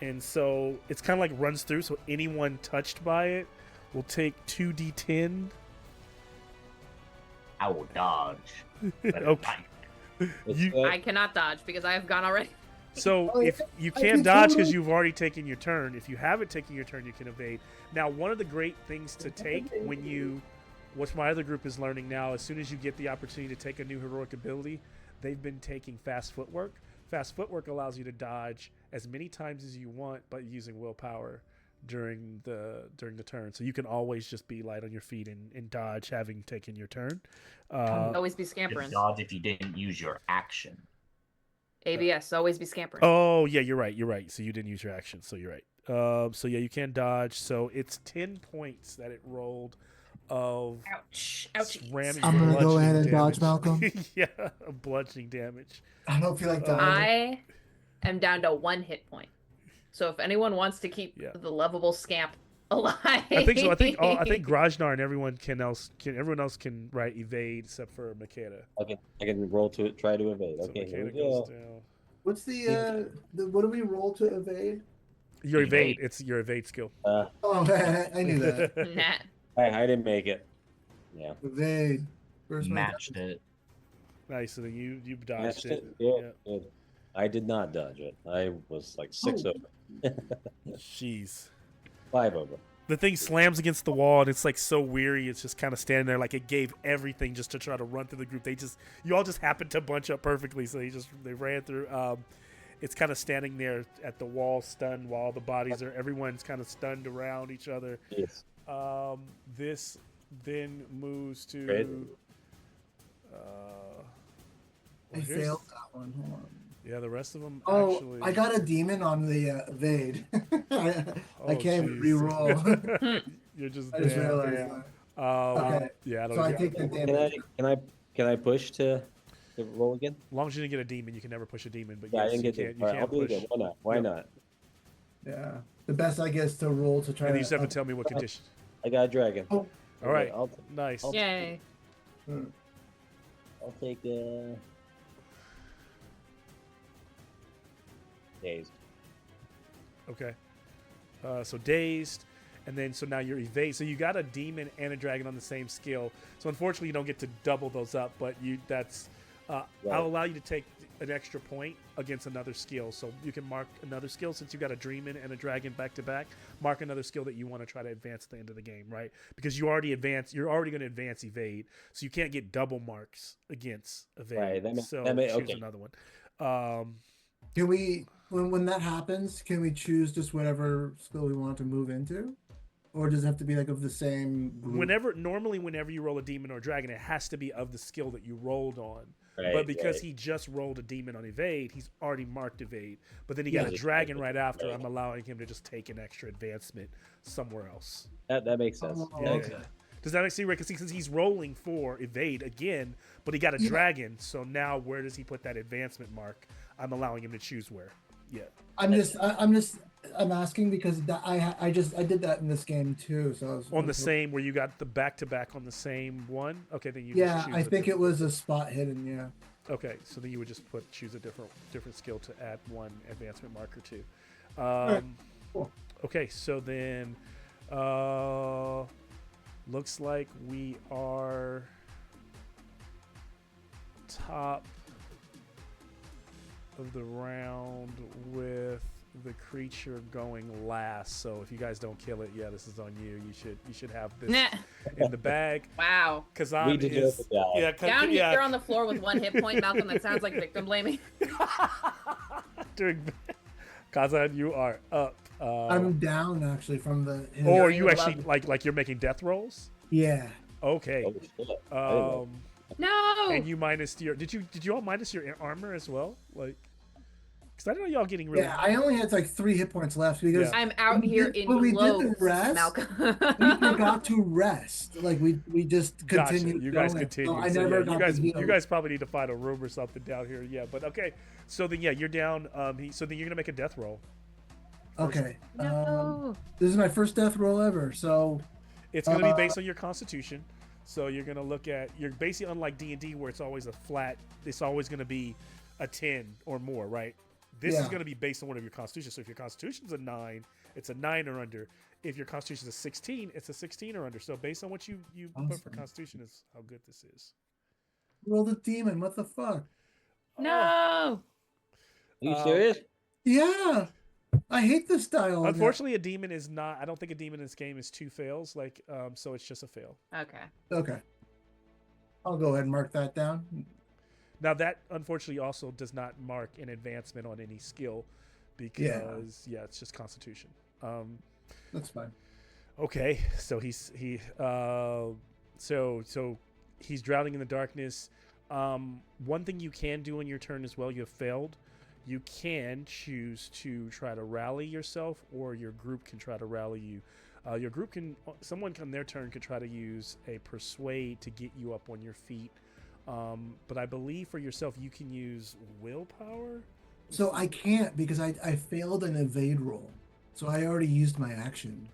And so it's kind of like runs through. So anyone touched by it will take 2d10. I will dodge. But Okay. You- I cannot dodge because I have gone already. So Oh, if you can't dodge because you've already taken your turn, if you haven't taken your turn, you can evade. Now, one of the great things to take when you, what my other group is learning now, as soon as you get the opportunity to take a new heroic ability, they've been taking fast footwork. Fast footwork allows you to dodge as many times as you want, but using willpower during the turn. So you can always just be light on your feet and dodge, having taken your turn. Always be Just scampering. dodge if you didn't use your action. ABS, always be scampering. Oh yeah, you're right. So you didn't use your action, so you're right. So yeah, you can dodge. So it's 10 points that it rolled of Ouch. Ouch. ramming. I'm gonna go ahead and bludgeoning dodge, Malcolm. yeah, bludgeoning damage. I don't feel like dodging. I am down to 1 hit point. So if anyone wants to keep Yeah. the lovable scamp alive, I think so. I think Grajnar and everyone else can right evade except for Makeda. I can roll to it, try to evade. So Okay, here we Makeda goes go. down. What's the what do we roll to evade? Your evade. Evade. It's your evade skill. Oh, I knew that. Nah. I didn't make it. Yeah. Evade. Where's my Matched it. Nice. So then you dodged Matched it. it? Good, good. I did not dodge it. I was like 6 Oh. over. Jeez. 5 over. The thing slams against the wall and it's like so weary. It's just kind of standing there like it gave everything just to try to run through the group. You all just happened to bunch up perfectly, so they ran through. It's kind of standing there at the wall, stunned, while the bodies are everyone's kind of stunned around each other. Yes. This then moves to. Great. I here's- failed that one. Hold on. Yeah, the rest of them Oh, actually. I got a demon on the evade. I Oh, can't even jeez. re-roll. You're just. I just damn. realized that. Okay. Yeah, I don't So I know. take the damage. Can I push to roll again? As long as you didn't get a demon, you can never push a demon. But Yeah, I yes, didn't you get can't. it. You All right, I'll can't do it push. again. Why not? Why Yep. not? Yeah. The best I guess to roll to try And to. you just have to tell me what condition. I got a dragon. Oh. All right. I'll Nice. I'll- Yay. I'll take days. Okay. So dazed, and then so now you're evade. So you got a demon and a dragon on the same skill. So unfortunately, you don't get to double those up. But I'll allow you to take an extra point against another skill. So you can mark another skill since you got a demon and a dragon back to back. Mark another skill that you want to try to advance at the end of the game, right? Because you already advance. You're already going to advance evade, so you can't get double marks against evade. Right, so choose choose another one. Can we, when that happens, can we choose just whatever skill we want to move into, or does it have to be like of the same group? Normally whenever you roll a demon or a dragon, it has to be of the skill that you rolled on. Right, But because right. he just rolled a demon on evade, he's already marked evade. But then he Yeah. got a dragon right after. Right. I'm allowing him to just take an extra advancement somewhere else. That makes sense. Oh, Yeah, okay. yeah. Does that make sense? Because since he's rolling for evade again, but he got a Yeah. dragon, so now where does he put that advancement mark? I'm allowing him to choose where. Yeah. I'm asking because I did that in this game too. So I was, On the same where you got the back to back on the same one. Okay, then you Yeah, just choose I a think it different- was a spot hidden. Yeah. Okay, so then you would just choose a different skill to add one advancement marker to. Alright, cool. Okay, so then looks like we are top of the round with the creature going last. So if you guys don't kill it, yeah, this is on you. You should have this Nah. in the bag. Wow. Kazan We deserve is to die. yeah, Down yeah. here on the floor with 1 hit point, Malcolm. That sounds like victim blaming. During Kazan, you are up. I'm down actually from the. Or You're you actually allowed- like you're making death rolls. Yeah. Okay. Oh, shit. I didn't know. No. And you minus your did you all minus your armor as well? Like, because I don't know y'all getting really. Yeah, I only had like 3 hit points left because I'm out we here did- in when we did the loads, rest, Malcolm. we forgot to rest. Like we just Gotcha. continued. You guys going. continue. So I So, never yeah, got you guys to heal. you guys probably need to find a room or something down here. Yeah, but okay. So then you're down. So then you're gonna make a death roll. Okay. No. This is my first death roll ever. So It's going to be based on your constitution. So you're going to look at, you're basically unlike D&D where it's always a flat, it's always going to be a 10 or more, right? This is Yeah. going to be based on whatever your constitution. So if your constitution's a 9, it's a 9 or under. If your constitution's a 16, it's a 16 or under. So based on what you put for Awesome. constitution is how good this is. Roll the demon. What the fuck? No. Are you Um, serious? Yeah. I hate this style. Unfortunately, a demon is not. I don't think a demon in this game is 2 fails. Like, so it's just a fail. Okay. Okay. I'll go ahead and mark that down. Now that unfortunately also does not mark an advancement on any skill, because it's just constitution. That's fine. Okay, so so he's drowning in the darkness. One thing you can do on your turn as well, you have failed. You can choose to try to rally yourself, or your group can try to rally you. Your group someone on their turn could try to use a persuade to get you up on your feet. But I believe for yourself, you can use willpower. So I can't because I failed an evade roll. So I already used my action.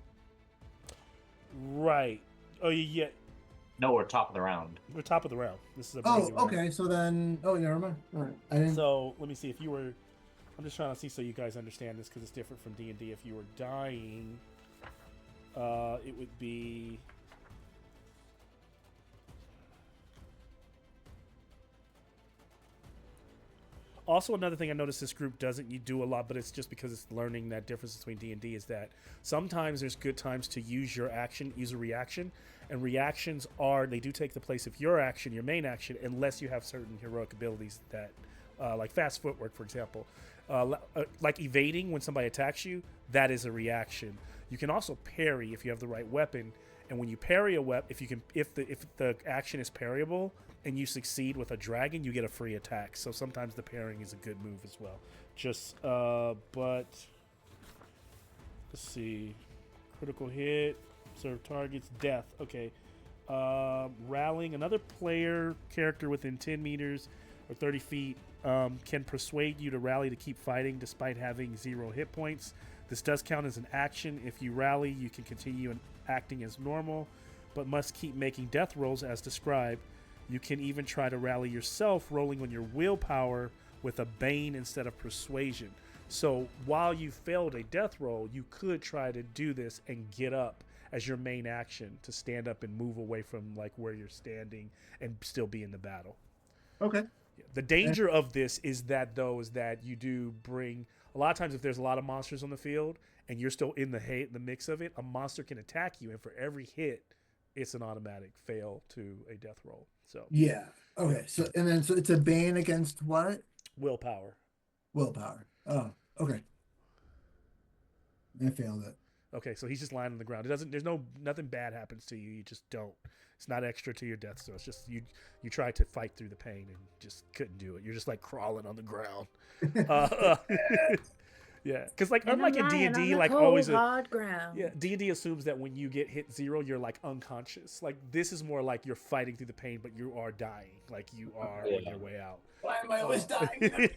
Right. Oh, yeah. No, we're top of the round. We're top of the round. This is a Oh, breaking round. okay. So then, never mind. All right. I didn't. So let me see if you were. I'm just trying to see so you guys understand this because it's different from D&D. If you were dying, it would be. Also, another thing I noticed this group doesn't you do a lot, but it's just because it's learning that difference between D&D is that sometimes there's good times to use your action, use a reaction, and reactions they do take the place of your action, your main action, unless you have certain heroic abilities that, like fast footwork, for example, like evading when somebody attacks you, that is a reaction. You can also parry if you have the right weapon, and when you parry a weapon, if the action is parryable, and you succeed with a dragon, you get a free attack. So sometimes the parrying is a good move as well. But let's see. Critical hit, serve targets, death. Okay. Rallying, another player character within 10 meters or 30 feet can persuade you to rally to keep fighting despite having 0 hit points. This does count as an action. If you rally, you can continue acting as normal, but must keep making death rolls as described. You can even try to rally yourself, rolling on your willpower with a bane instead of persuasion. So while you failed a death roll, you could try to do this and get up as your main action to stand up and move away from like where you're standing and still be in the battle. Okay. The danger of this is that you do bring a lot of times if there's a lot of monsters on the field and you're still in the mix of it, a monster can attack you, and for every hit, it's an automatic fail to a death roll. So Yeah. Okay. So it's a bane against what? willpower. Willpower. Oh, okay. I failed it. Okay, so he's just lying on the ground. Nothing bad happens to you. You just don't. It's not extra to your death, so it's just you try to fight through the pain and just couldn't do it. You're just like crawling on the ground. Yeah, because like unlike in D&D, like always hard ground. Yeah, D&D assumes that when you get hit 0, you're like unconscious. Like this is more like you're fighting through the pain, but you are dying. Like you are on your way out. Why am I always dying?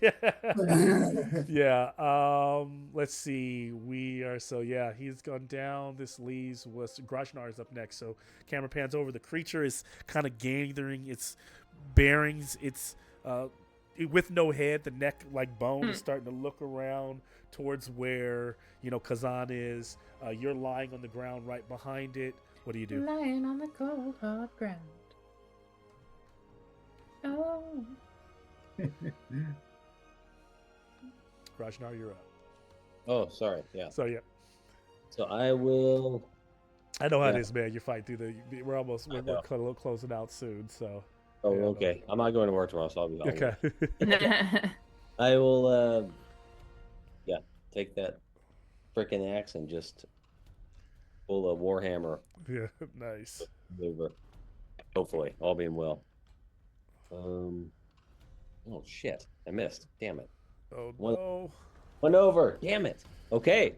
Yeah. Let's see. He's gone down. This leaves Grashnar is up next. So camera pans over. The creature is kind of gathering its bearings. It's with no head. The neck like bone is starting to look around towards where Kazan is. You're lying on the ground right behind it. What do you do? Lying on the cold hard ground. Oh. Rajnar, you're up. Oh, sorry. Yeah. So yeah, So I will. I know how it Yeah. is, man. You're fighting through we're closing out soon. So Oh, Yeah, okay. I'm not going to work tomorrow, so I'll be home. okay. I will. Take that frickin' axe and just pull a warhammer Yeah, nice. over. Hopefully, all being well. Oh shit! I missed. Damn it. Oh One- no. One over. Damn it. Okay.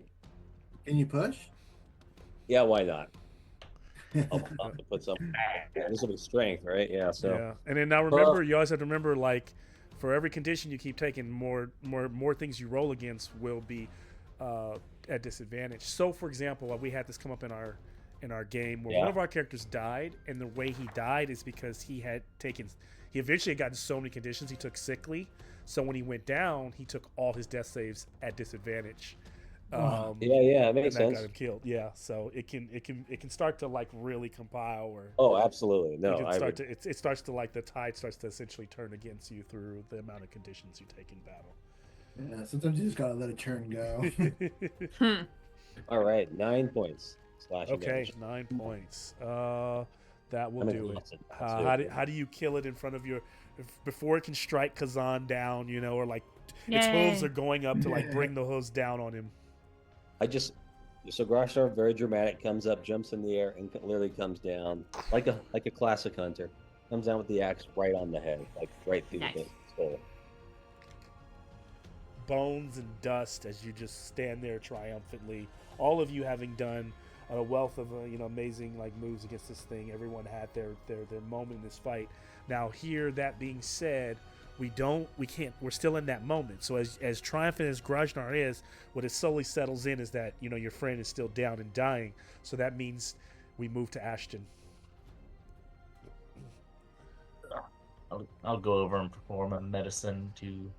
Can you push? Yeah. Why not? I'll have to put some. This will be strength, right? Yeah. So. Yeah, and then now remember, you always have to remember, like, for every condition you keep taking, more things you roll against will be at disadvantage. So, for example, we had this come up in our game where one of our characters died, and the way he died is because he had He eventually had gotten so many conditions he took sickly. So when he went down, he took all his death saves at disadvantage. Oh. Yeah, it And makes that got sense. him killed. Yeah, so it can start to like really compile, or Oh, absolutely. it No, can I start would. to it starts to like the tide starts to essentially turn against you through the amount of conditions you take in battle. Yeah, sometimes you just gotta let a turn go. Hmm. All right, 9 points. Slashing Okay, damage. 9 points. That will I'm do it. exhausted. Let's do How do you kill it in front of your before it can strike Kazan down? You know, or like its Yay. hooves are going up to like bring the hooves down on him. So Grashar, very dramatic, comes up, jumps in the air, and literally comes down like a classic hunter. Comes down with the axe right on the head, like right through Nice. the skull. Bones and dust as you just stand there triumphantly. All of you having done a wealth of amazing like moves against this thing. Everyone had their moment in this fight. Now here, that being said, we can't. We're still in that moment. So as triumphant as Grajnar is, what it slowly settles in is that your friend is still down and dying. So that means we move to Ashton. I'll go over and perform a medicine to.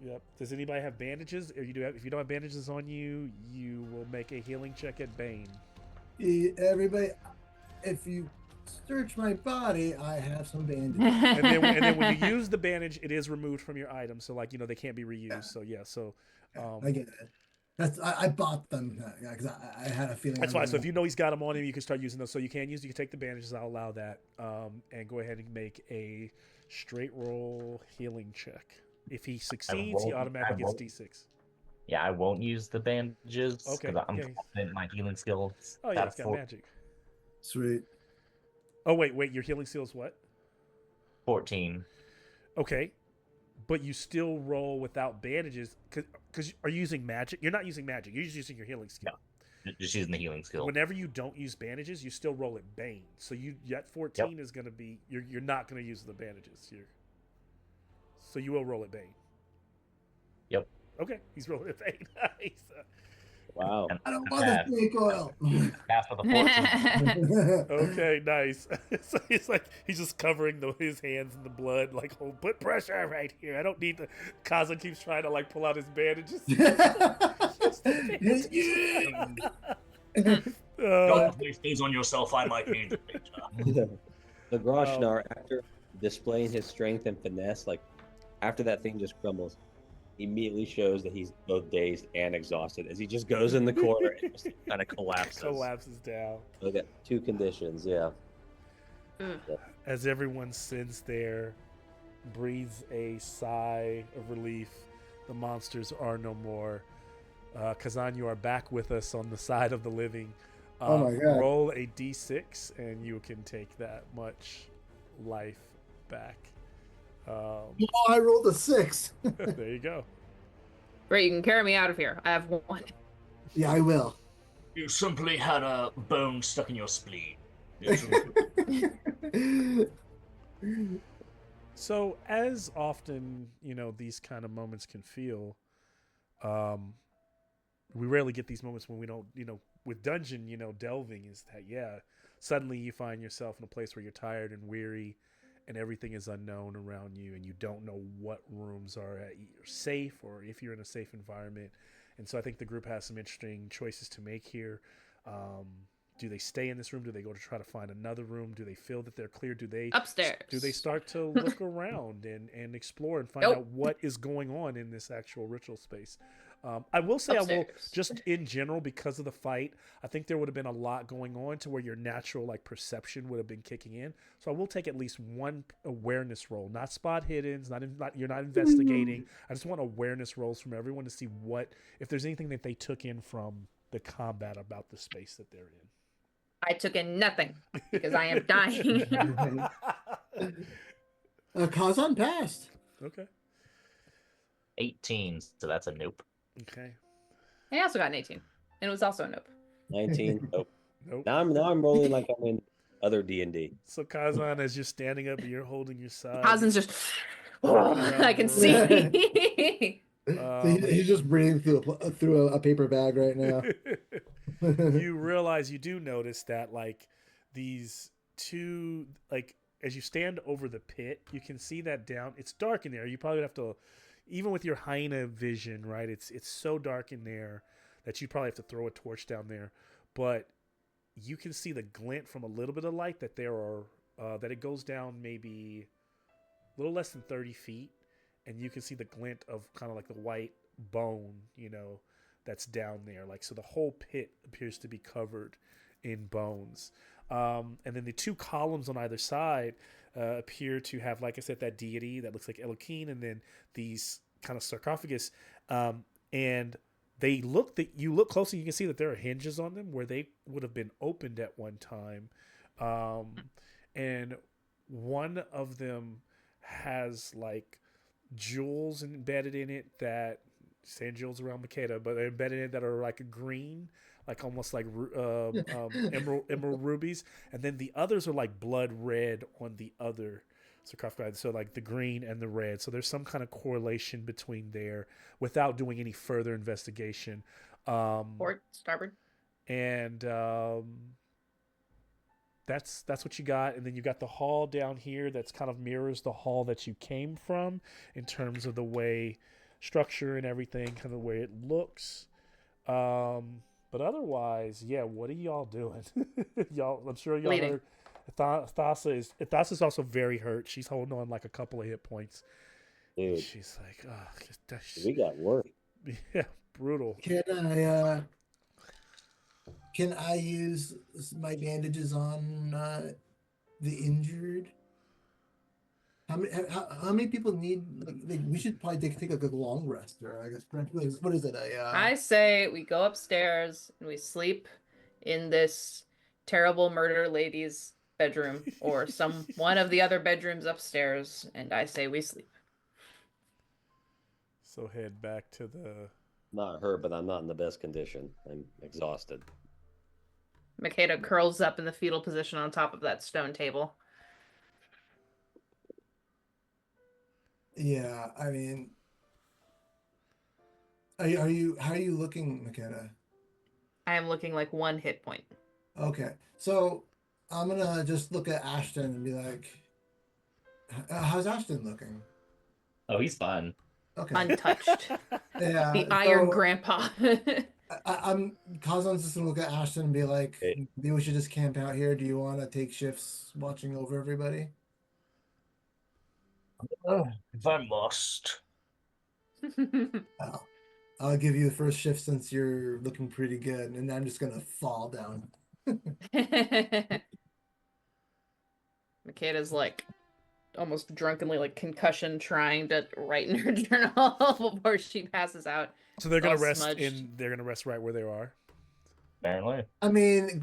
Yep. Does anybody have bandages? If you don't have bandages on you, you will make a healing check at Bane. Everybody, if you search my body, I have some bandages. And then when you use the bandage, it is removed from your item. So like they can't be reused. Yeah. So yeah. So I get it. I bought them because I had a feeling. that's fine. So if he's got them on him, you can start using those. So you can take the bandages. I'll allow that. And go ahead and make a straight roll healing check. If he succeeds, he automatically gets D6. Yeah, I won't use the bandages because Okay, I'm yeah. confident in my healing skills. Oh yeah, it's got magic. Sweet. Oh wait, your healing skill is what? 14. Okay, but you still roll without bandages because are you using magic? You're not using magic. You're just using your healing skill. No, just using the healing skill. Whenever you don't use bandages, you still roll at Bane. So that 14 is going to be you're not going to use the bandages. So you will roll at Bane. Yep. Okay, he's rolling at Bane. Nice. Wow. I don't want the snake oil. Pass with a 14. Okay, nice. So he's just covering his hands in the blood, like, oh, put pressure right here. I don't need the. Kazan keeps trying to like pull out his bandages. Don't waste these on yourself. I might need it later. The Grashnar, after displaying his strength and finesse, like after that thing just crumbles, immediately shows that he's both dazed and exhausted as he just goes in the corner and just kind of collapses. Down. Look at 2 conditions, yeah. As everyone sits there, breathes a sigh of relief. The monsters are no more. Kazan, you are back with us on the side of the living. Oh my God. Roll a d6 and you can take that much life back. Oh, I rolled a 6. There you go. Great, you can carry me out of here. I have 1. Yeah, I will. You simply had a bone stuck in your spleen. So as often, these kind of moments can feel, we rarely get these moments when we don't, with dungeon, delving is that, suddenly you find yourself in a place where you're tired and weary and everything is unknown around you and you don't know what rooms are safe or if you're in a safe environment. And so I think the group has some interesting choices to make here. Do they stay in this room? Do they go to try to find another room? Do they feel that they're clear? Do they Upstairs. Do they start to look around and explore and find out what is going on in this actual ritual space? I will say, Upstairs. I will just in general, because of the fight, I think there would have been a lot going on to where your natural like perception would have been kicking in. So I will take at least one awareness roll, not spot hiddens, you're not investigating. I just want awareness rolls from everyone to see if there's anything that they took in from the combat about the space that they're in. I took in nothing because I am dying. Kazan passed. Okay. 18, so that's a nope. Okay. I also got an 18, and it was also a nope. 19. Nope. Nope. Now I'm rolling like I'm in other D&D. So Kazan, as you're standing up and you're holding your side, Kazan's just, I can see. He's just breathing through a paper bag right now. You realize, you do notice that like these two, like as you stand over the pit, you can see that down. It's dark in there. You probably have to, even with your hyena vision, right? It's so dark in there that you probably have to throw a torch down there. But you can see the glint from a little bit of light that there are that it goes down maybe a little less than 30 feet, and you can see the glint of kind of like the white bone, that's down there. Like, so the whole pit appears to be covered in bones. And then the two columns on either side appear to have, like I said, that deity that looks like Elohim, and then these kind of sarcophagus. And they look that you look closely, you can see that there are hinges on them where they would have been opened at one time. And one of them has like jewels embedded in it that, saying jewels around Makeda, but they're embedded in it that are like a green, like almost like emerald rubies. And then the others are like blood red on the other sarcophagi. So like the green and the red. So there's some kind of correlation between there without doing any further investigation. Port, starboard. And that's what you got. And then you got the hall down here that's kind of mirrors the hall that you came from in terms of the way structure and everything, kind of the way it looks. But otherwise, yeah, what are y'all doing? Y'all, I'm sure y'all Bleeding. heard Thassa is also very hurt. She's holding on like a couple of hit points. Dude, She's like, oh, we got work. yeah, brutal. Can I use my bandages on the injured? How many people need? Like, we should probably take like a long rest, or I guess what is it? I say we go upstairs and we sleep in this terrible murder lady's bedroom or one of the other bedrooms upstairs, and I say we sleep. So head back to the. Not her, but I'm not in the best condition. I'm exhausted. Makeda curls up in the fetal position on top of that stone table. Yeah, I mean, how are you looking, Makeda? I am looking like 1 hit point. Okay, so I'm gonna just look at Ashton and be like, how's Ashton looking? Oh, he's fine. Okay. Untouched. Yeah. The Iron so Grandpa. I'm Kazan's just gonna look at Ashton and be like, Hey. maybe we should just camp out here. Do you want to take shifts watching over everybody? If I must. I'll give you the first shift since you're looking pretty good, and I'm just gonna fall down. Makeda's like almost drunkenly like concussion trying to write in her journal before she passes out. So they're gonna All rest smudged. they're gonna rest right where they are. Apparently. I mean,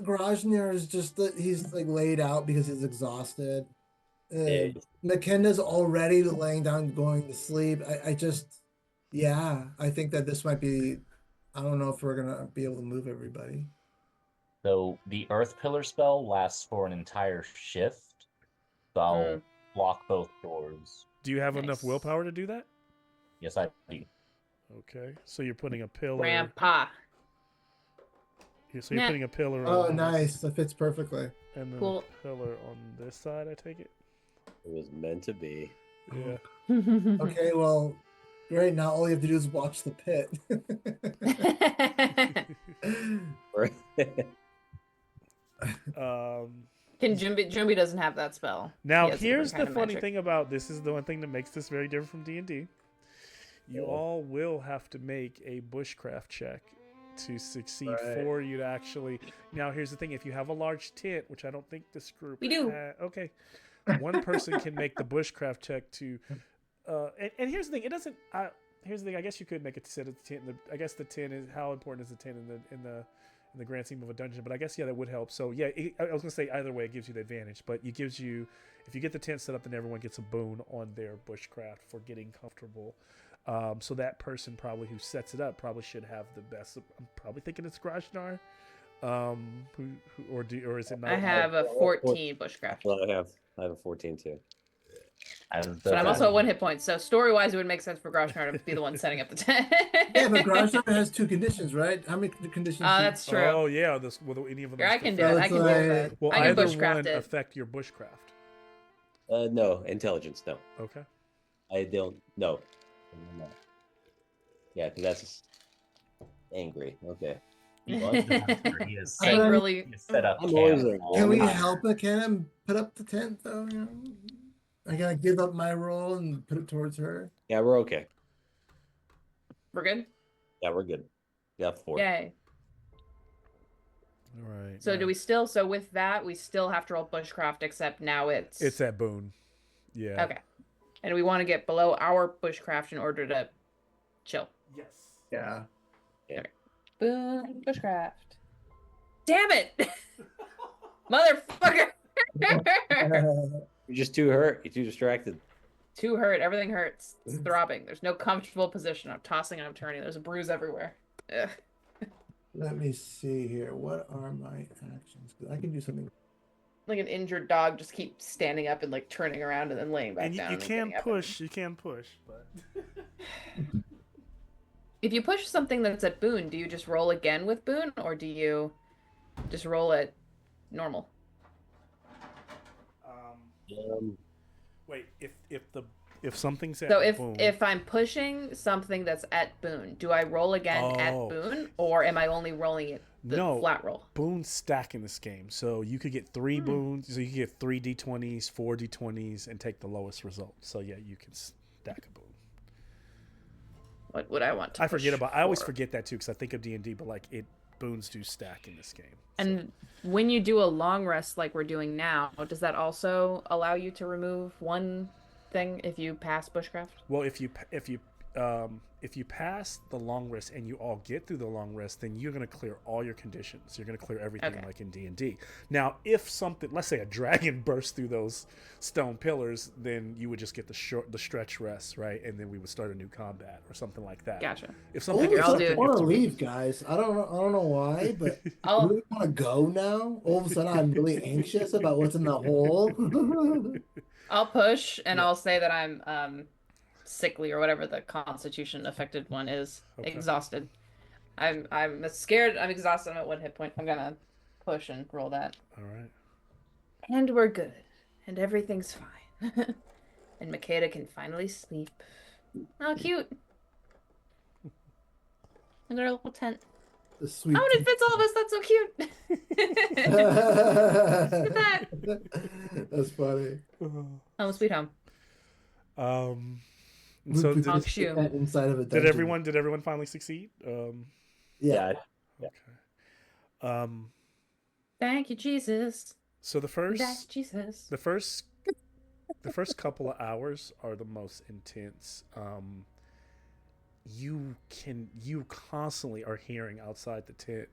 Grajnir is just that he's like laid out because he's exhausted. Hey. McKenna's already laying down, going to sleep. I think that this might be. I don't know if we're gonna be able to move everybody. So the Earth Pillar spell lasts for an entire shift. So I'll block both doors. Do you have enough Nice. willpower to do that? Yes, I do. Okay, so you're putting a pillar. Grandpa. So you're Nah. putting a pillar. Oh, on nice! That fits perfectly. And then Cool. a pillar on this side. I take it. It was meant to be. Yeah. Okay, well, right now all you have to do is watch the pit. Can Jumbi doesn't have that spell. Now He has a here's the different kind of funny magic. thing about this is the one thing that makes this very different from D&D. You Yeah. all will have to make a bushcraft check to succeed Right. for you to actually. Now here's the thing: if you have a large tent, which I don't think this group We do. okay, one person can make the bushcraft check to. And here's the thing: it doesn't. Here's the thing: I guess you could make a set of the tent. I guess the tent is how important is the tent in the grand scheme of a dungeon? But I guess that would help. So yeah, I was gonna say either way it gives you the advantage, but it gives you if you get the tent set up, then everyone gets a boon on their bushcraft for getting comfortable. So that person probably who sets it up probably should have the best. I'm probably thinking it's Grajnar. Or is it not? I have a 14 bushcraft. Well, I have a 14 too. But I'm also at 1 hit point, so story-wise, it would make sense for Grajnar to be the one setting up the tent. Yeah, but Grajnar has 2 conditions, right? How many conditions? Oh, do- that's true. Oh yeah, will any of them? Here, I can do So it. I it's can do it. like- Will I can either bushcraft one it. affect your bushcraft? No, intelligence. No, Okay. I don't. No, I'm not. Yeah, because that's angry. Okay. He Well, he is I don't know. Angrily. he has set up I'm always camp. angry. Can we I'm- help it? Can I put up the tent though? You know? I gotta give up my role and put it towards her. Yeah, we're okay. We're good? Yeah, we're good. Yeah, 4. Yay. All right. So yeah. do we still, so with that, we still have to roll bushcraft, except now It's at Boone. Yeah. Okay. And we want to get below our bushcraft in order to chill. Yes. Yeah. Boom, bushcraft. Damn it! Motherfucker! You're just too hurt. You're too distracted. Too hurt. Everything hurts. It's throbbing. There's no comfortable position. I'm tossing and I'm turning. There's a bruise everywhere. Ugh. Let me see here. What are my actions? 'Cause I can do something. Like an injured dog, just keep standing up and like turning around and then laying back And down. you and can getting up push. You can push, but If you push something that's at Boone, do you just roll again with Boone, or do you just roll it normal? wait. If something's at So if Boone, if I'm pushing something that's at Boone, do I roll again at Oh. Boone, or am I only rolling it the No. flat roll? Boone's stack in this game, so you could get 3 boons. So you could get 3 d20s, 4 d20s, and take the lowest result. So yeah, you can stack a boon. What would I want to? I forget push about. I always for? forget that too because I think of D&D, but like boons do stack in this game. And when you do a long rest like we're doing now, does that also allow you to remove one thing if you pass bushcraft? Well, if you pass the long rest and you all get through the long rest, then you're going to clear all your conditions. You're going to clear everything Okay. like in D&D. Now, if something, let's say a dragon bursts through those stone pillars, then you would just get the stretch rest, right? And then we would start a new combat or something like that. Gotcha. If Oh, something, if I'll I something, do it. want to if- leave, guys. I don't know why, but I I'll really want to go now. All of a sudden, I'm really anxious about what's in the hole. I'll push and Yeah. I'll say that I'm sickly or whatever the constitution affected one is. Okay. Exhausted. I'm scared. I'm exhausted. I'm at 1 hit point. I'm gonna push and roll that. all right. And we're good. And everything's fine. And Makeda can finally sleep. Oh, cute. And their little tent. The sweet. Oh, and it fits all of us. That's so cute. That's funny. Home sweet home. So We did, Honk just shoe. get that inside of a did dungeon. everyone finally succeed? Yeah. Okay. Thank you, Jesus. So That's Jesus. the first couple of hours are the most intense. You constantly are hearing outside the tent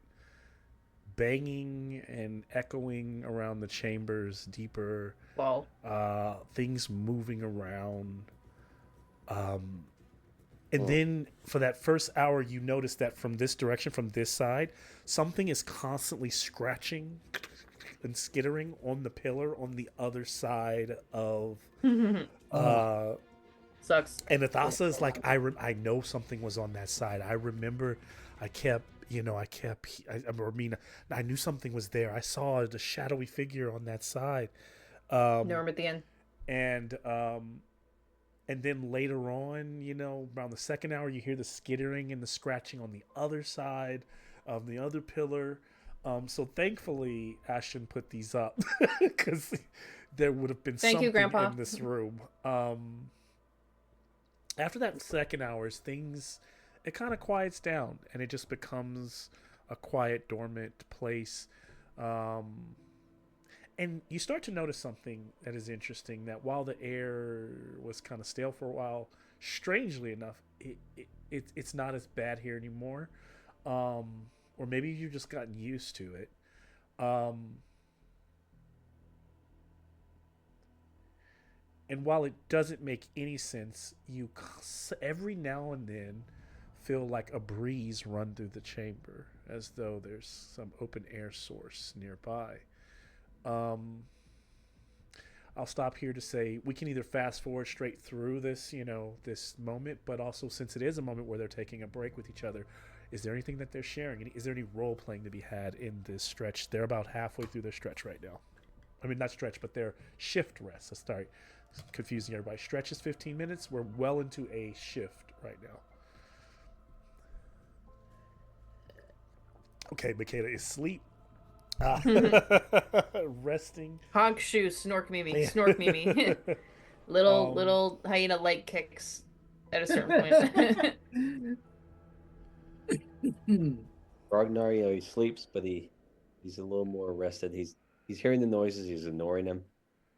banging and echoing around the chambers deeper, Well, things moving around, and then for that first hour you notice that from this direction, from this side, something is constantly scratching and skittering on the pillar on the other side of sucks. and Athasa is like, I know something was on that side. I remember I knew something was there. I saw the shadowy figure on that side. Norm at the end. And then later on, around the second hour, you hear the skittering and the scratching on the other side of the other pillar. So thankfully, Ashton put these up because there would have been Thank you, something Grandpa. in this room. After that second hours, it kind of quiets down and it just becomes a quiet, dormant place. And you start to notice something that is interesting, that while the air was kind of stale for a while, strangely enough, it's not as bad here anymore. Or maybe you've just gotten used to it. And while it doesn't make any sense, you every now and then feel like a breeze run through the chamber, as though there's some open air source nearby. I'll stop here to say we can either fast forward straight through this, this moment, but also since it is a moment where they're taking a break with each other, is there anything that they're sharing? Is there any role playing to be had in this stretch? They're about halfway through their stretch right now. I mean, not stretch, but their shift rest. So sorry, confusing everybody. Stretch is 15 minutes. We're well into a shift right now. Okay, Makeda is asleep. Resting. Honk shoe, snork mimi, snork mimi. little hyena leg kicks at a certain point. Ragnar, he sleeps, but he's a little more rested. He's hearing the noises. He's ignoring them,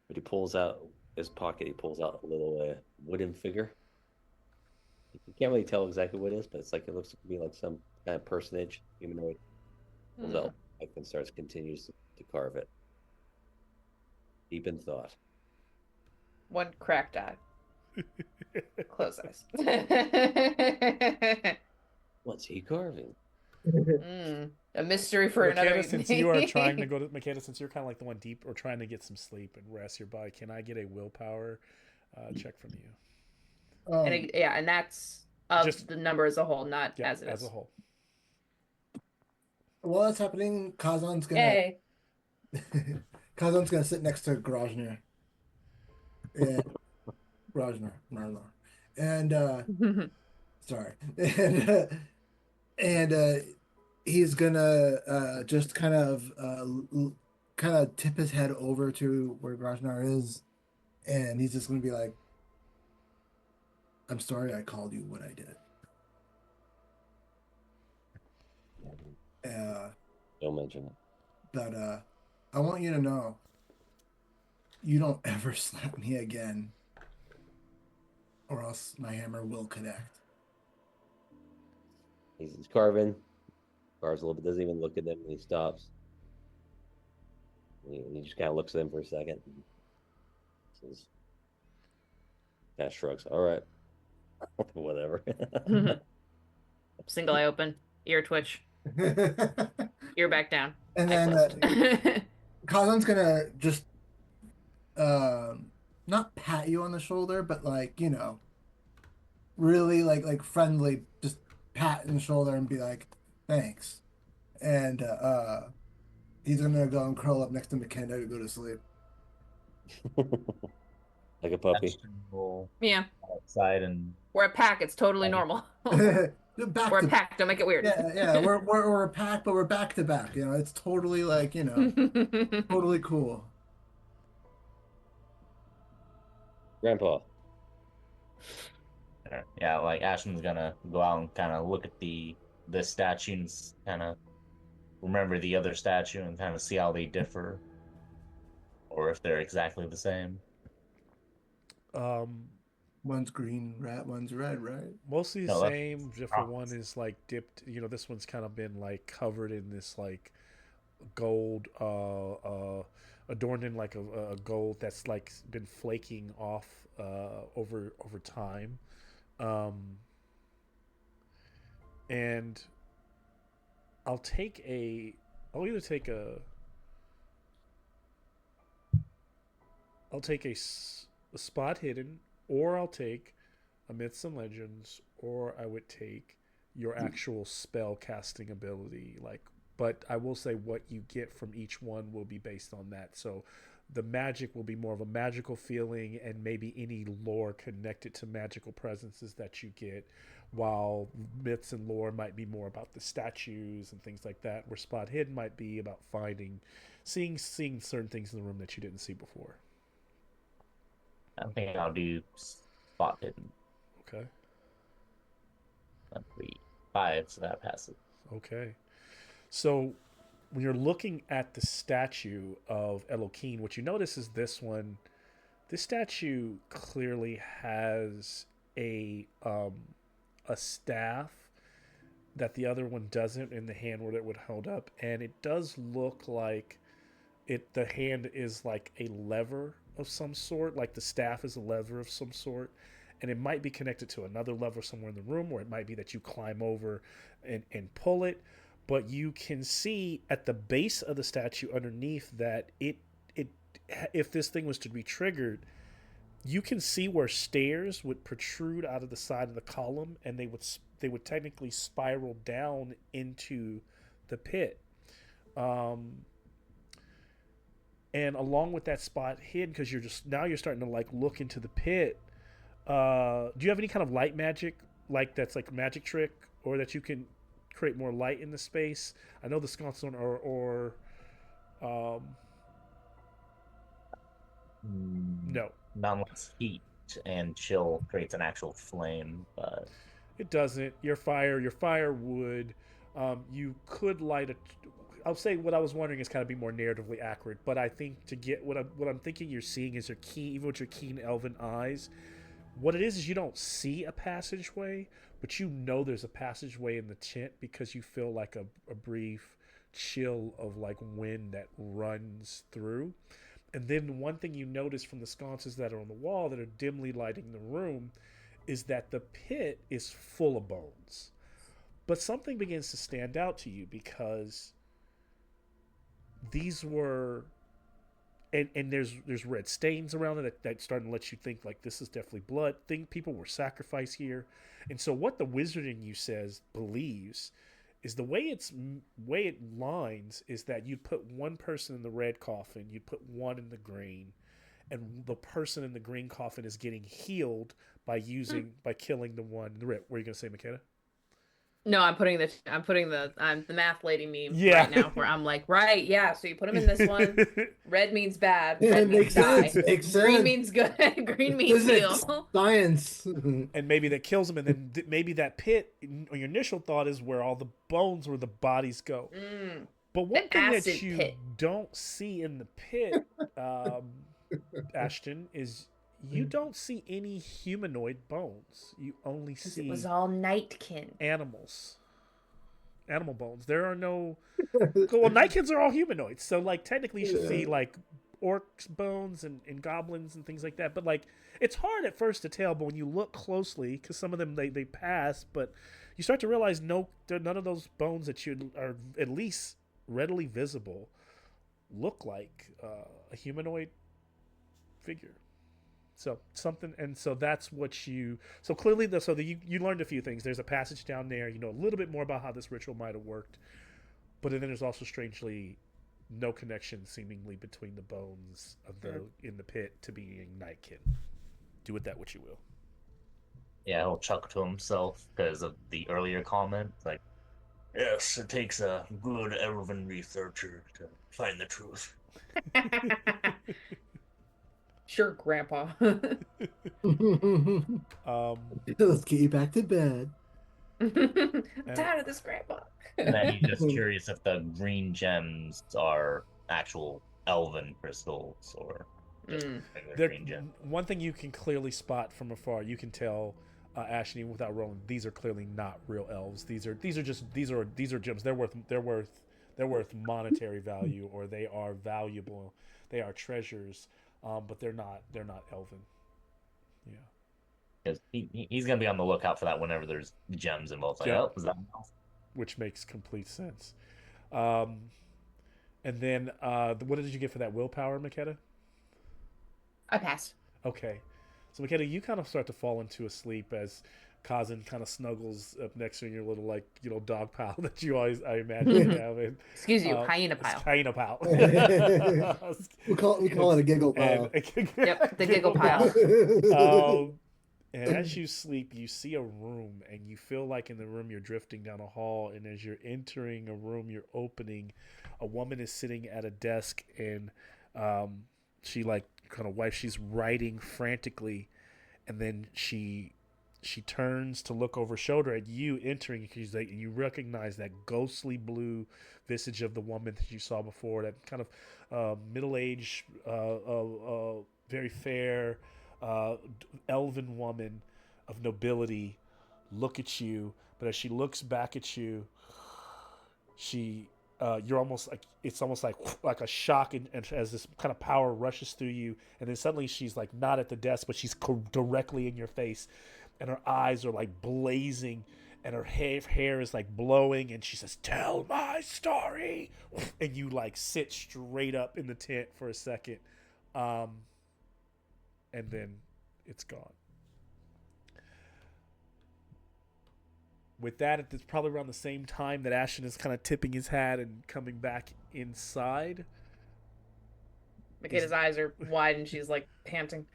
but he pulls out his pocket. He pulls out a little wooden figure. You can't really tell exactly what it is, but it looks to be like some kind of personage, humanoid. Pulls out and continues to carve it. Deep in thought. One cracked eye. Close eyes. What's he carving? A mystery for another Makeda, evening. since you are trying to go to Makeda, since you're kind of like the one deep or trying to get some sleep and rest your body, can I get a willpower check from you? And that's of Just- the number as a whole, not Yeah, as it as is. a whole. While that's happening, Kazan's gonna Yay. Kazan's gonna sit next to Groznyr. And Groznyr. And sorry. And he's gonna just kind of tip his head over to where Groznyr is, and he's just gonna be like, I'm sorry I called you what I did. Don't mention it. But I want you to know, you don't ever slap me again, or else my hammer will connect. He's carving. Carves a little bit. Doesn't even look at them when he stops. He just kind of looks at them for a second. Says, kind of shrugs. All right. Whatever. Single eye open, ear twitch, ear back down. And eye then closed. Kazan's gonna just not pat you on the shoulder, but really like friendly, just pat in the shoulder and be like, thanks. And he's gonna go and curl up next to McKenna to go to sleep. Like a puppy. Ashton will Yeah, outside and we're a pack. It's totally normal. Back We're to a pack. Don't make it weird. yeah, we're a pack, but we're back to back. It's totally totally cool. Grandpa. Yeah, like Ashton's gonna go out and kind of look at the statue and kind of remember the other statue and kind of see how they differ, or if they're exactly the same. One's green, one's red, right? Mostly the No, that's same. Except for one is like dipped. This one's kind of been like covered in this like gold, adorned in like a gold that's like been flaking off over time. And I'll either take a spot hidden, or I'll take a Myths and Legends, or I would take your actual spell casting ability. But I will say what you get from each one will be based on that. So the magic will be more of a magical feeling, and maybe any lore connected to magical presences that you get, while myths and lore might be more about the statues and things like that, where spot hidden might be about seeing certain things in the room that you didn't see before. I think I'll do spot hidden. Okay. That'd be 5, so that passes. Okay. So when you're looking at the statue of Elohim, what you notice is this statue clearly has a staff that the other one doesn't in the hand where it would hold up, and it does look like the hand is like a lever of some sort, like the staff is a lever of some sort, and it might be connected to another lever somewhere in the room, or it might be that you climb over and pull it. But you can see at the base of the statue underneath that if this thing was to be triggered, you can see where stairs would protrude out of the side of the column, and they would technically spiral down into the pit. And And along with that spot hidden, because you're starting to like look into the pit. Do you have any kind of light magic, like that's like a magic trick, or that you can create more light in the space? I know the sconces or no, Not unless heat and chill creates an actual flame, but it doesn't. Your fire would. You could light a. I'll say what I was wondering is kind of be more narratively accurate, but I think to get what I'm thinking you're seeing is your keen, even with your keen elven eyes. What it is you don't see a passageway, but you know there's a passageway in the tent because you feel like a brief chill of like wind that runs through. And then one thing you notice from the sconces that are on the wall that are dimly lighting the room is that the pit is full of bones. But something begins to stand out to you because these were and there's red stains around it that's starting to let you think like this is definitely blood. Think people were sacrificed here. And so what the wizard in you believes is the way it lines is that you'd put one person in the red coffin, you'd put one in the green, and the person in the green coffin is getting healed by killing the one in the red. What are you gonna say, Makeda? No, I'm putting the math lady meme Yeah. right now where I'm like, right, yeah, so you put him in this one. Red means bad. Yeah, Red it means makes die. sense. Makes Green sense. means good. Green means Physics, heal. science. And maybe that kills him, and then maybe that pit. Your initial thought is where all the bones, where the bodies go. But one The thing that acid you pit. don't see in the pit, Ashton, is you don't see any humanoid bones. You only see It was all nightkin. animal bones. There are no. Well, Nightkins are all humanoids, so like technically you should see like orcs bones and goblins and things like that. But like it's hard at first to tell, but when you look closely, because some of them they pass, but you start to realize none of those bones that you are at least readily visible look like a humanoid figure. So something, and so that's what you. So clearly, you learned a few things. There's a passage down there. You know a little bit more about how this ritual might have worked, but then there's also strangely no connection seemingly between the bones of in the pit to being Nightkin. Do with that what you will. yeah, he'll chuck to himself because of the earlier comment. Like, Yes, it takes a good elven researcher to find the truth. Sure, Grandpa. Let's get you back to bed. I'm tired of this, Grandpa. and then he's just curious if the green gems are actual elven crystals or just regular green gems. One thing you can clearly spot from afar, you can tell, Ashley, without rolling, these are clearly not real elves. These are gems. They're worth monetary value, or they are valuable. They are treasures, but they're not elven. Yeah. Because he's going to be on the lookout for that whenever there's gems involved. Like, oh, is that an elf? Which makes complete sense. And then, what did you get for that willpower, Makeda? I passed. Okay. So, Makeda, you kind of start to fall into a sleep as Kazan kind of snuggles up next to you in your little, like, dog pile that you always, I imagine, having. Excuse you, hyena pile. Hyena pile. we call it a giggle pile. Yep, the giggle pile. And as you sleep, you see a room, and you feel like in the room you're drifting down a hall, and as you're entering a room you're opening, a woman is sitting at a desk, and she like kind of she's writing frantically, and then she turns to look over her shoulder at you entering, because like, you recognize that ghostly blue visage of the woman that you saw before, that kind of middle-aged, very fair, elven woman of nobility look at you, but as she looks back at you, you're almost like, it's almost like a shock, and as this kind of power rushes through you, and then suddenly she's like not at the desk, but she's directly in your face, and her eyes are like blazing, and her hair is like blowing, and she says, "Tell my story," and you like sit straight up in the tent for a second, and then it's gone. With that, it's probably around the same time that Ashton is kind of tipping his hat and coming back inside. Makeda's eyes are wide and she's like panting.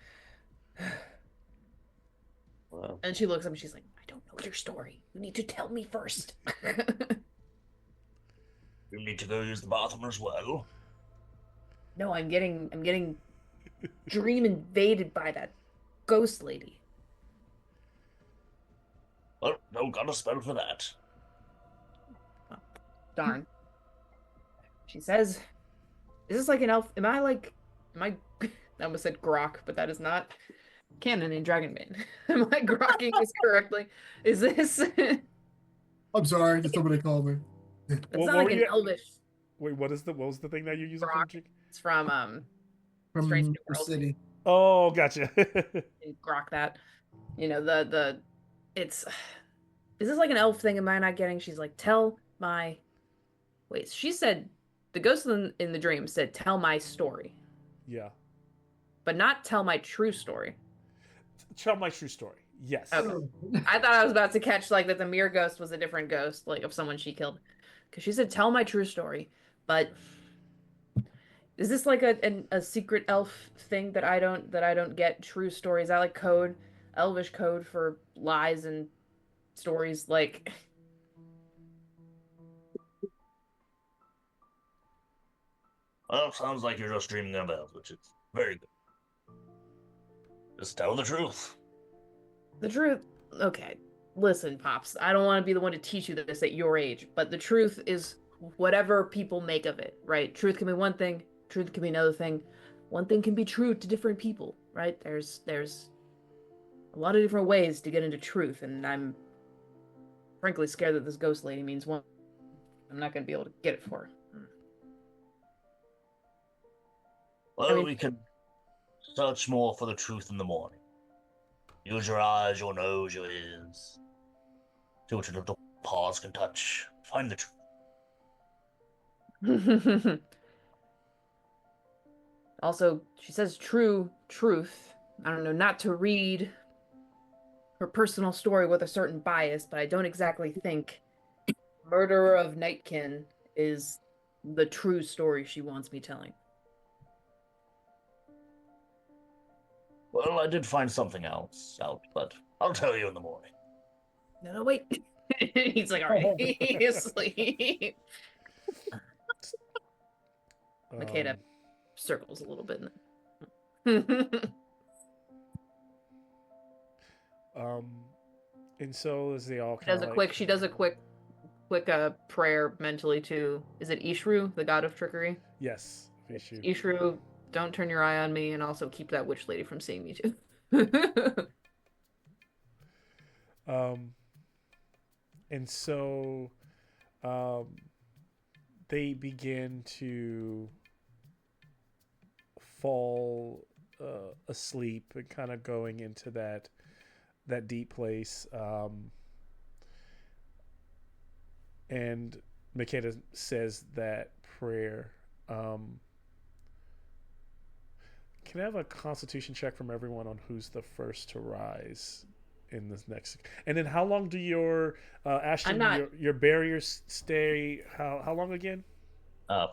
Wow. And she looks up and she's like, I don't know your story. You need to tell me first. You need to go use the bathroom as well. No, I'm getting dream invaded by that ghost lady. Well, no, got a spell for that. Darn. She says, is this like an elf? Am I I almost said grok, but that is not canon in Dragonbane. Am I grokking this correctly? Is this? I'm sorry, did somebody call me? It's What not were like an you- elvish. Wait, what was the thing that you're using? Grok. It's from From Strange New the World. city. Oh, gotcha. And grok that. You know, it's is this like an elf thing? Am I not getting? She's like, wait, she said the ghost in the dream said, tell my story. Yeah. But not tell my true story. Tell my true story. Yes. Okay. I thought I was about to catch like that the mirror ghost was a different ghost, like of someone she killed. Because she said, tell my true story. But is this like a secret elf thing that I don't get? True stories? I like code, elvish code for lies and stories. Like, Well, sounds like you're just dreaming about, which is very good. Just tell the truth. the truth. Okay, listen, Pops. I don't want to be the one to teach you this at your age, but the truth is whatever people make of it, right? Truth can be one thing, truth can be another thing. One thing can be true to different people, right? There's a lot of different ways to get into truth, and I'm frankly scared that this ghost lady means one. I'm not going to be able to get it for her. Well, we can search more for the truth in the morning. Use your eyes, your nose, your ears. See what your little paws can touch. Find the truth. Also, she says truth. I don't know, not to read her personal story with a certain bias, but I don't exactly think Murderer of Nightkin is the true story she wants me telling. Well, I did find something else out, but I'll tell you in the morning. No, wait. He's like, all right, he's asleep. Makeda circles a little bit. And so as they all She does a quick prayer mentally to, is it Ishru, the god of trickery? Yes, issue. Ishru, don't turn your eye on me, and also keep that witch lady from seeing me too. And so they begin to fall asleep and kind of going into that deep place. And Makeda says that prayer. Can I have a constitution check from everyone on who's the first to rise in this next? And then how long do your Ashton, your barriers stay? How long again?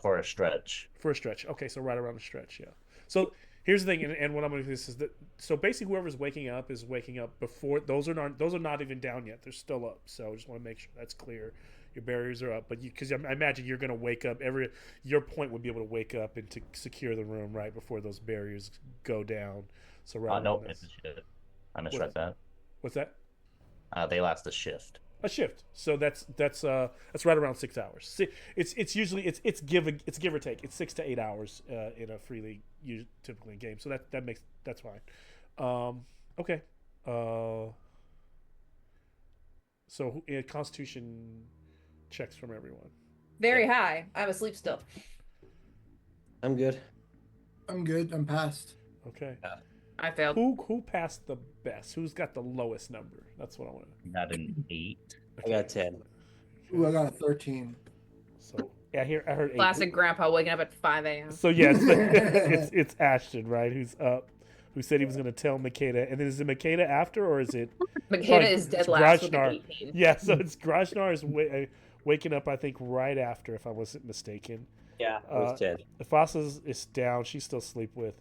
For a stretch. For a stretch. Okay, so right around the stretch, yeah. So here's the thing, and what I'm going to do is that so basically whoever's waking up is waking up before those are not even down yet. They're still up. So I just want to make sure that's clear. Your barriers are up, but because I imagine you're going to wake up. Your point would be able to wake up and to secure the room right before those barriers go down. So right. No, it's a shift. I misread that. What's that? They last a shift. A shift. So that's right around 6 hours. It's usually it's give or take. It's 6 to 8 hours in a free league typically game. So that's fine. Okay. So Constitution checks from everyone. Very high. I'm asleep still. I'm good. I'm good. I'm past. Okay. I failed. Who passed the best? Who's got the lowest number? That's what I want to. Got an 8. I got 10. Ooh, I got a 13. So yeah, I heard 8. Classic grandpa waking up at 5 a.m. So yes, it's Ashton, right? Who's up? Who said he was going to tell Makeda? And then is it Makeda after, or is it? Makeda is dead last with an 18. Yeah, so it's Grashnar is waking up, I think, right after, if I wasn't mistaken. Yeah, it was 10. Fossa is down. She's still asleep with.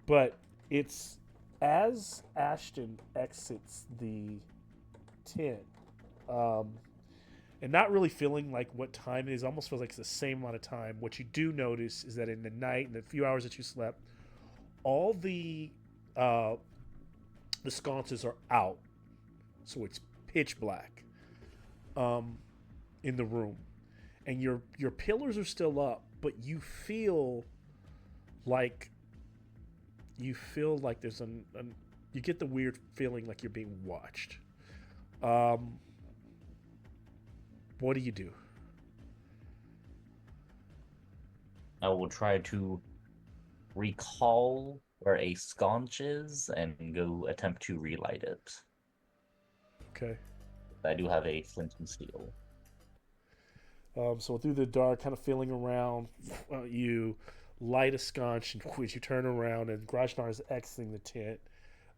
But it's as Ashton exits the tent, and not really feeling like what time it is, almost feels like it's the same amount of time. What you do notice is that in the night, in the few hours that you slept, all the sconces are out, so it's pitch black in the room, and your pillars are still up, but you feel like there's you get the weird feeling like you're being watched. What do you do? I will try to recall where a sconce is and go attempt to relight it. Okay. I do have a flint and steel. So through the dark, kind of feeling around, you light a sconce, and as you turn around, and Grajnar is exiting the tent.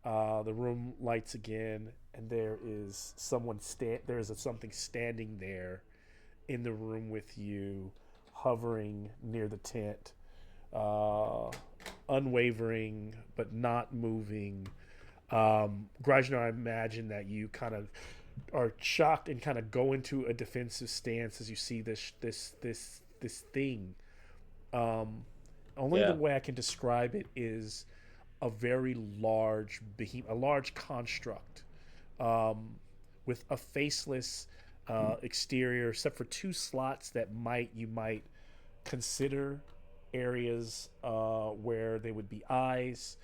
The room lights again, and there is something standing there in the room with you, hovering near the tent, unwavering but not moving. Grajnar, I imagine that you kind of are shocked and kind of go into a defensive stance as you see this thing. Only the way I can describe it is a very large behemoth, a large construct, with a faceless exterior, except for two slots that you might consider areas where there would be eyes.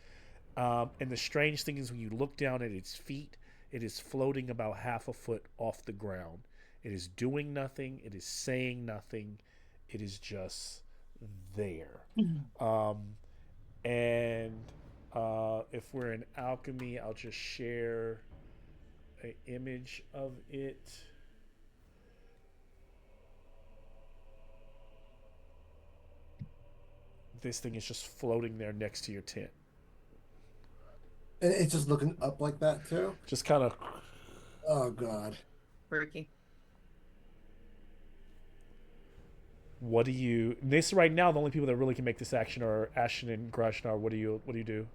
And the strange thing is, when you look down at its feet, it is floating about half a foot off the ground. It is doing nothing. It is saying nothing. It is just there. And if we're in alchemy, I'll just share an image of it. This thing is just floating there next to your tent. And it's just looking up like that too. Just kind of. Oh God. Freaky. What do you? This right now, the only people that really can make this action are Ashton and Grajnar. What do you do?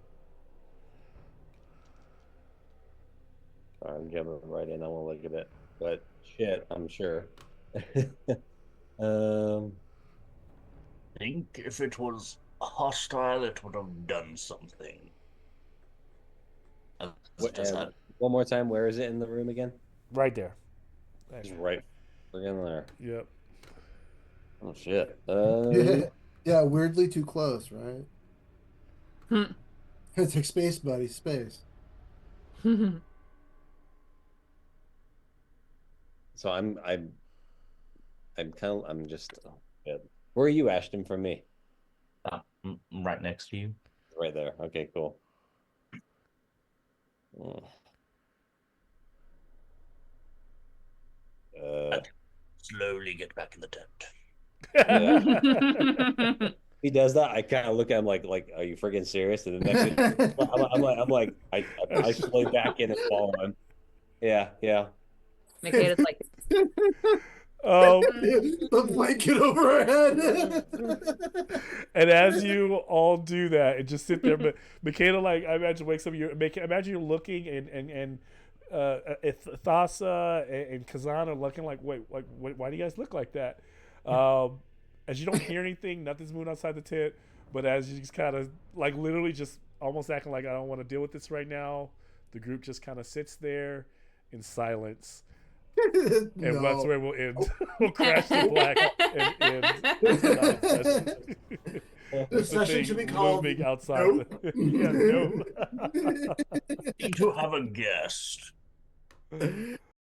I'm jumping right in. I want to look at it, but shit, I'm sure. I think if it was hostile, it would have done something. One more time. Where is it in the room again? Right there. It's right friggin' there. Yep. Oh shit. Yeah, weirdly too close, right? It's like space, buddy, space. So I'm just. Yeah. Where are you, Ashton? From me? I'm right next to you. Right there. Okay, cool. Slowly get back in the tent. Yeah. He does that. I kind of look at him like, are you freaking serious? And the next, I slay back in and follow him. Yeah. Michaela's like, The blanket over her head. And as you all do that and just sit there, but Michaela, like, I imagine wakes up. Imagine you're looking and Thassa and Kazan are looking like, wait, why do you guys look like that? As you don't hear anything, nothing's moving outside the tent, but as you just kind of like literally just almost acting like I don't want to deal with this right now, the group just kind of sits there in silence. And that's where we'll end. We'll crash to black and end. The session should be called moving outside. Nope. Yeah, no. Need to have a guest.